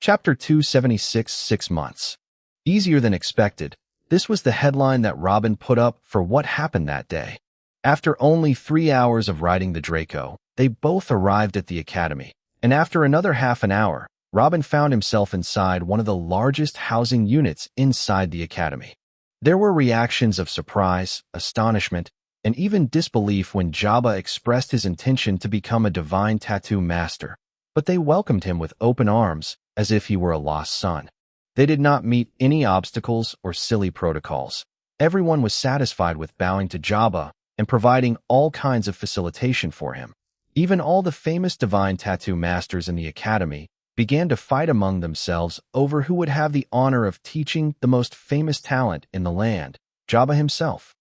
Chapter 276, 6 Months. Easier than expected. This was the headline that Robin put up for what happened that day. After only 3 hours of riding the Draco, they both arrived at the academy, and after another half an hour, Robin found himself inside one of the largest housing units inside the academy. There were reactions of surprise, astonishment, and even disbelief when Jabba expressed his intention to become a divine tattoo master, but they welcomed him with open arms, as if he were a lost son. They did not meet any obstacles or silly protocols. Everyone was satisfied with bowing to Jabba and providing all kinds of facilitation for him. Even all the famous divine tattoo masters in the academy began to fight among themselves over who would have the honor of teaching the most famous talent in the land, Jabba himself.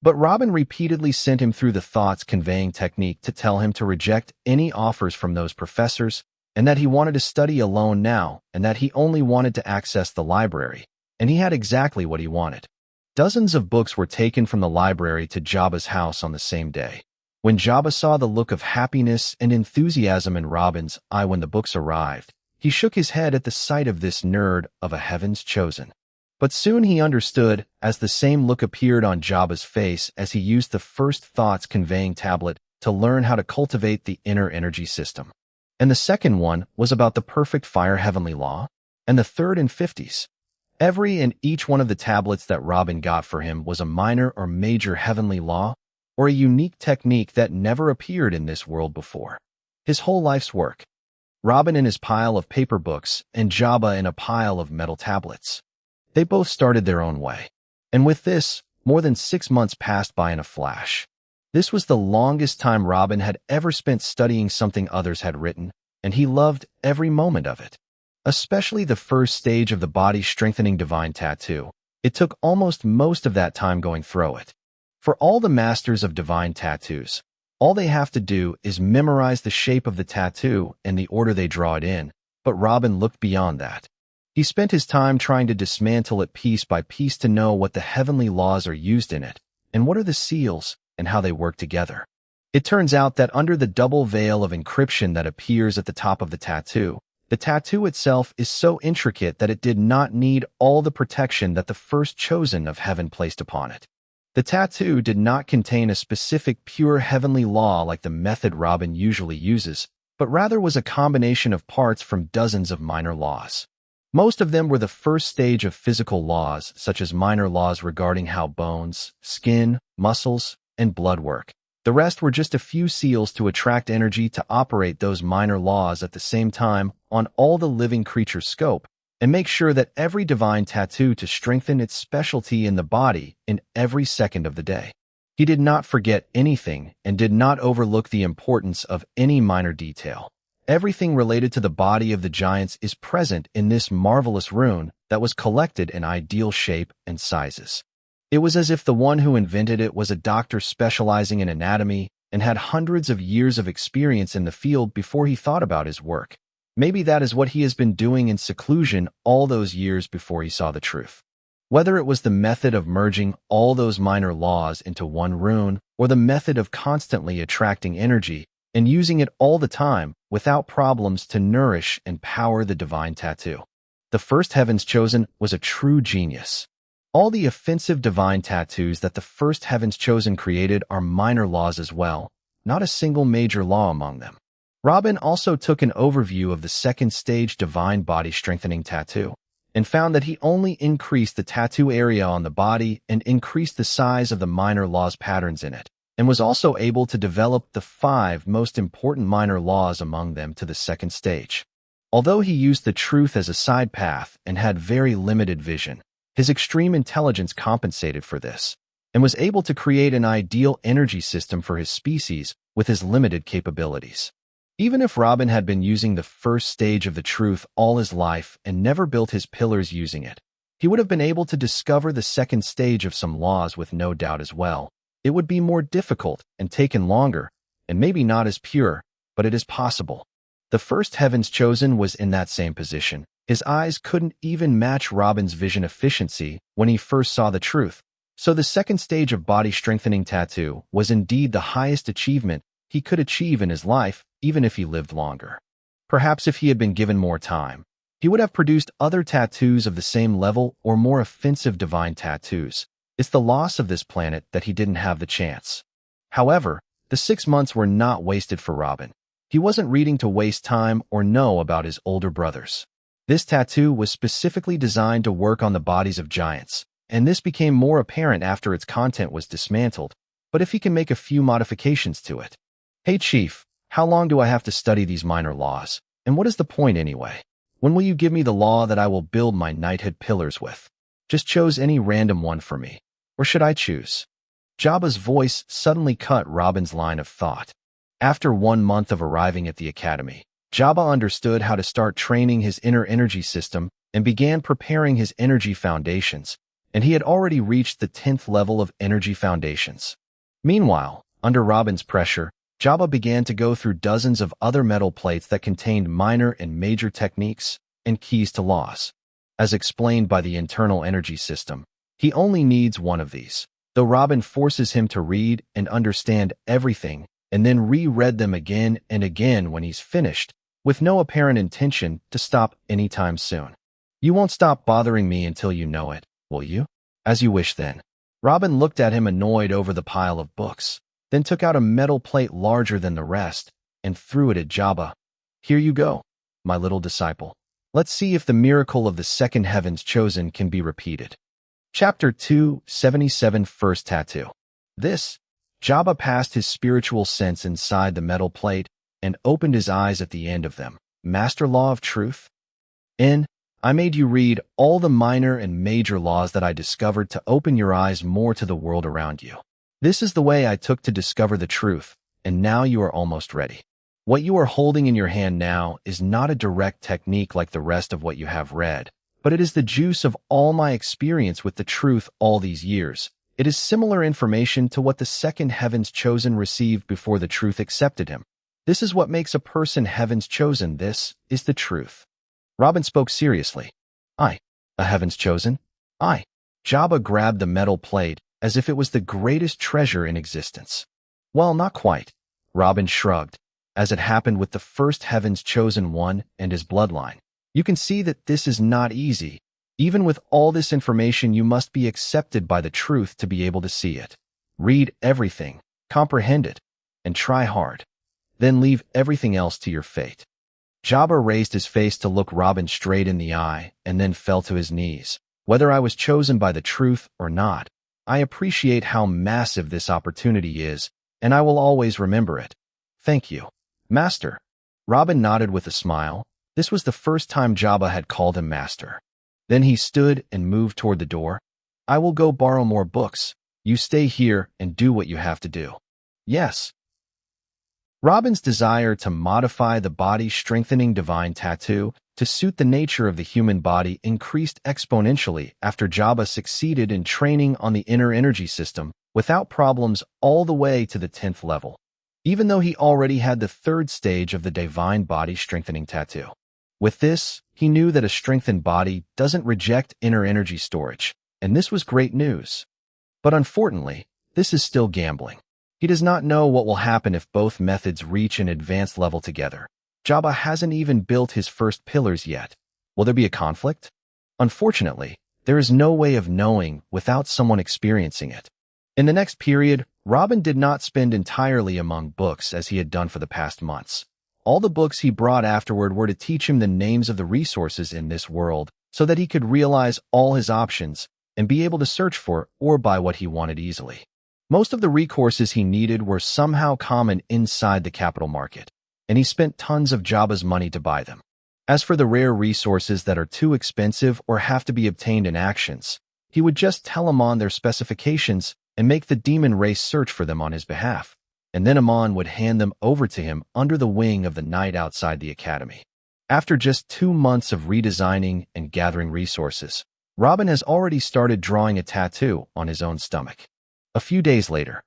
But Robin repeatedly sent him through the thoughts-conveying technique to tell him to reject any offers from those professors, and that he wanted to study alone now, and that he only wanted to access the library, and he had exactly what he wanted. Dozens of books were taken from the library to Jabba's house on the same day. When Jabba saw the look of happiness and enthusiasm in Robin's eye when the books arrived, he shook his head at the sight of this nerd of a heaven's chosen. But soon he understood, as the same look appeared on Jabba's face as he used the first thoughts-conveying tablet to learn how to cultivate the inner energy system. And the second one was about the perfect fire heavenly law, and the third in 50s. Every and each one of the tablets that Robin got for him was a minor or major heavenly law, or a unique technique that never appeared in this world before. His whole life's work. Robin in his pile of paper books, and Jabba in a pile of metal tablets. They both started their own way. And with this, more than 6 months passed by in a flash. This was the longest time Robin had ever spent studying something others had written, and he loved every moment of it. Especially the first stage of the body-strengthening divine tattoo. It took almost most of that time going through it. For all the masters of divine tattoos, all they have to do is memorize the shape of the tattoo and the order they draw it in, but Robin looked beyond that. He spent his time trying to dismantle it piece by piece to know what the heavenly laws are used in it, and what are the seals, and how they work together. It turns out that under the double veil of encryption that appears at the top of the tattoo itself is so intricate that it did not need all the protection that the first chosen of heaven placed upon it. The tattoo did not contain a specific pure heavenly law like the method Robin usually uses, but rather was a combination of parts from dozens of minor laws. Most of them were the first stage of physical laws, such as minor laws regarding how bones, skin, muscles, and blood work. The rest were just a few seals to attract energy to operate those minor laws at the same time on all the living creature's scope, and make sure that every divine tattoo to strengthen its specialty in the body in every second of the day. He did not forget anything and did not overlook the importance of any minor detail. Everything related to the body of the giants is present in this marvelous rune that was collected in ideal shape and sizes. It was as if the one who invented it was a doctor specializing in anatomy and had hundreds of years of experience in the field before he thought about his work. Maybe that is what he has been doing in seclusion all those years before he saw the truth. Whether it was the method of merging all those minor laws into one rune, or the method of constantly attracting energy and using it all the time without problems to nourish and power the divine tattoo. The first Heaven's Chosen was a true genius. All the offensive divine tattoos that the first Heaven's Chosen created are minor laws as well, not a single major law among them. Robin also took an overview of the second stage divine body strengthening tattoo, and found that he only increased the tattoo area on the body and increased the size of the minor laws patterns in it, and was also able to develop the 5 most important minor laws among them to the second stage. Although he used the truth as a side path and had very limited vision, his extreme intelligence compensated for this, and was able to create an ideal energy system for his species with his limited capabilities. Even if Robin had been using the first stage of the truth all his life and never built his pillars using it, he would have been able to discover the second stage of some laws with no doubt as well. It would be more difficult and taken longer, and maybe not as pure, but it is possible. The first Heaven's Chosen was in that same position. His eyes couldn't even match Robin's vision efficiency when he first saw the truth, so the second stage of body strengthening tattoo was indeed the highest achievement he could achieve in his life, even if he lived longer. Perhaps if he had been given more time, He would have produced other tattoos of the same level or more offensive divine tattoos. It's the loss of this planet that he didn't have the chance. However, the 6 months were not wasted for Robin. He wasn't reading to waste time or know about his older brothers. This tattoo was specifically designed to work on the bodies of giants, and this became more apparent after its content was dismantled, but if he can make a few modifications to it. Hey Chief, how long do I have to study these minor laws? And what is the point anyway? When will you give me the law that I will build my knighthood pillars with? Just choose any random one for me. Or should I choose? Jabba's voice suddenly cut Robin's line of thought. After 1 month of arriving at the academy, Jabba understood how to start training his inner energy system and began preparing his energy foundations, and he had already reached the 10th level of energy foundations. Meanwhile, under Robin's pressure, Jabba began to go through dozens of other metal plates that contained minor and major techniques and keys to laws. As explained by the internal energy system, he only needs one of these, though Robin forces him to read and understand everything and then reread them again and again when he's finished, with no apparent intention to stop anytime soon. You won't stop bothering me until you know it, will you? As you wish then. Robin looked at him annoyed over the pile of books, then took out a metal plate larger than the rest and threw it at Jabba. Here you go, my little disciple. Let's see if the miracle of the second heavens chosen can be repeated. Chapter 277 First Tattoo. This, Jabba passed his spiritual sense inside the metal plate and opened his eyes at the end of them. Master Law of Truth? I made you read all the minor and major laws that I discovered to open your eyes more to the world around you. This is the way I took to discover the truth, and now you are almost ready. What you are holding in your hand now is not a direct technique like the rest of what you have read, but it is the juice of all my experience with the truth all these years. It is similar information to what the second heavens chosen received before the truth accepted him. This is what makes a person heavens chosen. This is the truth. Robin spoke seriously. A heavens chosen? Jabba grabbed the metal plate as if it was the greatest treasure in existence. Well, not quite. Robin shrugged. As it happened with the first heavens chosen one and his bloodline. You can see that this is not easy. Even with all this information, you must be accepted by the truth to be able to see it. Read everything, comprehend it, and try hard. Then leave everything else to your fate. Jabba raised his face to look Robin straight in the eye and then fell to his knees. Whether I was chosen by the truth or not, I appreciate how massive this opportunity is, and I will always remember it. Thank you, Master. Robin nodded with a smile. This was the first time Jabba had called him Master. Then he stood and moved toward the door. I will go borrow more books. You stay here and do what you have to do. Yes. Robin's desire to modify the body-strengthening divine tattoo to suit the nature of the human body increased exponentially after Jabba succeeded in training on the inner energy system without problems all the way to the 10th level, even though he already had the 3rd stage of the divine body-strengthening tattoo. With this, he knew that a strengthened body doesn't reject inner energy storage, and this was great news. But unfortunately, this is still gambling. He does not know what will happen if both methods reach an advanced level together. Jabba hasn't even built his first pillars yet. Will there be a conflict? Unfortunately, there is no way of knowing without someone experiencing it. In the next period, Robin did not spend entirely among books as he had done for the past months. All the books he brought afterward were to teach him the names of the resources in this world so that he could realize all his options and be able to search for or buy what he wanted easily. Most of the resources he needed were somehow common inside the capital market, and he spent tons of Jabba's money to buy them. As for the rare resources that are too expensive or have to be obtained in actions, he would just tell Amon their specifications and make the demon race search for them on his behalf, and then Amon would hand them over to him under the wing of the knight outside the academy. After just 2 months of redesigning and gathering resources, Robin has already started drawing a tattoo on his own stomach. A few days later.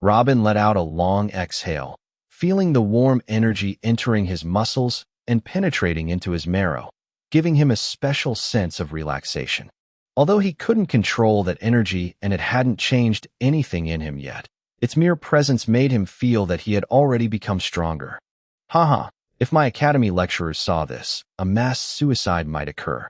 Robin let out a long exhale, feeling the warm energy entering his muscles and penetrating into his marrow, giving him a special sense of relaxation. Although he couldn't control that energy and it hadn't changed anything in him yet, its mere presence made him feel that he had already become stronger. It's If my academy lecturers saw this, a mass suicide might occur.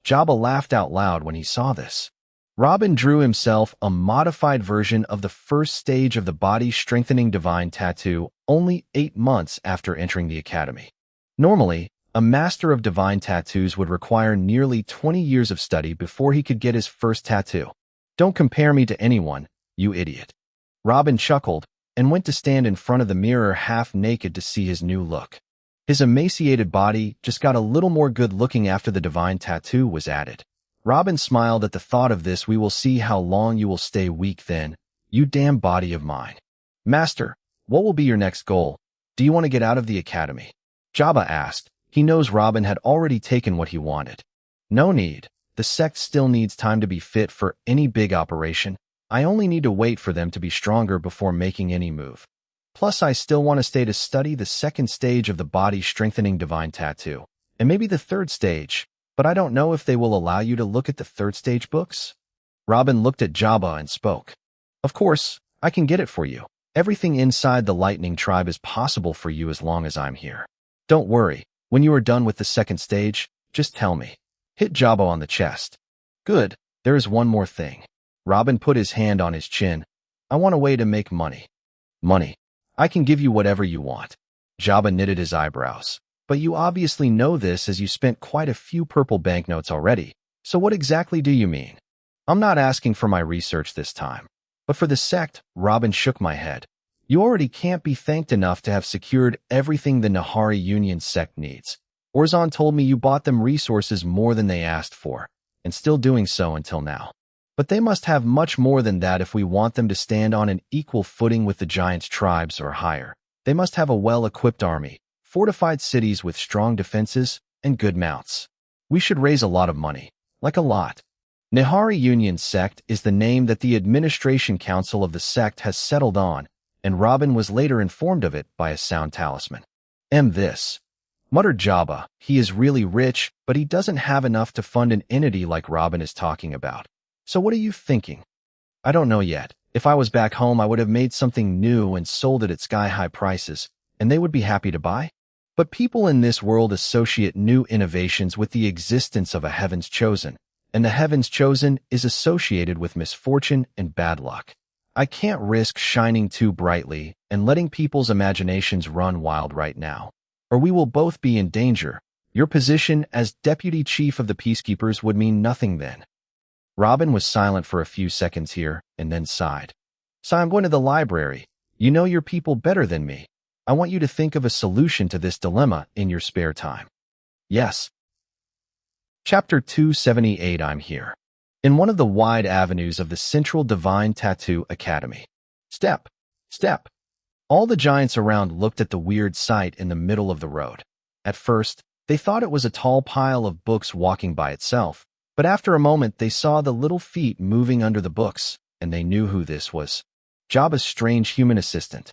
Jabba laughed out loud when he saw this. Robin drew himself a modified version of the first stage of the body-strengthening divine tattoo only 8 months after entering the academy. Normally, a master of divine tattoos would require nearly 20 years of study before he could get his first tattoo. Don't compare me to anyone, you idiot. Robin chuckled and went to stand in front of the mirror half-naked to see his new look. His emaciated body just got a little more good-looking after the divine tattoo was added. Robin smiled at the thought of this. We will see how long you will stay weak then, you damn body of mine. Master, what will be your next goal? Do you want to get out of the academy? Jabba asked. He knows Robin had already taken what he wanted. No need. The sect still needs time to be fit for any big operation. I only need to wait for them to be stronger before making any move. Plus, I still want to stay to study the second stage of the body-strengthening divine tattoo, and maybe the third stage, but I don't know if they will allow you to look at the third stage books. Robin looked at Jabba and spoke. Of course, I can get it for you. Everything inside the Lightning Tribe is possible for you as long as I'm here. Don't worry, when you are done with the second stage, just tell me. Hit Jabba on the chest. Good, there is one more thing. Robin put his hand on his chin. I want a way to make money. Money. I can give you whatever you want. Jabba knitted his eyebrows. But you obviously know this as you spent quite a few purple banknotes already. So what exactly do you mean? I'm not asking for my research this time. But for the sect, Robin shook my head. You already can't be thanked enough to have secured everything the Nahari Union sect needs. Orzon told me you bought them resources more than they asked for, and still doing so until now. But they must have much more than that if we want them to stand on an equal footing with the Giants' tribes or higher. They must have a well-equipped army, fortified cities with strong defenses, and good mounts. We should raise a lot of money, like a lot. Nahari Union Sect is the name that the Administration Council of the sect has settled on, and Robin was later informed of it by a sound talisman. This, muttered Jabba. He is really rich, but he doesn't have enough to fund an entity like Robin is talking about. So what are you thinking? I don't know yet. If I was back home, I would have made something new and sold it at sky-high prices, and they would be happy to buy. But people in this world associate new innovations with the existence of a Heaven's Chosen, and the Heaven's Chosen is associated with misfortune and bad luck. I can't risk shining too brightly and letting people's imaginations run wild right now, or we will both be in danger. Your position as Deputy Chief of the Peacekeepers would mean nothing then. Robin was silent for a few seconds here and then sighed. So I'm going to the library. You know your people better than me. I want you to think of a solution to this dilemma in your spare time. Yes. Chapter 278. I'm here. In one of the wide avenues of the Central Divine Tattoo Academy. Step. Step. All the giants around looked at the weird sight in the middle of the road. At first, they thought it was a tall pile of books walking by itself, but after a moment they saw the little feet moving under the books, and they knew who this was. Jabba's strange human assistant.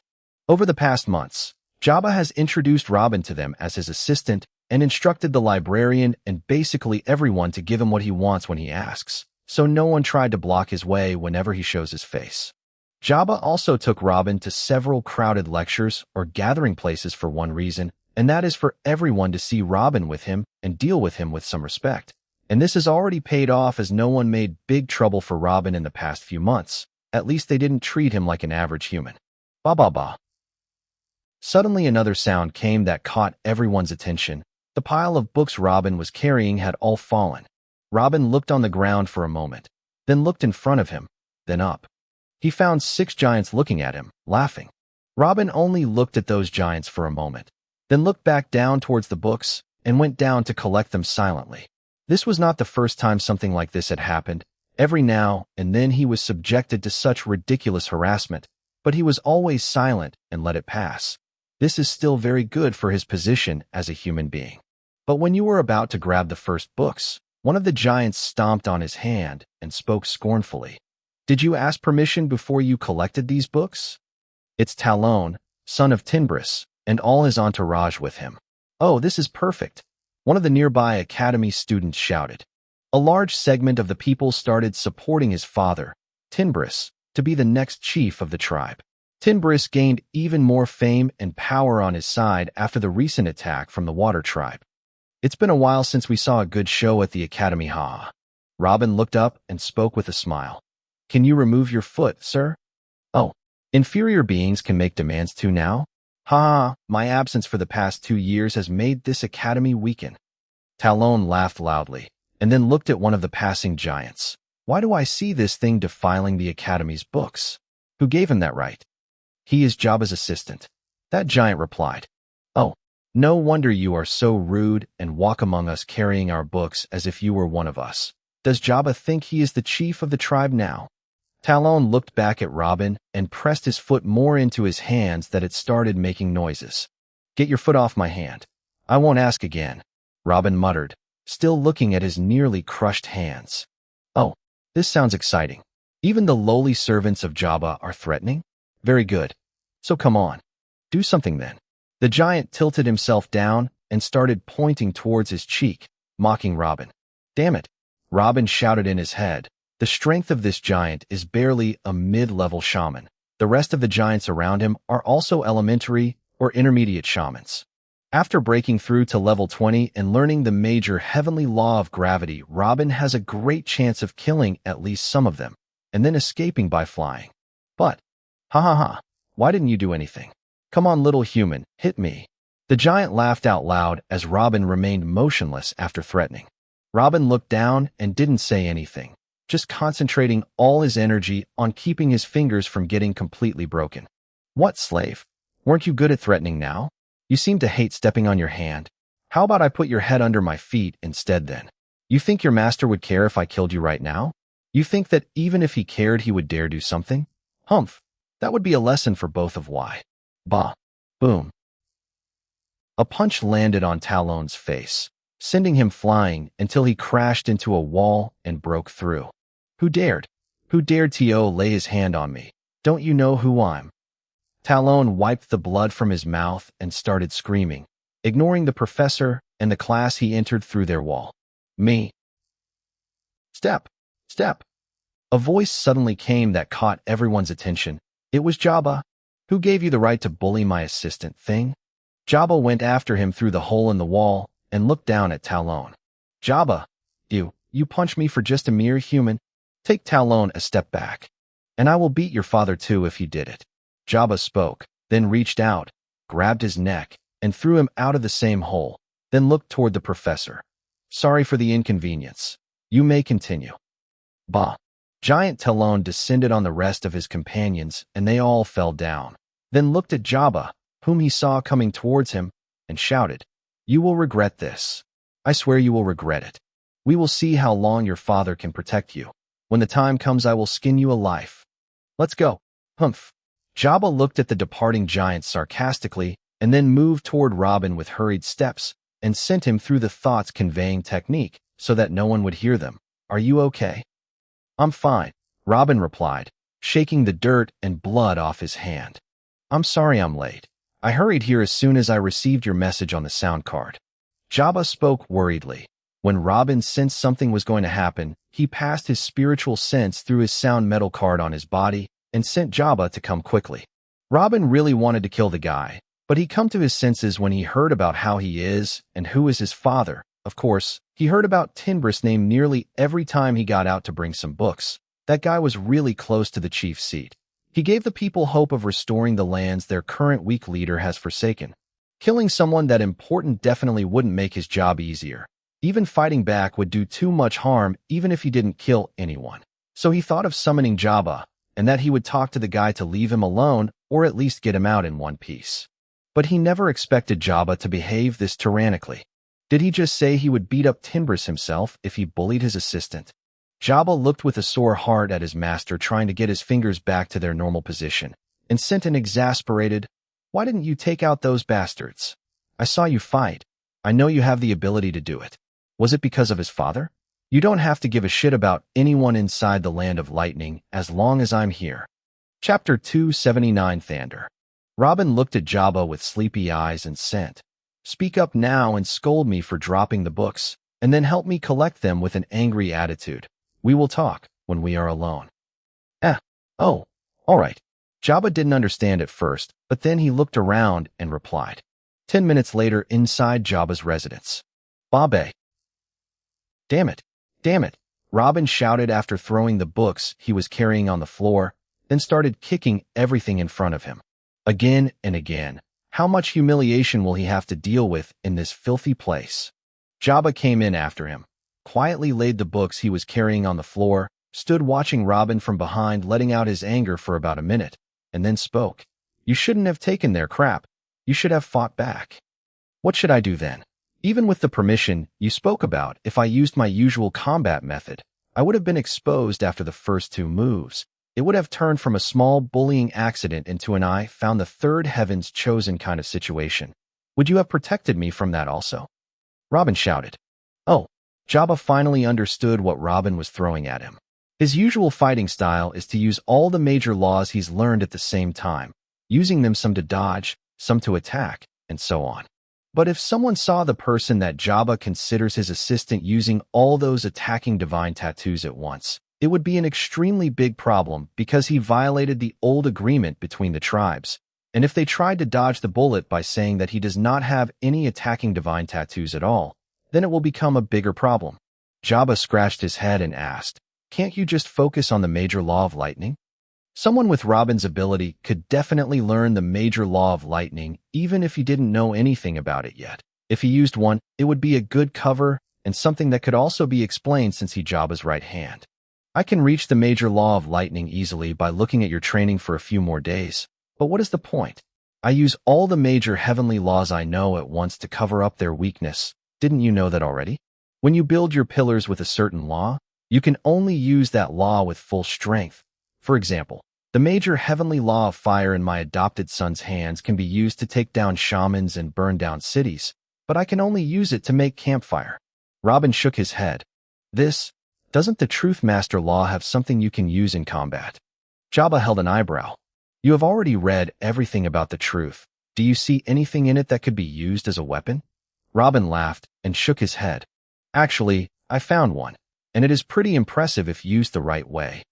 Over the past months, Jabba has introduced Robin to them as his assistant and instructed the librarian and basically everyone to give him what he wants when he asks, so no one tried to block his way whenever he shows his face. Jabba also took Robin to several crowded lectures or gathering places for one reason, and that is for everyone to see Robin with him and deal with him with some respect. And this has already paid off as no one made big trouble for Robin in the past few months. At least they didn't treat him like an average human. Ba ba ba. Suddenly another sound came that caught everyone's attention. The pile of books Robin was carrying had all fallen. Robin looked on the ground for a moment, then looked in front of him, then up. He found 6 giants looking at him, laughing. Robin only looked at those giants for a moment, then looked back down towards the books and went down to collect them silently. This was not the first time something like this had happened. Every now and then he was subjected to such ridiculous harassment, but he was always silent and let it pass. This is still very good for his position as a human being. But when you were about to grab the first books, one of the giants stomped on his hand and spoke scornfully. Did you ask permission before you collected these books? It's Talon, son of Tinbris, and all his entourage with him. Oh, this is perfect. One of the nearby academy students shouted. A large segment of the people started supporting his father, Tinbris, to be the next chief of the tribe. Tinbris gained even more fame and power on his side after the recent attack from the Water Tribe. It's been a while since we saw a good show at the Academy, ha. Robin looked up and spoke with a smile. Can you remove your foot, sir? Oh, inferior beings can make demands too now? Ha ha, my absence for the past 2 years has made this academy weaken. Talon laughed loudly, and then looked at one of the passing giants. Why do I see this thing defiling the academy's books? Who gave him that right? He is Jabba's assistant. That giant replied. Oh, no wonder you are so rude and walk among us carrying our books as if you were one of us. Does Jabba think he is the chief of the tribe now? Talon looked back at Robin and pressed his foot more into his hands that it started making noises. Get your foot off my hand. I won't ask again, Robin muttered, still looking at his nearly crushed hands. Oh, this sounds exciting. Even the lowly servants of Jabba are threatening? Very good. So come on. Do something then. The giant tilted himself down and started pointing towards his cheek, mocking Robin. Damn it, Robin shouted in his head. The strength of this giant is barely a mid-level shaman. The rest of the giants around him are also elementary or intermediate shamans. After breaking through to level 20 and learning the major heavenly law of gravity, Robin has a great chance of killing at least some of them, and then escaping by flying. But, ha ha ha, why didn't you do anything? Come on, little human, hit me. The giant laughed out loud as Robin remained motionless after threatening. Robin looked down and didn't say anything, just concentrating all his energy on keeping his fingers from getting completely broken. What, slave? Weren't you good at threatening now? You seem to hate stepping on your hand. How about I put your head under my feet instead then? You think your master would care if I killed you right now? You think that even if he cared he would dare do something? Humph, that would be a lesson for both of why. Bah. Boom. A punch landed on Talon's face, sending him flying until he crashed into a wall and broke through. Who dared? Who dared to lay his hand on me? Don't you know who I'm? Talon wiped the blood from his mouth and started screaming, ignoring the professor and the class he entered through their wall. Me. Step. Step. A voice suddenly came that caught everyone's attention. It was Jabba. Who gave you the right to bully my assistant, thing? Jabba went after him through the hole in the wall and looked down at Talon. Jabba, you punch me for just a mere human? Take Talon a step back, and I will beat your father too if he did it. Jabba spoke, then reached out, grabbed his neck, and threw him out of the same hole, then looked toward the professor. Sorry for the inconvenience. You may continue. Bah. Giant Talon descended on the rest of his companions, and they all fell down, then looked at Jabba, whom he saw coming towards him, and shouted, You will regret this. I swear you will regret it. We will see how long your father can protect you. When the time comes, I will skin you alive. Let's go. Humph. Jabba looked at the departing giant sarcastically, and then moved toward Robin with hurried steps, and sent him through the thoughts-conveying technique so that no one would hear them. Are you okay? I'm fine, Robin replied, shaking the dirt and blood off his hand. I'm sorry I'm late. I hurried here as soon as I received your message on the sound card. Jabba spoke worriedly. When Robin sensed something was going to happen, he passed his spiritual sense through his sound metal card on his body and sent Jabba to come quickly. Robin really wanted to kill the guy, but he come to his senses when he heard about how he is and who is his father. Of course, he heard about Tinbris' name nearly every time he got out to bring some books. That guy was really close to the chief's seat. He gave the people hope of restoring the lands their current weak leader has forsaken. Killing someone that important definitely wouldn't make his job easier. Even fighting back would do too much harm even if he didn't kill anyone. So he thought of summoning Jabba, and that he would talk to the guy to leave him alone or at least get him out in one piece. But he never expected Jabba to behave this tyrannically. Did he just say he would beat up Tinbris himself if he bullied his assistant? Jabba looked with a sore heart at his master trying to get his fingers back to their normal position, and sent an exasperated, Why didn't you take out those bastards? I saw you fight. I know you have the ability to do it. Was it because of his father? You don't have to give a shit about anyone inside the Land of Lightning as long as I'm here. Chapter 279 Thander. Robin looked at Jabba with sleepy eyes and sent, Speak up now and scold me for dropping the books, and then help me collect them with an angry attitude. We will talk when we are alone. Oh, all right. Jabba didn't understand at first, but then he looked around and replied. 10 minutes later, inside Jabba's residence. Babe. Damn it. Damn it. Robin shouted after throwing the books he was carrying on the floor, then started kicking everything in front of him. Again and again. How much humiliation will he have to deal with in this filthy place? Jabba came in after him, quietly laid the books he was carrying on the floor, stood watching Robin from behind, letting out his anger for about a minute, and then spoke. You shouldn't have taken their crap. You should have fought back. What should I do then? Even with the permission you spoke about, if I used my usual combat method, I would have been exposed after the first 2 moves. It would have turned from a small bullying accident into an I found the third heaven's chosen kind of situation. Would you have protected me from that also? Robin shouted. Oh, Jabba finally understood what Robin was throwing at him. His usual fighting style is to use all the major laws he's learned at the same time, using them some to dodge, some to attack, and so on. But if someone saw the person that Jabba considers his assistant using all those attacking divine tattoos at once, it would be an extremely big problem because he violated the old agreement between the tribes. And if they tried to dodge the bullet by saying that he does not have any attacking divine tattoos at all, then it will become a bigger problem. Jabba scratched his head and asked, can't you just focus on the major law of lightning? Someone with Robin's ability could definitely learn the major law of lightning even if he didn't know anything about it yet. If he used one, it would be a good cover and something that could also be explained since he's Jabba's right hand. I can reach the major law of lightning easily by looking at your training for a few more days. But what is the point? I use all the major heavenly laws I know at once to cover up their weakness. Didn't you know that already? When you build your pillars with a certain law, you can only use that law with full strength. For example, the major heavenly law of fire in my adopted son's hands can be used to take down shamans and burn down cities, but I can only use it to make campfire. Robin shook his head. Doesn't the Truth Master Law have something you can use in combat? Jabba held an eyebrow. You have already read everything about the truth. Do you see anything in it that could be used as a weapon? Robin laughed and shook his head. Actually, I found one, and it is pretty impressive if used the right way.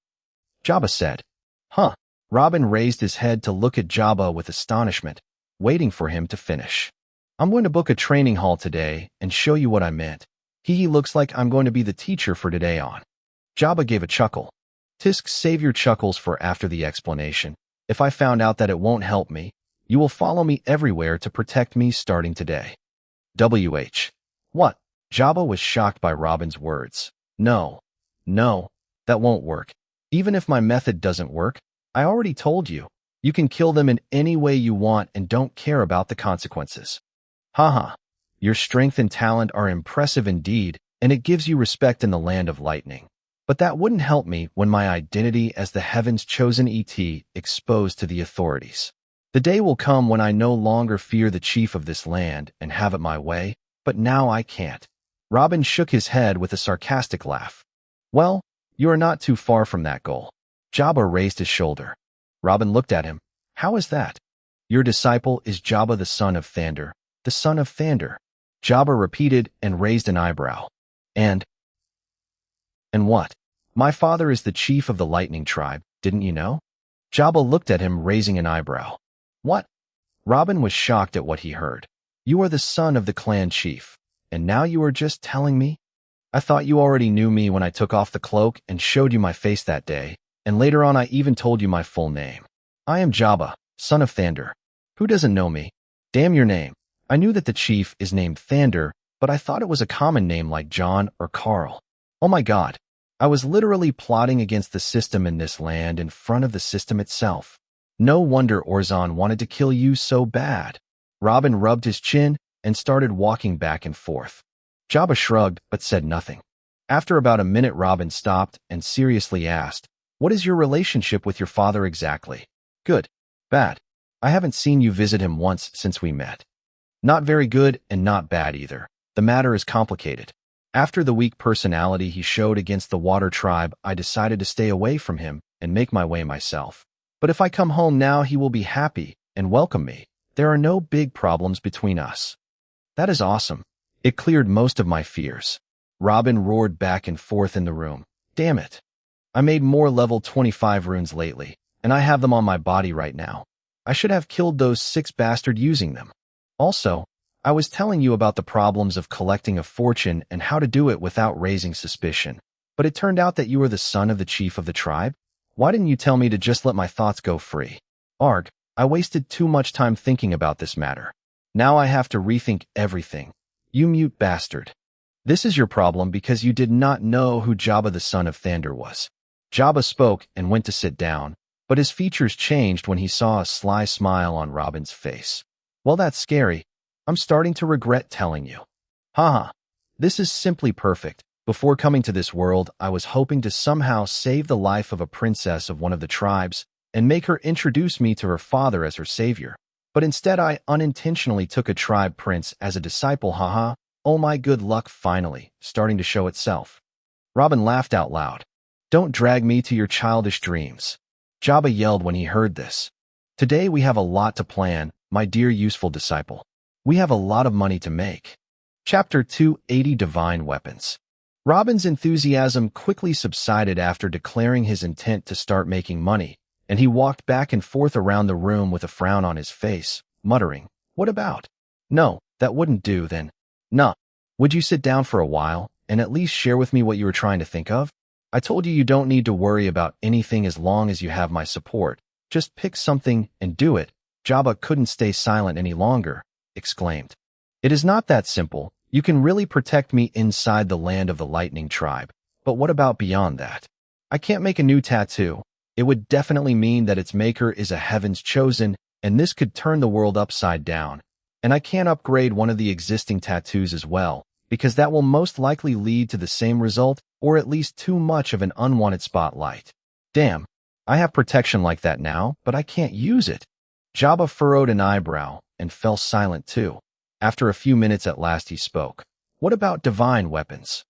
Jabba said. Huh. Robin raised his head to look at Jabba with astonishment, waiting for him to finish. I'm going to book a training hall today and show you what I meant. He looks like I'm going to be the teacher for today on. Jabba gave a chuckle. Tisk, save your chuckles for after the explanation. If I found out that it won't help me, you will follow me everywhere to protect me starting today. WH. What? Jabba was shocked by Robin's words. No, that won't work. Even if my method doesn't work, I already told you. You can kill them in any way you want and don't care about the consequences. Haha. Your strength and talent are impressive indeed, and it gives you respect in the land of lightning. But that wouldn't help me when my identity as the heaven's chosen ET exposed to the authorities. The day will come when I no longer fear the chief of this land and have it my way, but now I can't. Robin shook his head with a sarcastic laugh. Well, you are not too far from that goal. Jabba raised his shoulder. Robin looked at him. How is that? Your disciple is Jabba the son of Thander. The son of Thander. Jabba repeated and raised an eyebrow. And what? My father is the chief of the lightning tribe, didn't you know? Jabba looked at him, raising an eyebrow. What? Robin was shocked at what he heard. You are the son of the clan chief, and now you are just telling me? I thought you already knew me when I took off the cloak and showed you my face that day, and later on I even told you my full name. I am Jabba, son of Thander. Who doesn't know me? Damn your name. I knew that the chief is named Thander, but I thought it was a common name like John or Carl. Oh my God. I was literally plotting against the system in this land in front of the system itself. No wonder Orzon wanted to kill you so bad. Robin rubbed his chin and started walking back and forth. Jabba shrugged but said nothing. After about a minute, Robin stopped and seriously asked, What is your relationship with your father exactly? Good. Bad. I haven't seen you visit him once since we met. Not very good and not bad either. The matter is complicated. After the weak personality he showed against the Water Tribe, I decided to stay away from him and make my way myself. But if I come home now, he will be happy and welcome me. There are no big problems between us. That is awesome. It cleared most of my fears. Robin roared back and forth in the room. Damn it. I made more level 25 runes lately. and I have them on my body right now. I should have killed those 6 bastards using them. Also, I was telling you about the problems of collecting a fortune and how to do it without raising suspicion. But it turned out that you were the son of the chief of the tribe? Why didn't you tell me to just let my thoughts go free? Arg, I wasted too much time thinking about this matter. Now I have to rethink everything. You mute bastard. This is your problem because you did not know who Jabba the son of Thander was. Jabba spoke and went to sit down, but his features changed when he saw a sly smile on Robin's face. Well, that's scary. I'm starting to regret telling you. Haha, this is simply perfect. Before coming to this world, I was hoping to somehow save the life of a princess of one of the tribes and make her introduce me to her father as her savior. But instead, I unintentionally took a tribe prince as a disciple. Haha, oh my good luck finally, starting to show itself. Robin laughed out loud. Don't drag me to your childish dreams. Jabba yelled when he heard this. Today we have a lot to plan, my dear useful disciple. We have a lot of money to make. Chapter 280 Divine Weapons. Robin's enthusiasm quickly subsided after declaring his intent to start making money, and he walked back and forth around the room with a frown on his face, muttering, What about? No, that wouldn't do then. Nah. Would you sit down for a while and at least share with me what you were trying to think of? I told you don't need to worry about anything as long as you have my support. Just pick something and do it. Jabba couldn't stay silent any longer, exclaimed. It is not that simple. You can really protect me inside the land of the Lightning Tribe. But what about beyond that? I can't make a new tattoo. It would definitely mean that its maker is a heaven's chosen, and this could turn the world upside down. And I can't upgrade one of the existing tattoos as well, because that will most likely lead to the same result, or at least too much of an unwanted spotlight. Damn, I have protection like that now, but I can't use it. Jabba furrowed an eyebrow and fell silent too. After a few minutes at last he spoke. What about divine weapons?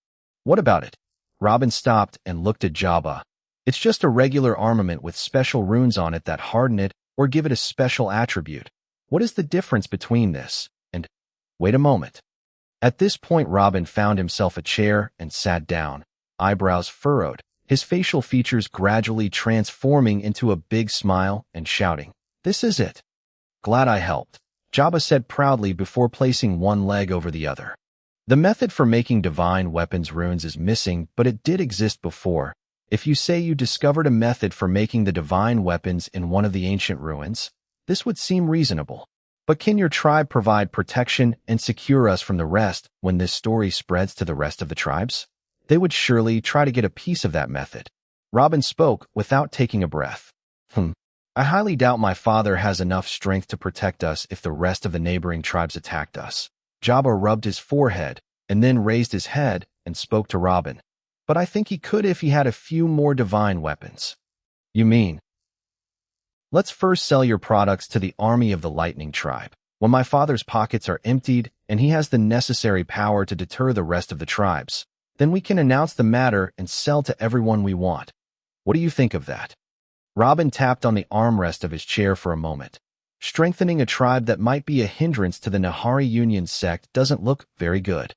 What about it? Robin stopped and looked at Jabba. It's just a regular armament with special runes on it that harden it or give it a special attribute. What is the difference between this and... Wait a moment. At this point Robin found himself a chair and sat down, eyebrows furrowed, his facial features gradually transforming into a big smile and shouting, This is it. Glad I helped, Jabba said proudly before placing one leg over the other. The method for making divine weapons runes is missing, but it did exist before. If you say you discovered a method for making the divine weapons in one of the ancient ruins, this would seem reasonable. But can your tribe provide protection and secure us from the rest when this story spreads to the rest of the tribes? They would surely try to get a piece of that method. Robin spoke without taking a breath. I highly doubt my father has enough strength to protect us if the rest of the neighboring tribes attacked us. Jabba rubbed his forehead and then raised his head and spoke to Robin. But I think he could if he had a few more divine weapons. You mean? Let's first sell your products to the army of the Lightning Tribe. When my father's pockets are emptied and he has the necessary power to deter the rest of the tribes, then we can announce the matter and sell to everyone we want. What do you think of that? Robin tapped on the armrest of his chair for a moment. Strengthening a tribe that might be a hindrance to the Nahari Union sect doesn't look very good.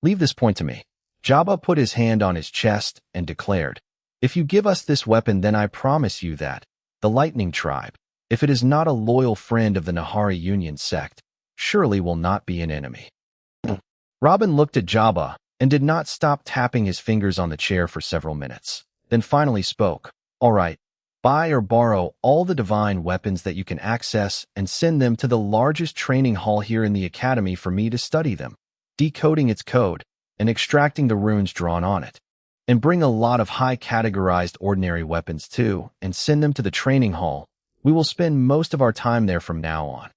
Leave this point to me. Jabba put his hand on his chest and declared, If you give us this weapon, then I promise you that the Lightning Tribe, if it is not a loyal friend of the Nahari Union sect, surely will not be an enemy. Robin looked at Jabba and did not stop tapping his fingers on the chair for several minutes, then finally spoke. All right. Buy or borrow all the divine weapons that you can access and send them to the largest training hall here in the academy for me to study them, decoding its code and extracting the runes drawn on it. And bring a lot of high-categorized ordinary weapons too and send them to the training hall. We will spend most of our time there from now on.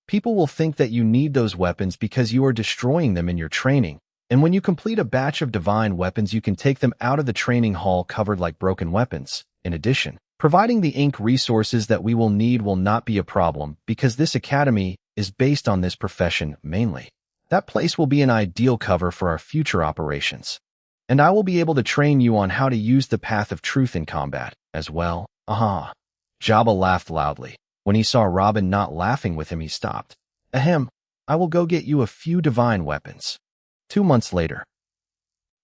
People will think that you need those weapons because you are destroying them in your training, and when you complete a batch of divine weapons you can take them out of the training hall covered like broken weapons. In addition, providing the ink resources that we will need will not be a problem because this academy is based on this profession mainly. That place will be an ideal cover for our future operations. And I will be able to train you on how to use the path of truth in combat as well. Aha. Jabba laughed loudly. When he saw Robin not laughing with him, he stopped. Ahem, I will go get you a few divine weapons. 2 months later.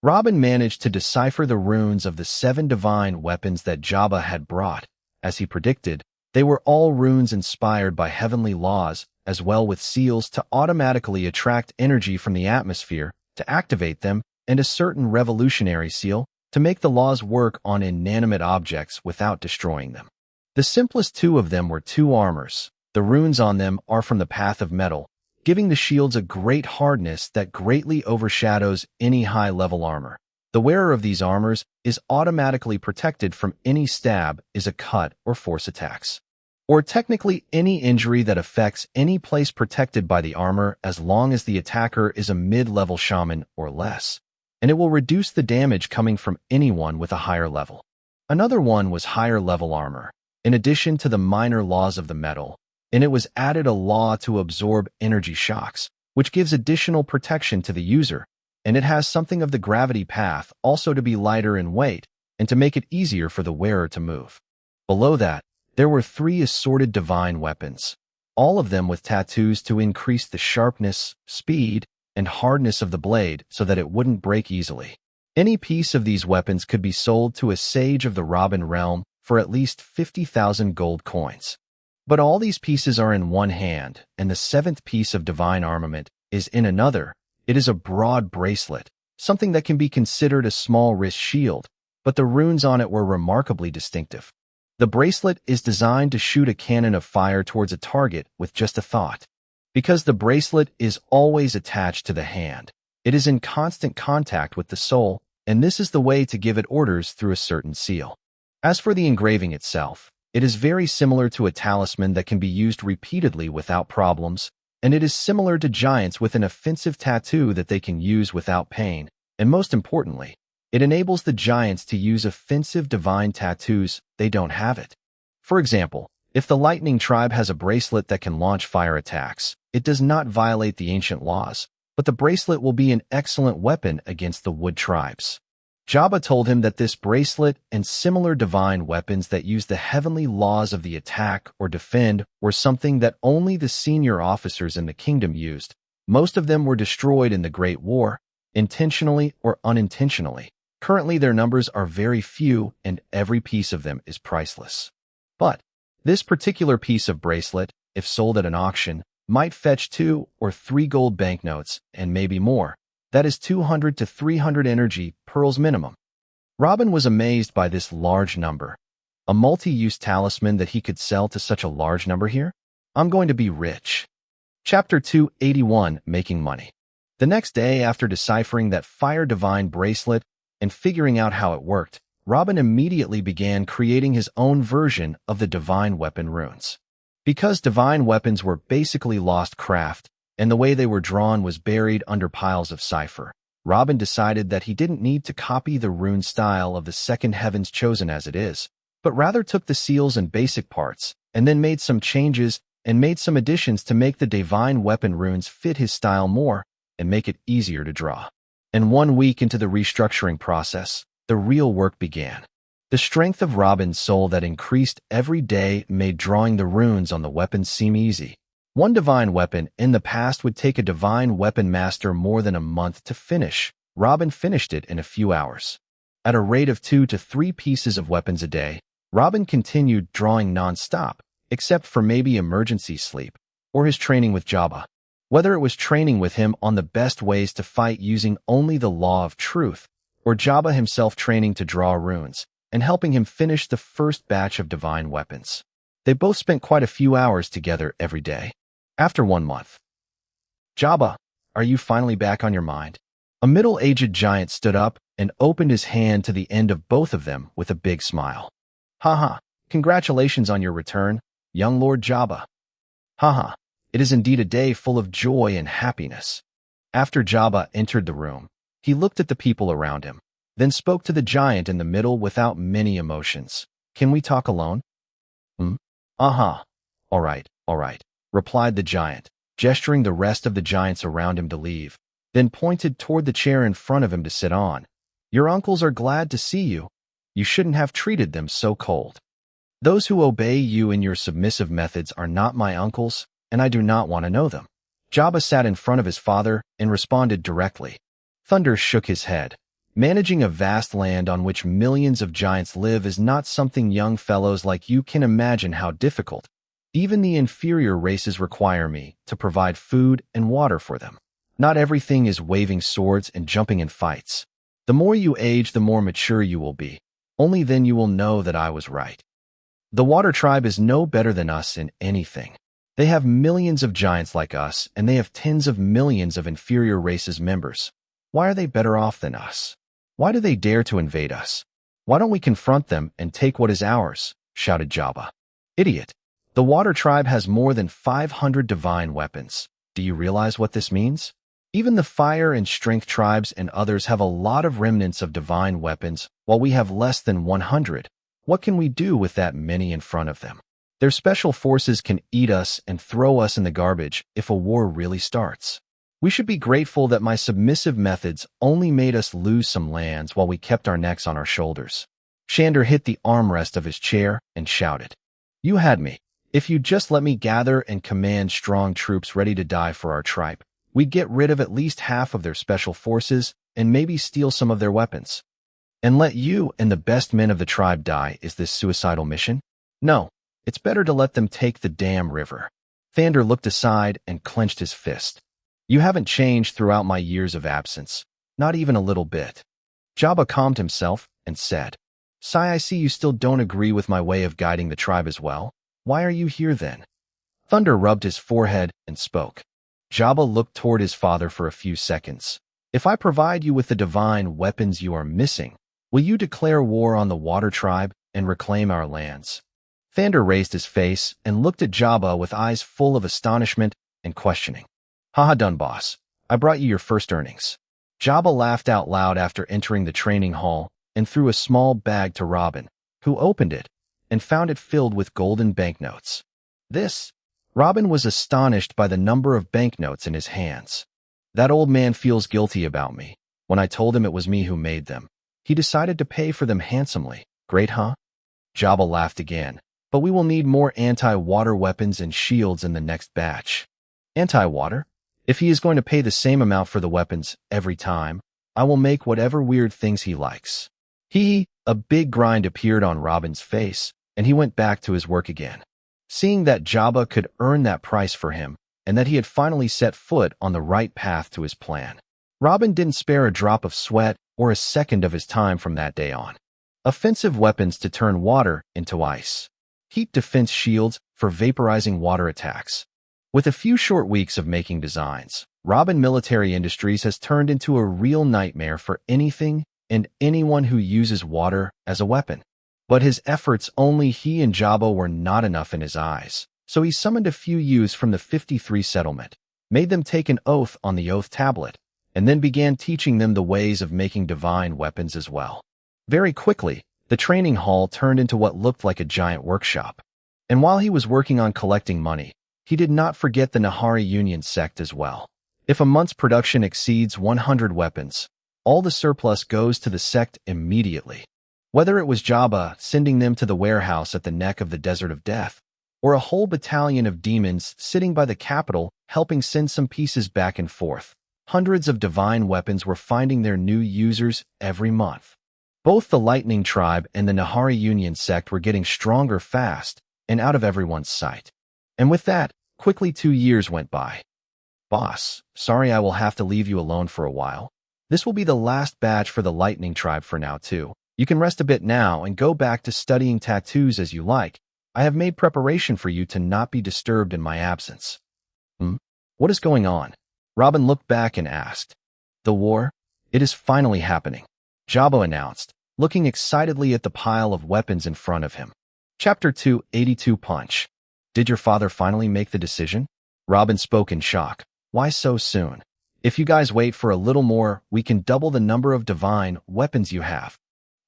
Robin managed to decipher the runes of the 7 divine weapons that Jabba had brought, As he predicted, they were all runes inspired by heavenly laws, as well with seals to automatically attract energy from the atmosphere to activate them, and a certain revolutionary seal to make the laws work on inanimate objects without destroying them. The simplest two of them were two armors. The runes on them are from the path of metal, giving the shields a great hardness that greatly overshadows any high-level armor. The wearer of these armors is automatically protected from any stab, is a cut, or force attacks, or technically any injury that affects any place protected by the armor as long as the attacker is a mid-level shaman or less, and it will reduce the damage coming from anyone with a higher level. Another one was higher-level armor. In addition to the minor laws of the metal, and it was added a law to absorb energy shocks, which gives additional protection to the user, and it has something of the gravity path also to be lighter in weight and to make it easier for the wearer to move. Below that, there were 3 assorted divine weapons, all of them with tattoos to increase the sharpness, speed, and hardness of the blade so that it wouldn't break easily. Any piece of these weapons could be sold to a sage of the Robin realm for at least 50,000 gold coins. But all these pieces are in one hand, and the 7th piece of divine armament is in another. It is a broad bracelet, something that can be considered a small wrist shield, but the runes on it were remarkably distinctive. The bracelet is designed to shoot a cannon of fire towards a target with just a thought. Because the bracelet is always attached to the hand, it is in constant contact with the soul, and this is the way to give it orders through a certain seal. As for the engraving itself, it is very similar to a talisman that can be used repeatedly without problems, and it is similar to giants with an offensive tattoo that they can use without pain, and most importantly, it enables the giants to use offensive divine tattoos. They don't have it. For example, if the lightning tribe has a bracelet that can launch fire attacks, it does not violate the ancient laws, but the bracelet will be an excellent weapon against the wood tribes. Jabba told him that this bracelet and similar divine weapons that use the heavenly laws of the attack or defend were something that only the senior officers in the kingdom used. Most of them were destroyed in the Great War, intentionally or unintentionally. Currently their numbers are very few and every piece of them is priceless. But this particular piece of bracelet, if sold at an auction, might fetch 2 or 3 gold banknotes and maybe more. That is 200 to 300 energy pearls minimum. Robin was amazed by this large number. A multi-use talisman that he could sell to such a large number here? I'm going to be rich. Chapter 281, Making Money. The next day, after deciphering that fire divine bracelet and figuring out how it worked, Robin immediately began creating his own version of the divine weapon runes. Because divine weapons were basically lost craft, and the way they were drawn was buried under piles of cipher, Robin decided that he didn't need to copy the rune style of the second heavens chosen as it is, but rather took the seals and basic parts, and then made some changes and made some additions to make the divine weapon runes fit his style more and make it easier to draw. And 1 week into the restructuring process, the real work began. The strength of Robin's soul that increased every day made drawing the runes on the weapons seem easy. One divine weapon in the past would take a divine weapon master more than a month to finish. Robin finished it in a few hours. At a rate of 2 to 3 pieces of weapons a day, Robin continued drawing non-stop, except for maybe emergency sleep, or his training with Jabba. Whether it was training with him on the best ways to fight using only the law of truth, or Jabba himself training to draw runes, and helping him finish the first batch of divine weapons. They both spent quite a few hours together every day. After 1 month. Jabba, are you finally back on your mind? A middle-aged giant stood up and opened his hand to the end of both of them with a big smile. Haha, congratulations on your return, young Lord Jabba. Haha, it is indeed a day full of joy and happiness. After Jabba entered the room, he looked at the people around him, then spoke to the giant in the middle without many emotions. Can we talk alone? All right, replied the giant, gesturing the rest of the giants around him to leave, then pointed toward the chair in front of him to sit on. Your uncles are glad to see you. You shouldn't have treated them so cold. Those who obey you in your submissive methods are not my uncles, and I do not want to know them. Jabba sat in front of his father and responded directly. Thunder shook his head. Managing a vast land on which millions of giants live is not something young fellows like you can imagine how difficult. Even the inferior races require me to provide food and water for them. Not everything is waving swords and jumping in fights. The more you age, the more mature you will be. Only then you will know that I was right. The Water Tribe is no better than us in anything. They have millions of giants like us, and they have tens of millions of inferior races members. Why are they better off than us? Why do they dare to invade us? Why don't we confront them and take what is ours? Shouted Jabba. Idiot. The Water Tribe has more than 500 divine weapons. Do you realize what this means? Even the Fire and Strength tribes and others have a lot of remnants of divine weapons, while we have less than 100. What can we do with that many in front of them? Their special forces can eat us and throw us in the garbage if a war really starts. We should be grateful that my submissive methods only made us lose some lands while we kept our necks on our shoulders. Shander hit the armrest of his chair and shouted, You had me. If you just let me gather and command strong troops ready to die for our tribe, we'd get rid of at least half of their special forces and maybe steal some of their weapons. And let you and the best men of the tribe die is this suicidal mission? No, it's better to let them take the damn river. Thander looked aside and clenched his fist. You haven't changed throughout my years of absence, not even a little bit. Jabba calmed himself and said, Sai, I see you still don't agree with my way of guiding the tribe as well. Why are you here then? Thunder rubbed his forehead and spoke. Jabba looked toward his father for a few seconds. If I provide you with the divine weapons you are missing, will you declare war on the Water Tribe and reclaim our lands? Thander raised his face and looked at Jabba with eyes full of astonishment and questioning. Haha, done, boss. I brought you your first earnings. Jabba laughed out loud after entering the training hall and threw a small bag to Robin, who opened it and found it filled with golden banknotes. Robin was astonished by the number of banknotes in his hands. That old man feels guilty about me. When I told him it was me who made them, he decided to pay for them handsomely. Great, huh? Jabba laughed again. But we will need more anti-water weapons and shields in the next batch. Anti-water? If he is going to pay the same amount for the weapons every time, I will make whatever weird things he likes. A big grind appeared on Robin's face, and he went back to his work again. Seeing that Jabba could earn that price for him, and that he had finally set foot on the right path to his plan, Robin didn't spare a drop of sweat or a second of his time from that day on. Offensive weapons to turn water into ice. Heat defense shields for vaporizing water attacks. With a few short weeks of making designs, Robin Military Industries has turned into a real nightmare for anything and anyone who uses water as a weapon. But his efforts, only he and Jabba, were not enough in his eyes, so he summoned a few youths from the 53 settlement, made them take an oath on the oath tablet, and then began teaching them the ways of making divine weapons as well. Very quickly, the training hall turned into what looked like a giant workshop. And while he was working on collecting money, he did not forget the Nahari Union sect as well. If a month's production exceeds 100 weapons, all the surplus goes to the sect immediately. Whether it was Jabba sending them to the warehouse at the neck of the Desert of Death, or a whole battalion of demons sitting by the capital helping send some pieces back and forth, hundreds of divine weapons were finding their new users every month. Both the Lightning Tribe and the Nahari Union sect were getting stronger fast and out of everyone's sight. And with that, quickly 2 years went by. Boss, sorry I will have to leave you alone for a while. This will be the last batch for the Lightning Tribe for now too. You can rest a bit now and go back to studying tattoos as you like. I have made preparation for you to not be disturbed in my absence. What is going on? Robin looked back and asked. The war? It is finally happening, Jabba announced, looking excitedly at the pile of weapons in front of him. Chapter 282 Punch. Did your father finally make the decision? Robin spoke in shock. Why so soon? If you guys wait for a little more, we can double the number of divine weapons you have.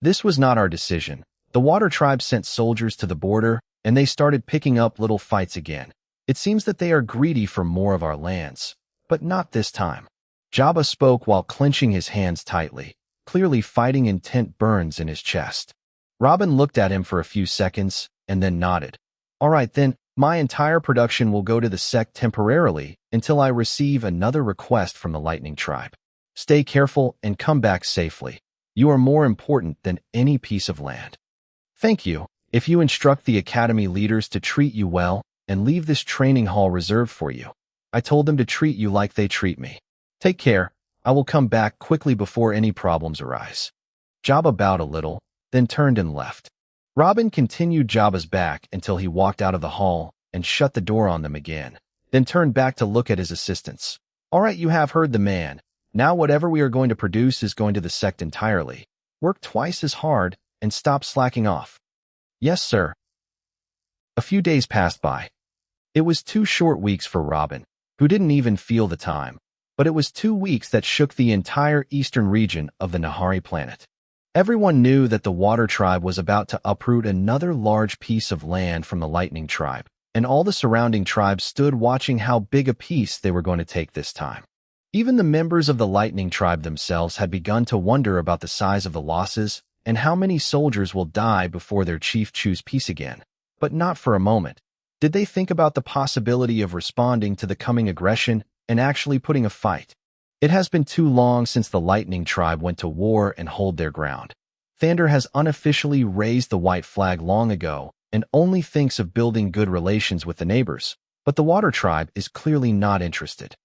This was not our decision. The Water Tribe sent soldiers to the border, and they started picking up little fights again. It seems that they are greedy for more of our lands. But not this time. Jabba spoke while clenching his hands tightly, clearly fighting intent burns in his chest. Robin looked at him for a few seconds, and then nodded. All right then, my entire production will go to the sect temporarily until I receive another request from the Lightning Tribe. Stay careful and come back safely. You are more important than any piece of land. Thank you. If you instruct the academy leaders to treat you well and leave this training hall reserved for you. I told them to treat you like they treat me. Take care. I will come back quickly before any problems arise. Jabba bowed a little, then turned and left. Robin continued Jabba's back until he walked out of the hall and shut the door on them again, then turned back to look at his assistants. All right, you have heard the man. Now whatever we are going to produce is going to the sect entirely. Work twice as hard and stop slacking off. Yes, sir. A few days passed by. It was 2 short weeks for Robin, who didn't even feel the time, but it was 2 weeks that shook the entire eastern region of the Nahari planet. Everyone knew that the Water Tribe was about to uproot another large piece of land from the Lightning Tribe, and all the surrounding tribes stood watching how big a piece they were going to take this time. Even the members of the Lightning Tribe themselves had begun to wonder about the size of the losses and how many soldiers will die before their chief choose peace again. But not for a moment did they think about the possibility of responding to the coming aggression and actually putting a fight. It has been too long since the Lightning Tribe went to war and hold their ground. Thander has unofficially raised the white flag long ago and only thinks of building good relations with the neighbors, but the Water Tribe is clearly not interested.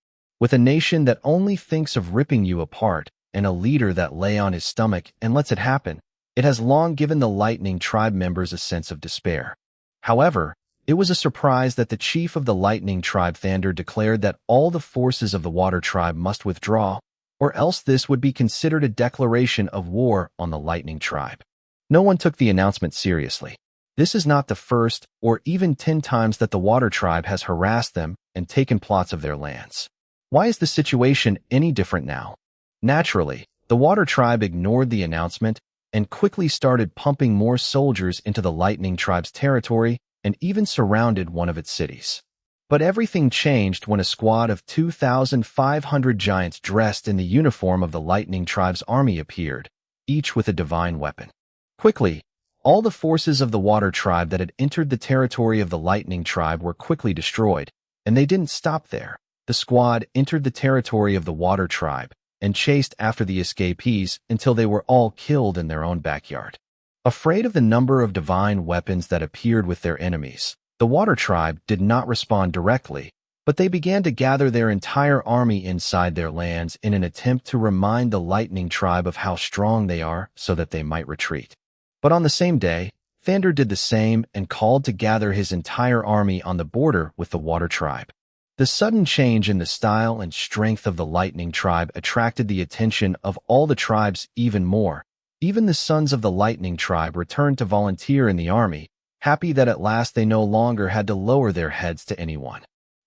With a nation that only thinks of ripping you apart and a leader that lay on his stomach and lets it happen, it has long given the Lightning Tribe members a sense of despair. However, it was a surprise that the chief of the Lightning Tribe, Thander, declared that all the forces of the Water Tribe must withdraw, or else this would be considered a declaration of war on the Lightning Tribe. No one took the announcement seriously. This is not the first or even 10 times that the Water Tribe has harassed them and taken plots of their lands. Why is the situation any different now? Naturally, the Water Tribe ignored the announcement and quickly started pumping more soldiers into the Lightning Tribe's territory and even surrounded one of its cities. But everything changed when a squad of 2,500 giants dressed in the uniform of the Lightning Tribe's army appeared, each with a divine weapon. Quickly, all the forces of the Water Tribe that had entered the territory of the Lightning Tribe were quickly destroyed, and they didn't stop there. The squad entered the territory of the Water Tribe and chased after the escapees until they were all killed in their own backyard. Afraid of the number of divine weapons that appeared with their enemies, the Water Tribe did not respond directly, but they began to gather their entire army inside their lands in an attempt to remind the Lightning Tribe of how strong they are so that they might retreat. But on the same day, Thander did the same and called to gather his entire army on the border with the Water Tribe. The sudden change in the style and strength of the Lightning Tribe attracted the attention of all the tribes even more. Even the sons of the Lightning Tribe returned to volunteer in the army, happy that at last they no longer had to lower their heads to anyone.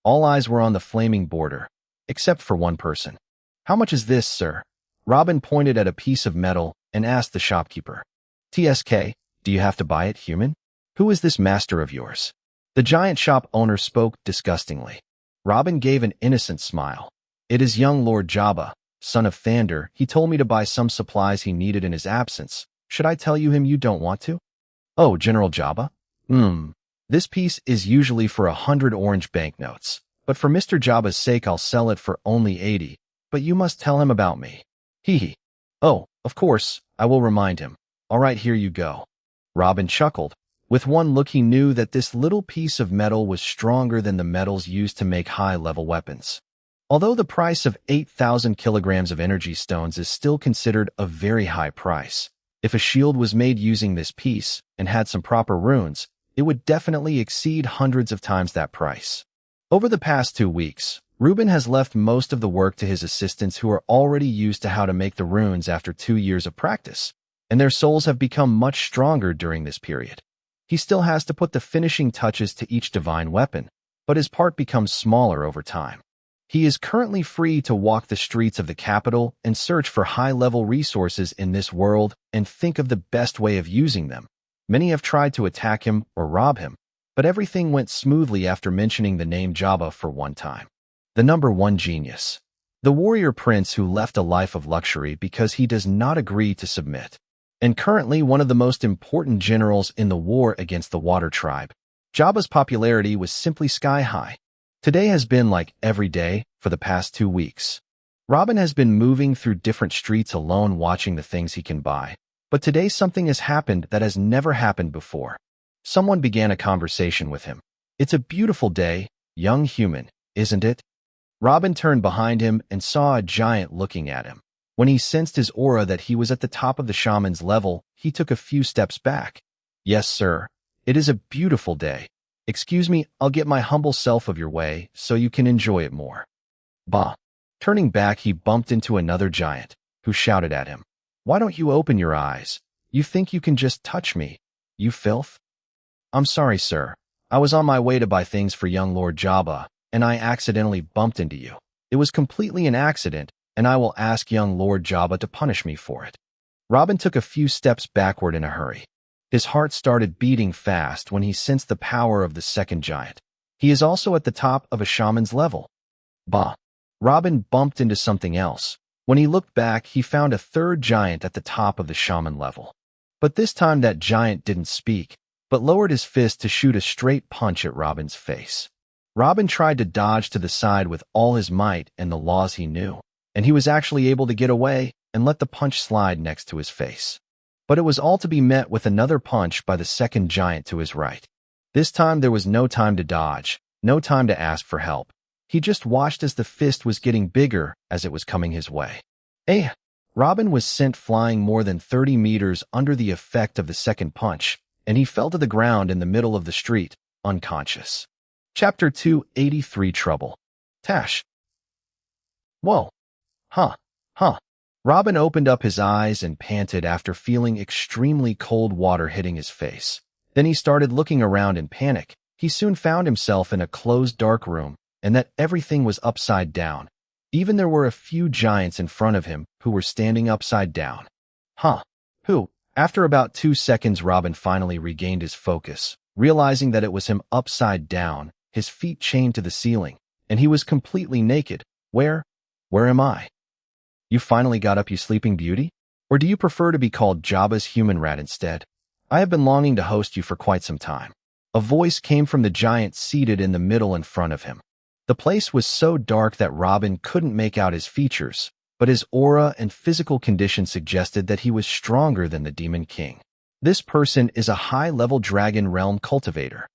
All eyes were on the flaming border, except for one person. "How much is this, sir?" Robin pointed at a piece of metal and asked the shopkeeper. "TSK, do you have to buy it, human? Who is this master of yours?" The giant shop owner spoke disgustingly. Robin gave an innocent smile. "It is young Lord Jabba, son of Thander. He told me to buy some supplies he needed in his absence. Should I tell him you don't want to?" "Oh, General Jabba? This piece is usually for 100 orange banknotes, but for Mr. Jabba's sake I'll sell it for only 80, but you must tell him about me." Hee. "Oh, of course, I will remind him. All right, here you go." Robin chuckled. With one look he knew that this little piece of metal was stronger than the metals used to make high-level weapons. Although the price of 8,000 kilograms of energy stones is still considered a very high price, if a shield was made using this piece and had some proper runes, it would definitely exceed hundreds of times that price. Over the past 2 weeks, Reuben has left most of the work to his assistants who are already used to how to make the runes after 2 years of practice, and their souls have become much stronger during this period. He still has to put the finishing touches to each divine weapon, but his part becomes smaller over time. He is currently free to walk the streets of the capital and search for high-level resources in this world and think of the best way of using them. Many have tried to attack him or rob him, but everything went smoothly after mentioning the name Jabba for one time. The number 1 genius. The warrior prince who left a life of luxury because he does not agree to submit. And currently one of the most important generals in the war against the Water Tribe. Jabba's popularity was simply sky-high. Today has been like every day for the past 2 weeks. Robin has been moving through different streets alone watching the things he can buy. But today something has happened that has never happened before. Someone began a conversation with him. "It's a beautiful day, young human, isn't it?" Robin turned behind him and saw a giant looking at him. When he sensed his aura that he was at the top of the shaman's level, he took a few steps back. "Yes, sir. It is a beautiful day. Excuse me, I'll get my humble self of your way so you can enjoy it more." Bah. Turning back, he bumped into another giant, who shouted at him. "Why don't you open your eyes? You think you can just touch me, you filth?" "I'm sorry, sir. I was on my way to buy things for young Lord Jabba, and I accidentally bumped into you. It was completely an accident, and I will ask young Lord Jabba to punish me for it." Robin took a few steps backward in a hurry. His heart started beating fast when he sensed the power of the second giant. He is also at the top of a shaman's level. Bah. Robin bumped into something else. When he looked back, he found a third giant at the top of the shaman level. But this time that giant didn't speak, but lowered his fist to shoot a straight punch at Robin's face. Robin tried to dodge to the side with all his might and the laws he knew, and he was actually able to get away and let the punch slide next to his face. But it was all to be met with another punch by the second giant to his right. This time there was no time to dodge, no time to ask for help. He just watched as the fist was getting bigger as it was coming his way. Robin was sent flying more than 30 meters under the effect of the second punch, and he fell to the ground in the middle of the street, unconscious. Chapter 283 Trouble. Tash. Whoa. Huh. Robin opened up his eyes and panted after feeling extremely cold water hitting his face. Then he started looking around in panic. He soon found himself in a closed dark room, and that everything was upside down. Even there were a few giants in front of him who were standing upside down. After about 2 seconds, Robin finally regained his focus, realizing that it was him upside down, his feet chained to the ceiling, and he was completely naked. Where am I? "You finally got up, you sleeping beauty? Or do you prefer to be called Jabba's human rat instead? I have been longing to host you for quite some time." A voice came from the giant seated in the middle in front of him. The place was so dark that Robin couldn't make out his features, but his aura and physical condition suggested that he was stronger than the Demon King. "This person is a high-level dragon realm cultivator."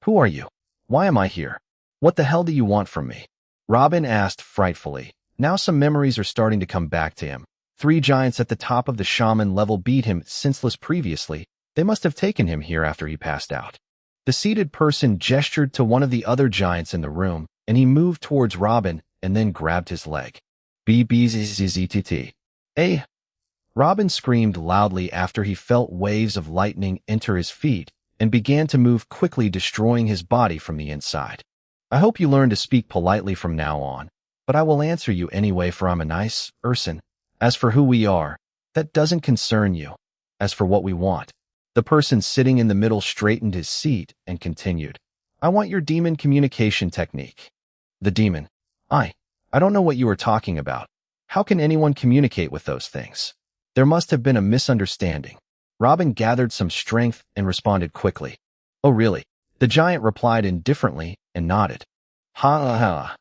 "Who are you? Why am I here? What the hell do you want from me?" Robin asked frightfully. Now some memories are starting to come back to him. 3 giants at the top of the shaman level beat him senseless previously. They must have taken him here after he passed out. The seated person gestured to one of the other giants in the room, and he moved towards Robin and then grabbed his leg. "BBZZZTT. Robin screamed loudly after he felt waves of lightning enter his feet and began to move quickly, destroying his body from the inside. "I hope you learn to speak politely from now on, but I will answer you anyway, for I'm a nice person. As for who we are, that doesn't concern you. As for what we want." The person sitting in the middle straightened his seat and continued. "I want your demon communication technique." The demon. I don't know what you are talking about. How can anyone communicate with those things?" There must have been a misunderstanding. Robin gathered some strength and responded quickly. "Oh, really?" The giant replied indifferently and nodded. Ha.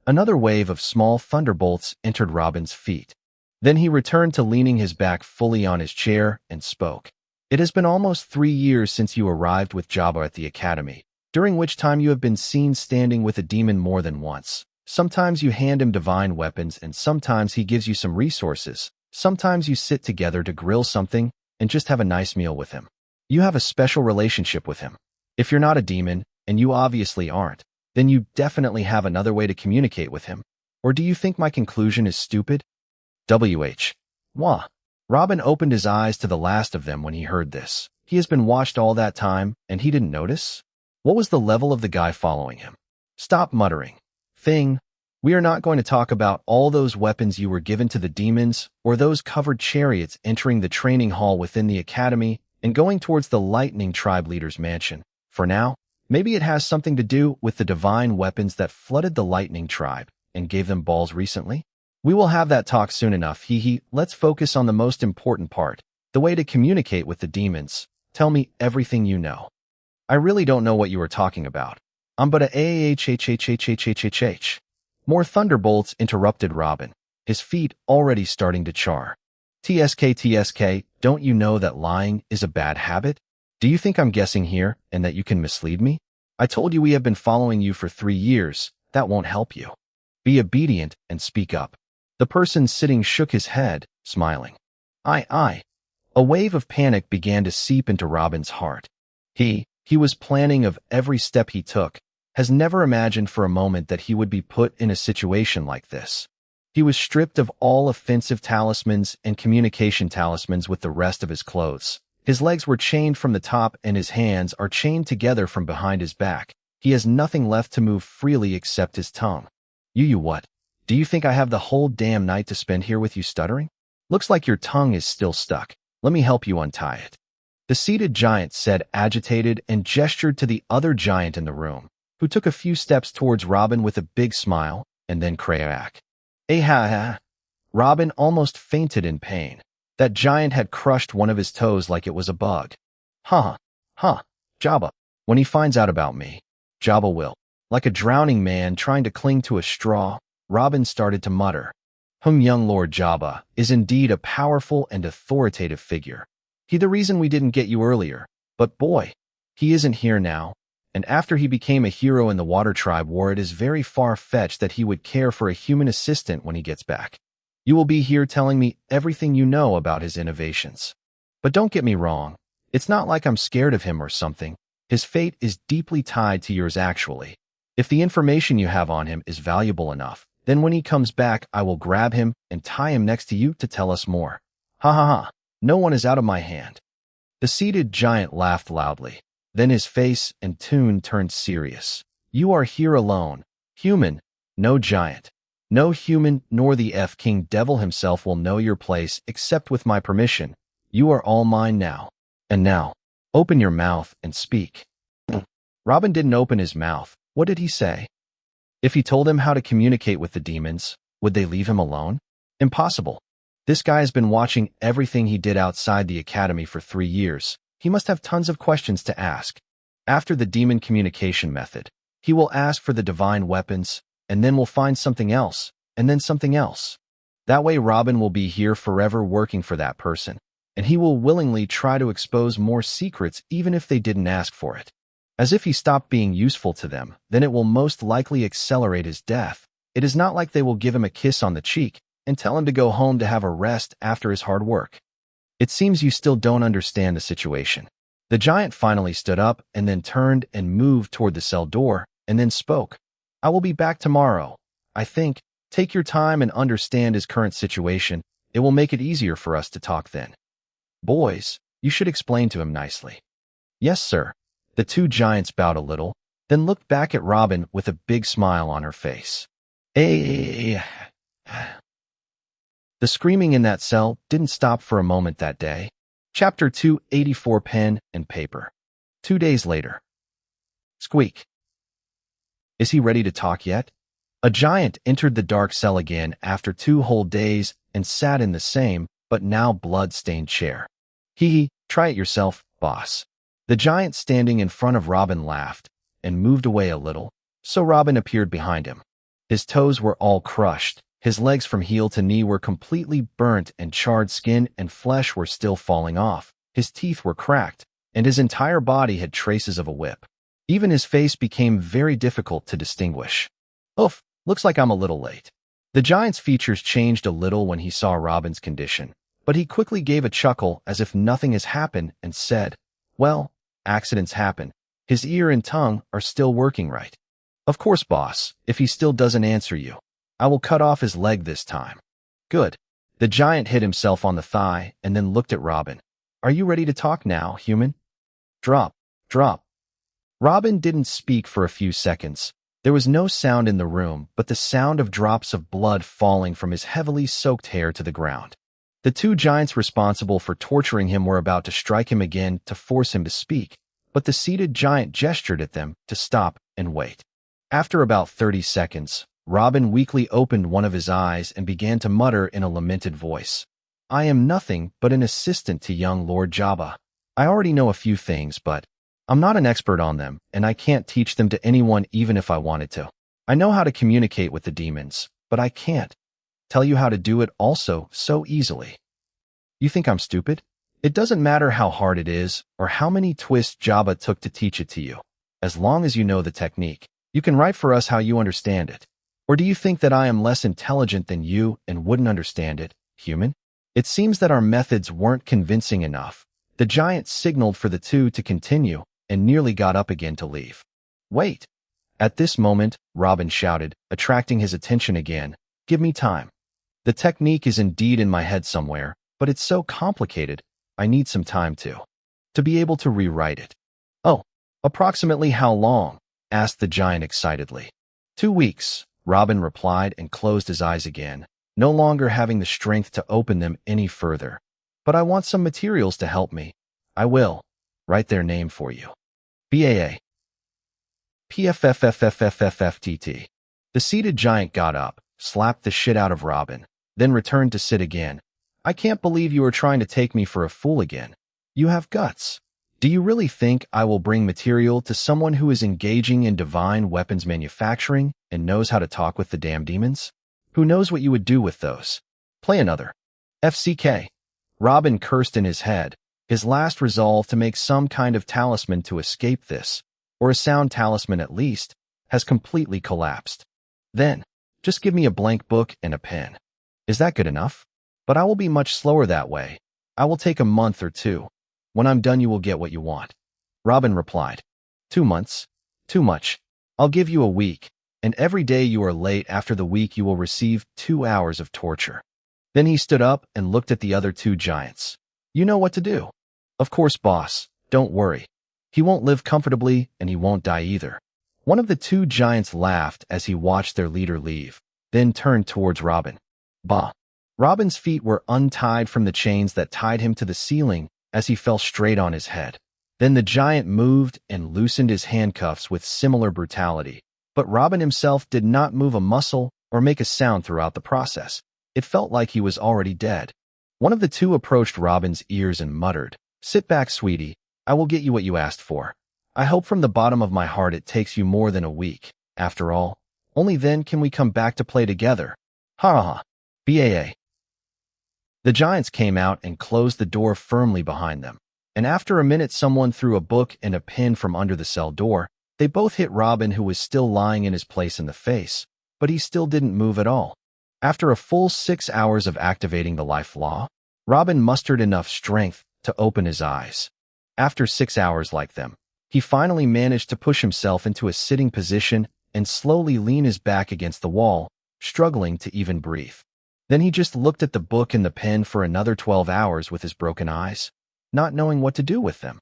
Another wave of small thunderbolts entered Robin's feet. Then he returned to leaning his back fully on his chair and spoke. "It has been almost 3 years since you arrived with Jabba at the academy, during which time you have been seen standing with a demon more than once. Sometimes you hand him divine weapons, and sometimes he gives you some resources. Sometimes you sit together to grill something and just have a nice meal with him. You have a special relationship with him. If you're not a demon, and you obviously aren't, then you definitely have another way to communicate with him. Or do you think my conclusion is stupid?" Wah. Robin opened his eyes to the last of them when he heard this. He has been watched all that time, and he didn't notice? What was the level of the guy following him? "Stop muttering. Thing. We are not going to talk about all those weapons you were given to the demons, or those covered chariots entering the training hall within the academy and going towards the Lightning Tribe leader's mansion. For now, maybe it has something to do with the divine weapons that flooded the Lightning Tribe and gave them balls recently. We will have that talk soon enough, Let's focus on the most important part, the way to communicate with the demons. Tell me everything you know." "I really don't know what you are talking about. But More thunderbolts interrupted Robin. his feet already starting to char. TSK, don't you know that lying is a bad habit? Do you think I'm guessing here and that you can mislead me? I told you we have been following you for 3 years. That won't help you. Be obedient and speak up. The person sitting shook his head, smiling. I. A wave of panic began to seep into Robin's heart. He was planning of every step he took, has never imagined for a moment that he would be put in a situation like this. He was stripped of all offensive talismans and communication talismans with the rest of his clothes. His legs were chained from the top and his hands are chained together from behind his back. He has nothing left to move freely except his tongue. You what? Do you think I have the whole damn night to spend here with you stuttering? Looks like your tongue is still stuck. Let me help you untie it. The seated giant said, agitated, and gestured to the other giant in the room, who took a few steps towards Robin with a big smile, and then crack. Ha. Robin almost fainted in pain. That giant had crushed one of his toes like it was a bug. Jabba. When he finds out about me, Jabba will. Like a drowning man trying to cling to a straw, Robin started to mutter. Young Lord Jabba is indeed a powerful and authoritative figure. He the reason we didn't get you earlier, but boy, he isn't here now, and after he became a hero in the Water Tribe War, it is very far-fetched that he would care for a human assistant when he gets back. You will be here telling me everything you know about his innovations. But don't get me wrong, it's not like I'm scared of him or something. His fate is deeply tied to yours actually. If the information you have on him is valuable enough, then when he comes back, I will grab him and tie him next to you to tell us more. Ha. No one is out of my hand. The seated giant laughed loudly. Then his face and tune turned serious. You are here alone. Human, no giant. No human nor the King Devil himself will know your place except with my permission. You are all mine now. And now, open your mouth and speak. Robin didn't open his mouth. What did he say? If he told them how to communicate with the demons, would they leave him alone? Impossible. This guy has been watching everything he did outside the academy for 3 years. He must have tons of questions to ask. After the demon communication method, he will ask for the divine weapons, and then we'll find something else, and then something else. That way Robin will be here forever working for that person, and he will willingly try to expose more secrets even if they didn't ask for it. As if he stopped being useful to them, then it will most likely accelerate his death. It is not like they will give him a kiss on the cheek and tell him to go home to have a rest after his hard work. It seems you still don't understand the situation. The giant finally stood up and then turned and moved toward the cell door and then spoke. I will be back tomorrow. I think, take your time and understand his current situation. It will make it easier for us to talk then. Boys, you should explain to him nicely. Yes, sir. The 2 giants bowed a little, then looked back at Robin with a big smile on her face. The screaming in that cell didn't stop for a moment that day. Chapter 284 Pen and Paper. 2 days later. Squeak. Is he ready to talk yet? A giant entered the dark cell again after 2 whole days and sat in the same, but now blood-stained chair. Try it yourself, boss. The giant standing in front of Robin laughed and moved away a little, so Robin appeared behind him. His toes were all crushed, his legs from heel to knee were completely burnt and charred skin and flesh were still falling off, his teeth were cracked, and his entire body had traces of a whip. Even his face became very difficult to distinguish. Oof, looks like I'm a little late. The giant's features changed a little when he saw Robin's condition, but he quickly gave a chuckle as if nothing has happened and said, well, accidents happen. His ear and tongue are still working right. Of course, boss, if he still doesn't answer you, I will cut off his leg this time. Good. The giant hit himself on the thigh and then looked at Robin. Are you ready to talk now, human? Drop. Robin didn't speak for a few seconds. There was no sound in the room but the sound of drops of blood falling from his heavily soaked hair to the ground. The 2 giants responsible for torturing him were about to strike him again to force him to speak, but the seated giant gestured at them to stop and wait. After about 30 seconds, Robin weakly opened one of his eyes and began to mutter in a lamented voice. I am nothing but an assistant to young Lord Jabba. I already know a few things, but I'm not an expert on them, and I can't teach them to anyone even if I wanted to. I know how to communicate with the demons, but I can't. tell you how to do it also so easily. You think I'm stupid? It doesn't matter how hard it is or how many twists Jabba took to teach it to you. As long as you know the technique, you can write for us how you understand it. Or do you think that I am less intelligent than you and wouldn't understand it, human? It seems that our methods weren't convincing enough. The giant signaled for the two to continue and nearly got up again to leave. Wait. At this moment, Robin shouted, attracting his attention again. Give me time. The technique is indeed in my head somewhere, but it's so complicated, I need some time to be able to rewrite it. Oh, approximately how long? Asked the giant excitedly. 2 weeks, Robin replied and closed his eyes again, no longer having the strength to open them any further. But I want some materials to help me. I will write their name for you. BAA. PFFFFFFFTT. The seated giant got up, slapped the shit out of Robin, then returned to sit again. I can't believe you are trying to take me for a fool again. You have guts. Do you really think I will bring material to someone who is engaging in divine weapons manufacturing and knows how to talk with the damn demons? Who knows what you would do with those? Play another. FCK. Robin cursed in his head, his last resolve to make some kind of talisman to escape this, or a sound talisman at least, has completely collapsed. Then, just give me a blank book and a pen. Is that good enough? But I will be much slower that way. I will take a month or 2. When I'm done, you will get what you want. Robin replied. 2 months? Too much. I'll give you a week, and every day you are late after the week you will receive 2 hours of torture. Then he stood up and looked at the other 2 giants. You know what to do. Of course, boss. Don't worry. He won't live comfortably, and he won't die either. One of the 2 giants laughed as he watched their leader leave, then turned towards Robin. Bah. Robin's feet were untied from the chains that tied him to the ceiling as he fell straight on his head. Then the giant moved and loosened his handcuffs with similar brutality, but Robin himself did not move a muscle or make a sound throughout the process. It felt like he was already dead. One of the 2 approached Robin's ears and muttered, Sit back, sweetie. I will get you what you asked for. I hope from the bottom of my heart it takes you more than a week. After all, only then can we come back to play together. Ha ha ha. BAA. The giants came out and closed the door firmly behind them, and after a minute someone threw a book and a pen from under the cell door. They both hit Robin, who was still lying in his place, in the face, but he still didn't move at all. After a full 6 hours of activating the life law, Robin mustered enough strength to open his eyes. After 6 hours like them, he finally managed to push himself into a sitting position and slowly lean his back against the wall, struggling to even breathe. Then he just looked at the book and the pen for another 12 hours with his broken eyes, not knowing what to do with them.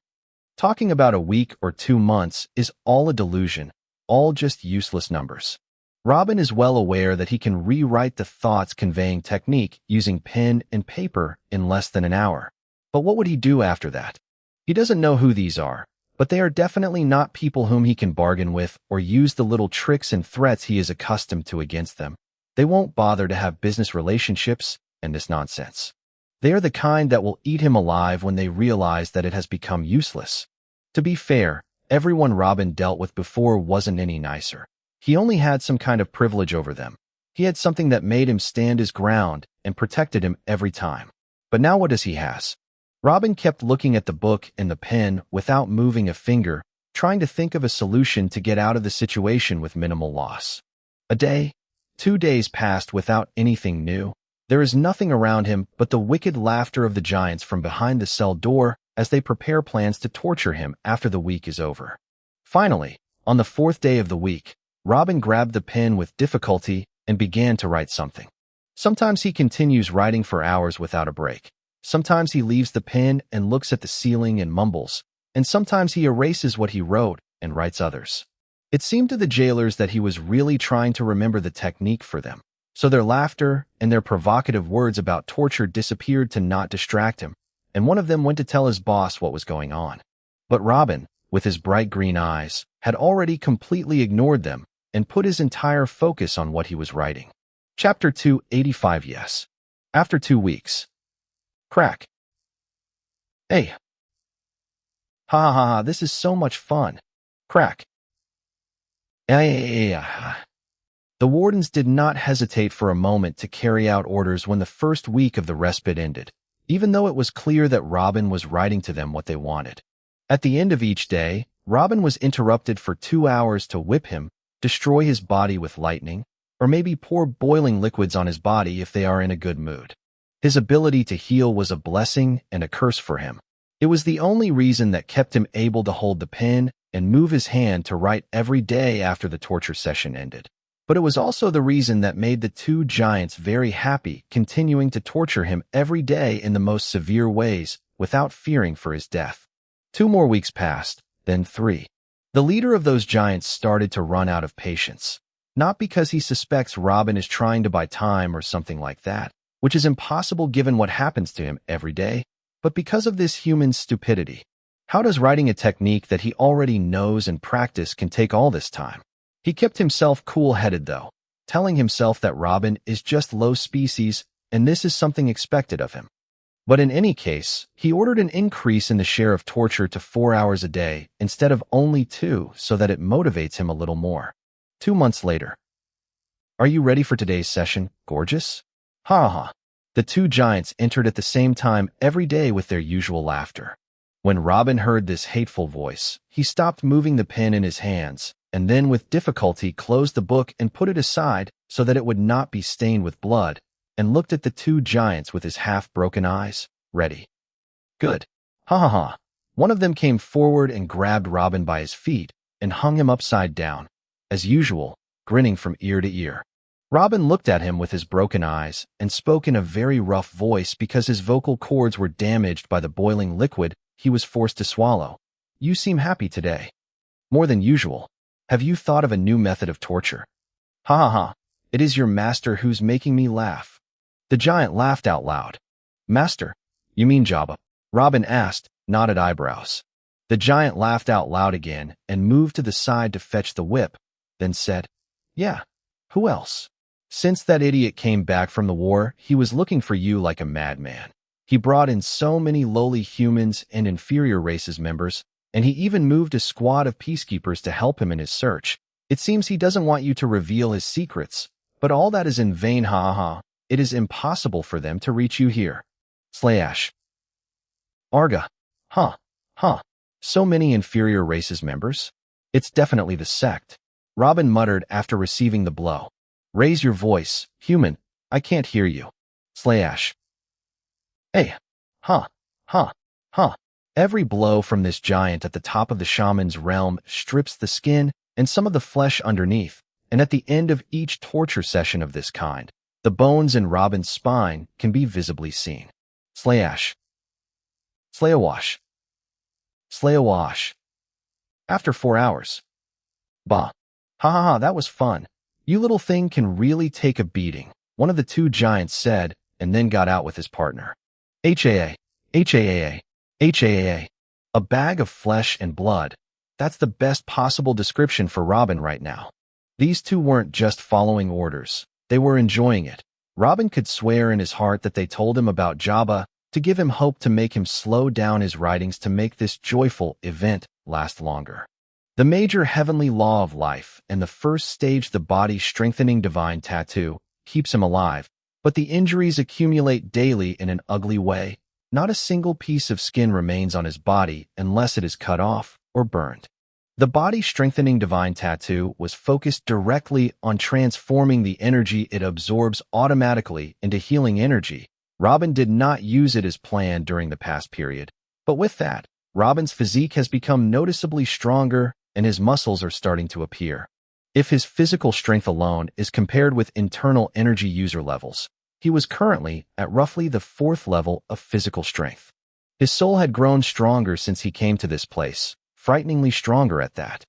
Talking about a week or 2 months is all a delusion, all just useless numbers. Robin is well aware that he can rewrite the thoughts-conveying technique using pen and paper in less than an hour. But what would he do after that? He doesn't know who these are, but they are definitely not people whom he can bargain with or use the little tricks and threats he is accustomed to against them. They won't bother to have business relationships and this nonsense. They are the kind that will eat him alive when they realize that it has become useless. To be fair, everyone Robin dealt with before wasn't any nicer. He only had some kind of privilege over them. He had something that made him stand his ground and protected him every time. But now what does he has? Robin kept looking at the book and the pen without moving a finger, trying to think of a solution to get out of the situation with minimal loss. A day, 2 days passed without anything new. There is nothing around him but the wicked laughter of the giants from behind the cell door as they prepare plans to torture him after the week is over. Finally, on the 4th day of the week, Robin grabbed the pen with difficulty and began to write something. Sometimes he continues writing for hours without a break. Sometimes he leaves the pen and looks at the ceiling and mumbles, and sometimes he erases what he wrote and writes others. It seemed to the jailers that he was really trying to remember the technique for them, so their laughter and their provocative words about torture disappeared to not distract him, and one of them went to tell his boss what was going on. But Robin, with his bright green eyes, had already completely ignored them and put his entire focus on what he was writing. Chapter 285. Yes. After 2 weeks. Crack. Hey. Ha ha ha, this is so much fun. Crack. The The wardens did not hesitate for a moment to carry out orders when the first week of the respite ended, even though it was clear that Robin was writing to them what they wanted. At the end of each day, Robin was interrupted for 2 hours to whip him, destroy his body with lightning, or maybe pour boiling liquids on his body if they are in a good mood. His ability to heal was a blessing and a curse for him. It was the only reason that kept him able to hold the pen and move his hand to write every day after the torture session ended. But it was also the reason that made the two giants very happy, continuing to torture him every day in the most severe ways without fearing for his death. 2 more weeks passed, then 3. The leader of those giants started to run out of patience. Not because he suspects Robin is trying to buy time or something like that, which is impossible given what happens to him every day, but because of this human stupidity. How does writing a technique that he already knows and practice can take all this time? He kept himself cool-headed though, telling himself that Robin is just low species and this is something expected of him. But in any case, he ordered an increase in the share of torture to 4 hours a day instead of only 2 so that it motivates him a little more. 2 months later. Are you ready for today's session, gorgeous? Ha ha. The two giants entered at the same time every day with their usual laughter. When Robin heard this hateful voice, he stopped moving the pen in his hands, and then with difficulty closed the book and put it aside so that it would not be stained with blood, and looked at the two giants with his half-broken eyes. Ready. Good. Ha ha ha. One of them came forward and grabbed Robin by his feet and hung him upside down, as usual, grinning from ear to ear. Robin looked at him with his broken eyes and spoke in a very rough voice because his vocal cords were damaged by the boiling liquid he was forced to swallow. You seem happy today. More than usual. Have you thought of a new method of torture? Ha ha ha. It is your master who's making me laugh. The giant laughed out loud. Master? You mean Jabba? Robin asked, knotted eyebrows. The giant laughed out loud again and moved to the side to fetch the whip, then said, Yeah, who else? Since that idiot came back from the war, he was looking for you like a madman. He brought in so many lowly humans and inferior races members, and he even moved a squad of peacekeepers to help him in his search. It seems he doesn't want you to reveal his secrets, but all that is in vain, ha ha. It is impossible for them to reach you here. Slash. Arga. Huh. So many inferior races members? It's definitely the sect. Robin muttered after receiving the blow. Raise your voice, human. I can't hear you. Slash. Hey. Huh. Every blow from this giant at the top of the shaman's realm strips the skin and some of the flesh underneath, and at the end of each torture session of this kind, the bones in Robin's spine can be visibly seen. Slash. Slayawash. After 4 hours. Bah. Ha, that was fun. You little thing can really take a beating, one of the two giants said, and then got out with his partner. HAA. A bag of flesh and blood. That's the best possible description for Robin right now. These two weren't just following orders. They were enjoying it. Robin could swear in his heart that they told him about Jabba to give him hope to make him slow down his writings to make this joyful event last longer. The major heavenly law of life and the first stage, the body-strengthening divine tattoo, keeps him alive, but the injuries accumulate daily in an ugly way. Not a single piece of skin remains on his body unless it is cut off or burned. The body-strengthening divine tattoo was focused directly on transforming the energy it absorbs automatically into healing energy. Robin did not use it as planned during the past period, but with that, Robin's physique has become noticeably stronger and his muscles are starting to appear. If his physical strength alone is compared with internal energy user levels, he was currently at roughly the 4th level of physical strength. His soul had grown stronger since he came to this place, frighteningly stronger at that.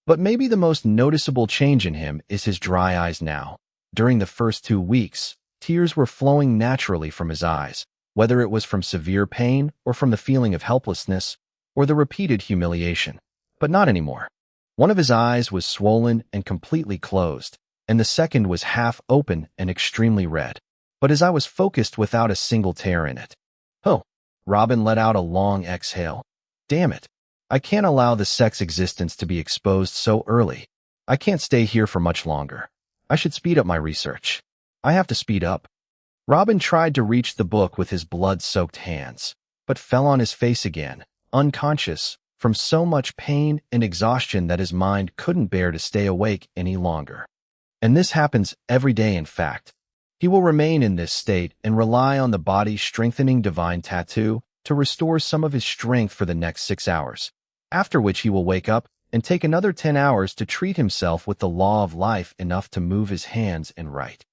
But maybe the most noticeable change in him is his dry eyes now. During the first 2 weeks, tears were flowing naturally from his eyes, whether it was from severe pain or from the feeling of helplessness or the repeated humiliation. But not anymore. One of his eyes was swollen and completely closed, and the second was half open and extremely red. But his eye was focused without a single tear in it. Oh, Robin let out a long exhale. Damn it. I can't allow the sect's existence to be exposed so early. I can't stay here for much longer. I should speed up my research. I have to speed up. Robin tried to reach the book with his blood-soaked hands, but fell on his face again, unconscious, from so much pain and exhaustion that his mind couldn't bear to stay awake any longer. And this happens every day, in fact. He will remain in this state and rely on the body's strengthening divine tattoo to restore some of his strength for the next 6 hours, after which he will wake up and take another 10 hours to treat himself with the law of life enough to move his hands and write.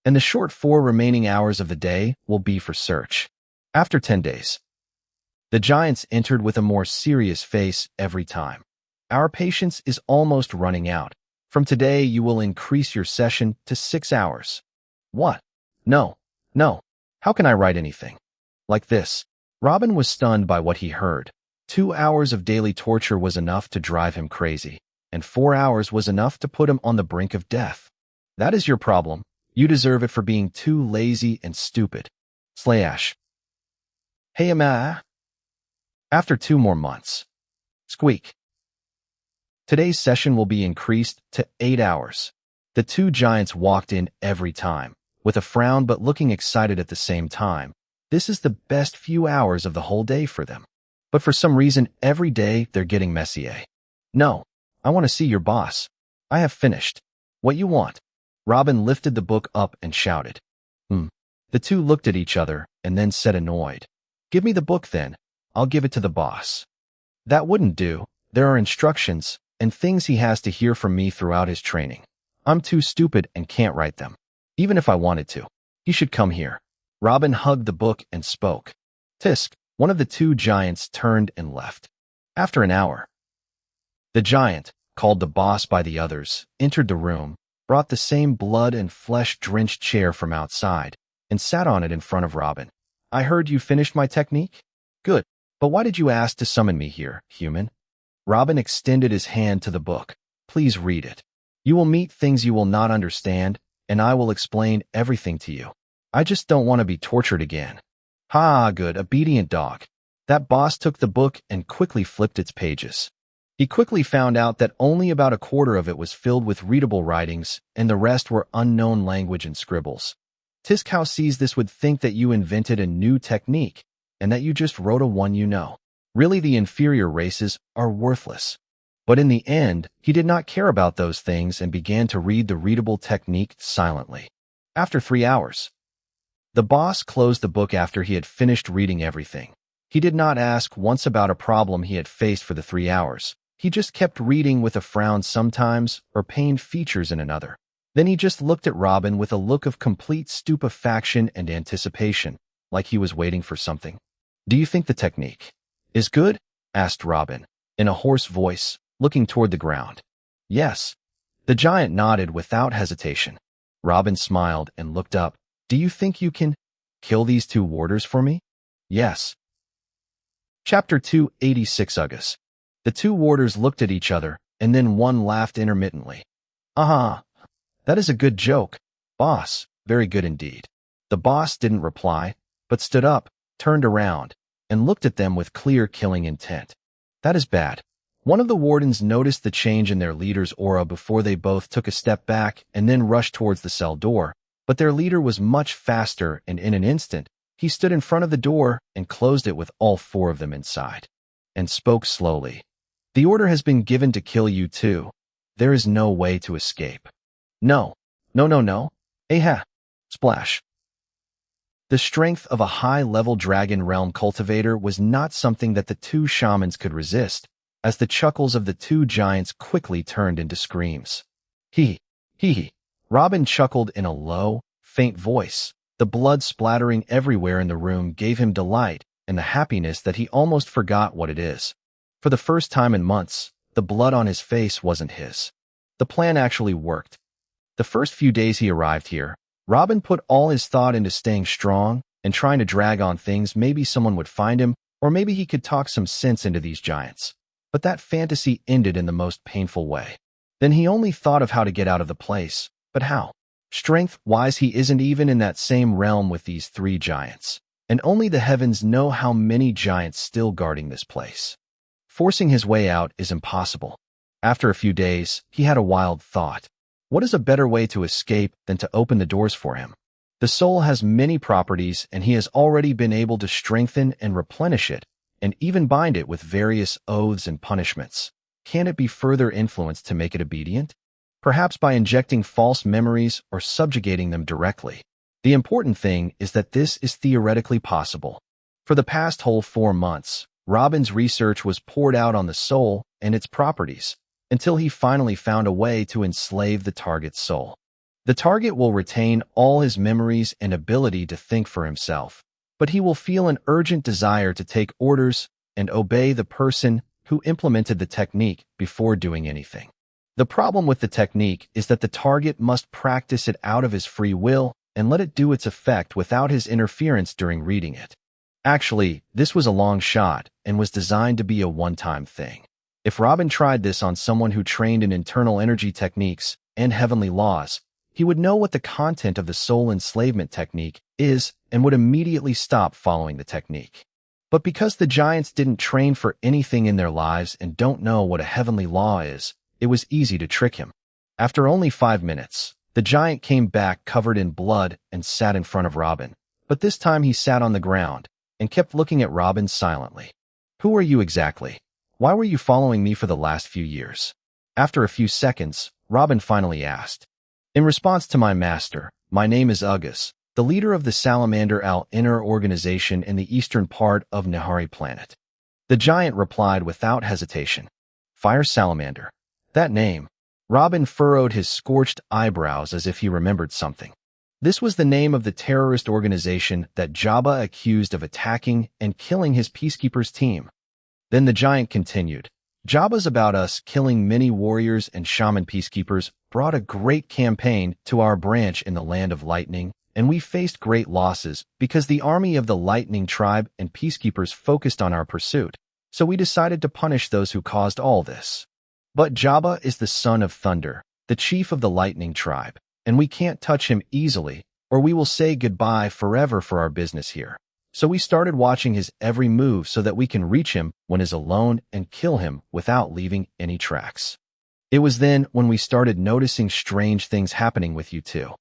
And the short 4 remaining hours of the day will be for search. After 10 days, the giants entered with a more serious face every time. Our patience is almost running out. From today, you will increase your session to 6 hours. What? No. How can I write anything like this? Robin was stunned by what he heard. 2 hours of daily torture was enough to drive him crazy, and 4 hours was enough to put him on the brink of death. That is your problem. You deserve it for being too lazy and stupid. Slash. Hey, Emma. After 2 more months. Squeak. Today's session will be increased to 8 hours. The 2 giants walked in every time, with a frown but looking excited at the same time. This is the best few hours of the whole day for them. But for some reason, every day they're getting messier. No, I want to see your boss. I have finished. What you want? Robin lifted the book up and shouted. The 2 looked at each other and then said annoyed. Give me the book then. I'll give it to the boss. That wouldn't do. There are instructions and things he has to hear from me throughout his training. I'm too stupid and can't write them. Even if I wanted to. He should come here. Robin hugged the book and spoke. Tisk, one of the 2 giants turned and left. After an hour, the giant, called the boss by the others, entered the room, brought the same blood and flesh-drenched chair from outside, and sat on it in front of Robin. I heard you finished my technique? Good. But why did you ask to summon me here, human? Robin extended his hand to the book. Please read it. You will meet things you will not understand, and I will explain everything to you. I just don't want to be tortured again. Ha, good, obedient dog. That boss took the book and quickly flipped its pages. He quickly found out that only about a quarter of it was filled with readable writings, and the rest were unknown language and scribbles. Tiskow sees this would think that you invented a new technique, and that you just wrote a one you know. Really, the inferior races are worthless. But in the end, he did not care about those things and began to read the readable technique silently. After 3 hours, the boss closed the book after he had finished reading everything. He did not ask once about a problem he had faced for the 3 hours. He just kept reading with a frown sometimes or pained features in another. Then he just looked at Robin with a look of complete stupefaction and anticipation, like he was waiting for something. Do you think the technique is good? Asked Robin, in a hoarse voice, looking toward the ground. Yes. The giant nodded without hesitation. Robin smiled and looked up. Do you think you can kill these 2 warders for me? Yes. Chapter 286 August. The 2 warders looked at each other, and then one laughed intermittently. That is a good joke, boss. Very good indeed. The boss didn't reply, but stood up, turned around, and looked at them with clear killing intent. That is bad. One of the wardens noticed the change in their leader's aura before they both took a step back and then rushed towards the cell door, but their leader was much faster, and in an instant, he stood in front of the door and closed it with all 4 of them inside, and spoke slowly. The order has been given to kill you too. There is no way to escape. No. Aha. Splash. The strength of a high-level dragon realm cultivator was not something that the 2 shamans could resist, as the chuckles of the 2 giants quickly turned into screams. Hee. Robin chuckled in a low, faint voice. The blood splattering everywhere in the room gave him delight and the happiness that he almost forgot what it is. For the first time in months, the blood on his face wasn't his. The plan actually worked. The first few days he arrived here, Robin put all his thought into staying strong and trying to drag on things. Maybe someone would find him, or maybe he could talk some sense into these giants. But that fantasy ended in the most painful way. Then he only thought of how to get out of the place. But how? Strength-wise, he isn't even in that same realm with these 3 giants. And only the heavens know how many giants still guarding this place. Forcing his way out is impossible. After a few days, he had a wild thought. What is a better way to escape than to open the doors for him? The soul has many properties, and he has already been able to strengthen and replenish it, and even bind it with various oaths and punishments. Can it be further influenced to make it obedient? Perhaps by injecting false memories or subjugating them directly. The important thing is that this is theoretically possible. For the past whole 4 months, Robin's research was poured out on the soul and its properties, until he finally found a way to enslave the target's soul. The target will retain all his memories and ability to think for himself, but he will feel an urgent desire to take orders and obey the person who implemented the technique before doing anything. The problem with the technique is that the target must practice it out of his free will and let it do its effect without his interference during reading it. Actually, this was a long shot and was designed to be a one-time thing. If Robin tried this on someone who trained in internal energy techniques and heavenly laws, he would know what the content of the soul enslavement technique is and would immediately stop following the technique. But because the giants didn't train for anything in their lives and don't know what a heavenly law is, it was easy to trick him. After only 5 minutes, the giant came back covered in blood and sat in front of Robin, but this time he sat on the ground and kept looking at Robin silently. "Who are you exactly? Why were you following me for the last few years?" After a few seconds, Robin finally asked. "In response to my master, my name is Ugas, the leader of the Salamander Al-Inner organization in the eastern part of Nahari planet." The giant replied without hesitation. "Fire Salamander. That name." Robin furrowed his scorched eyebrows as if he remembered something. This was the name of the terrorist organization that Jabba accused of attacking and killing his peacekeepers team. Then the giant continued, "Jabba's about us killing many warriors and shaman peacekeepers brought a great campaign to our branch in the Land of Lightning, and we faced great losses because the army of the Lightning tribe and peacekeepers focused on our pursuit, so we decided to punish those who caused all this. But Jabba is the son of Thunder, the chief of the Lightning tribe, and we can't touch him easily, or we will say goodbye forever for our business here. So we started watching his every move so that we can reach him when he's alone and kill him without leaving any tracks. It was then when we started noticing strange things happening with you too.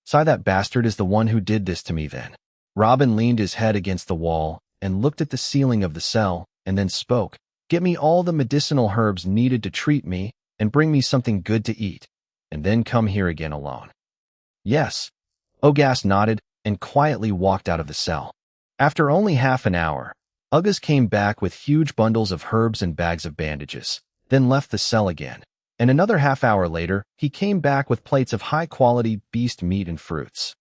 Sigh, that bastard is the one who did this to me then." Robin leaned his head against the wall and looked at the ceiling of the cell and then spoke. "Get me all the medicinal herbs needed to treat me and bring me something good to eat, and then come here again alone." "Yes." Ugas nodded and quietly walked out of the cell. After only half an hour, Ugas came back with huge bundles of herbs and bags of bandages, then left the cell again. And another half hour later, he came back with plates of high-quality beast meat and fruits.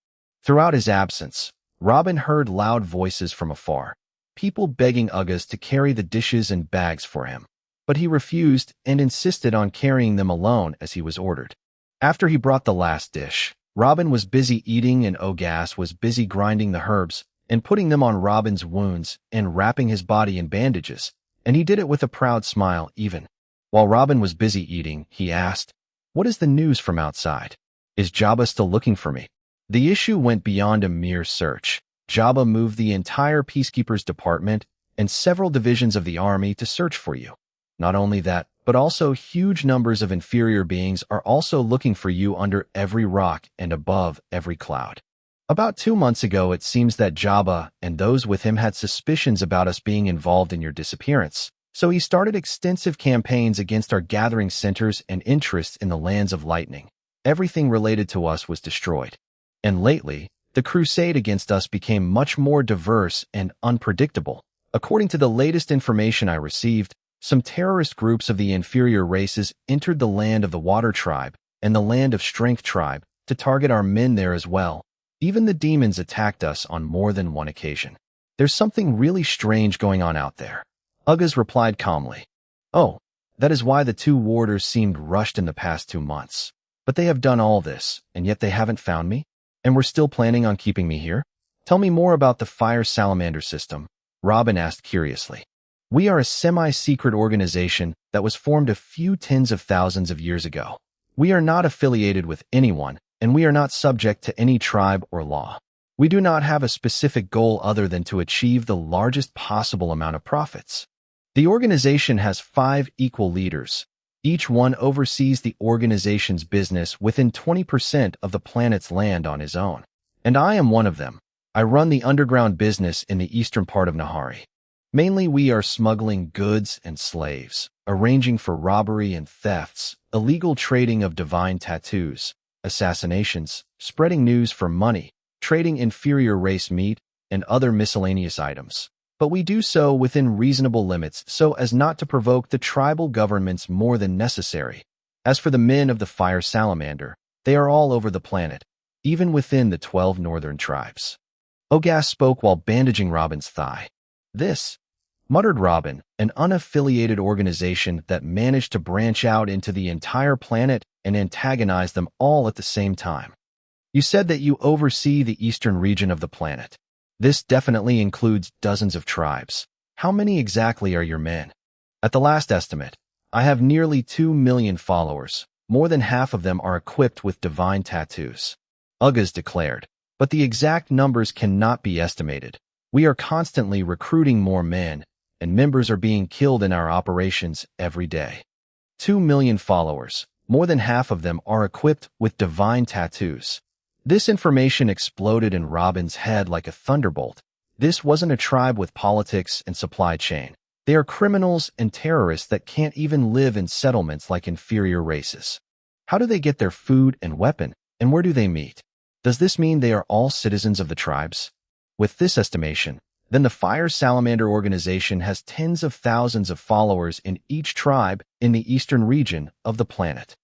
Throughout his absence, Robin heard loud voices from afar, people begging Ugas to carry the dishes and bags for him. But he refused and insisted on carrying them alone as he was ordered. After he brought the last dish, Robin was busy eating and Ugas was busy grinding the herbs and putting them on Robin's wounds and wrapping his body in bandages, and he did it with a proud smile even. While Robin was busy eating, he asked, "What is the news from outside? Is Jabba still looking for me?" The issue went beyond a mere search. Jabba moved the entire Peacekeepers Department and several divisions of the army to search for you. Not only that, but also huge numbers of inferior beings are also looking for you under every rock and above every cloud. About 2 months ago, it seems that Jabba and those with him had suspicions about us being involved in your disappearance. So he started extensive campaigns against our gathering centers and interests in the lands of lightning. Everything related to us was destroyed. And lately, the crusade against us became much more diverse and unpredictable. According to the latest information I received, some terrorist groups of the inferior races entered the land of the Water Tribe and the land of Strength Tribe to target our men there as well. Even the demons attacked us on more than one occasion. There's something really strange going on out there. Ugas replied calmly. "Oh, that is why the 2 warders seemed rushed in the past 2 months. But they have done all this, and yet they haven't found me? And we're still planning on keeping me here? Tell me more about the Fire Salamander system," Robin asked curiously. "We are a semi-secret organization that was formed a few tens of thousands of years ago. We are not affiliated with anyone, and we are not subject to any tribe or law. We do not have a specific goal other than to achieve the largest possible amount of profits. The organization has 5 equal leaders, Each one oversees the organization's business within 20% of the planet's land on his own. And I am one of them. I run the underground business in the eastern part of Nahari. Mainly we are smuggling goods and slaves, arranging for robbery and thefts, illegal trading of divine tattoos, assassinations, spreading news for money, trading inferior race meat, and other miscellaneous items. But we do so within reasonable limits so as not to provoke the tribal governments more than necessary. As for the men of the Fire Salamander, they are all over the planet, even within the 12 northern tribes. Ogas spoke while bandaging Robin's thigh. This, muttered Robin, an unaffiliated organization that managed to branch out into the entire planet and antagonize them all at the same time. You said that you oversee the eastern region of the planet. This definitely includes dozens of tribes. How many exactly are your men? At the last estimate, I have nearly 2 million followers. More than half of them are equipped with divine tattoos. Ugas declared, but the exact numbers cannot be estimated. We are constantly recruiting more men, and members are being killed in our operations every day. 2 million followers. More than half of them are equipped with divine tattoos. This information exploded in Robin's head like a thunderbolt. This wasn't a tribe with politics and supply chain. They are criminals and terrorists that can't even live in settlements like inferior races. How do they get their food and weapon, and where do they meet? Does this mean they are all citizens of the tribes? With this estimation, then the Fire Salamander organization has tens of thousands of followers in each tribe in the eastern region of the planet.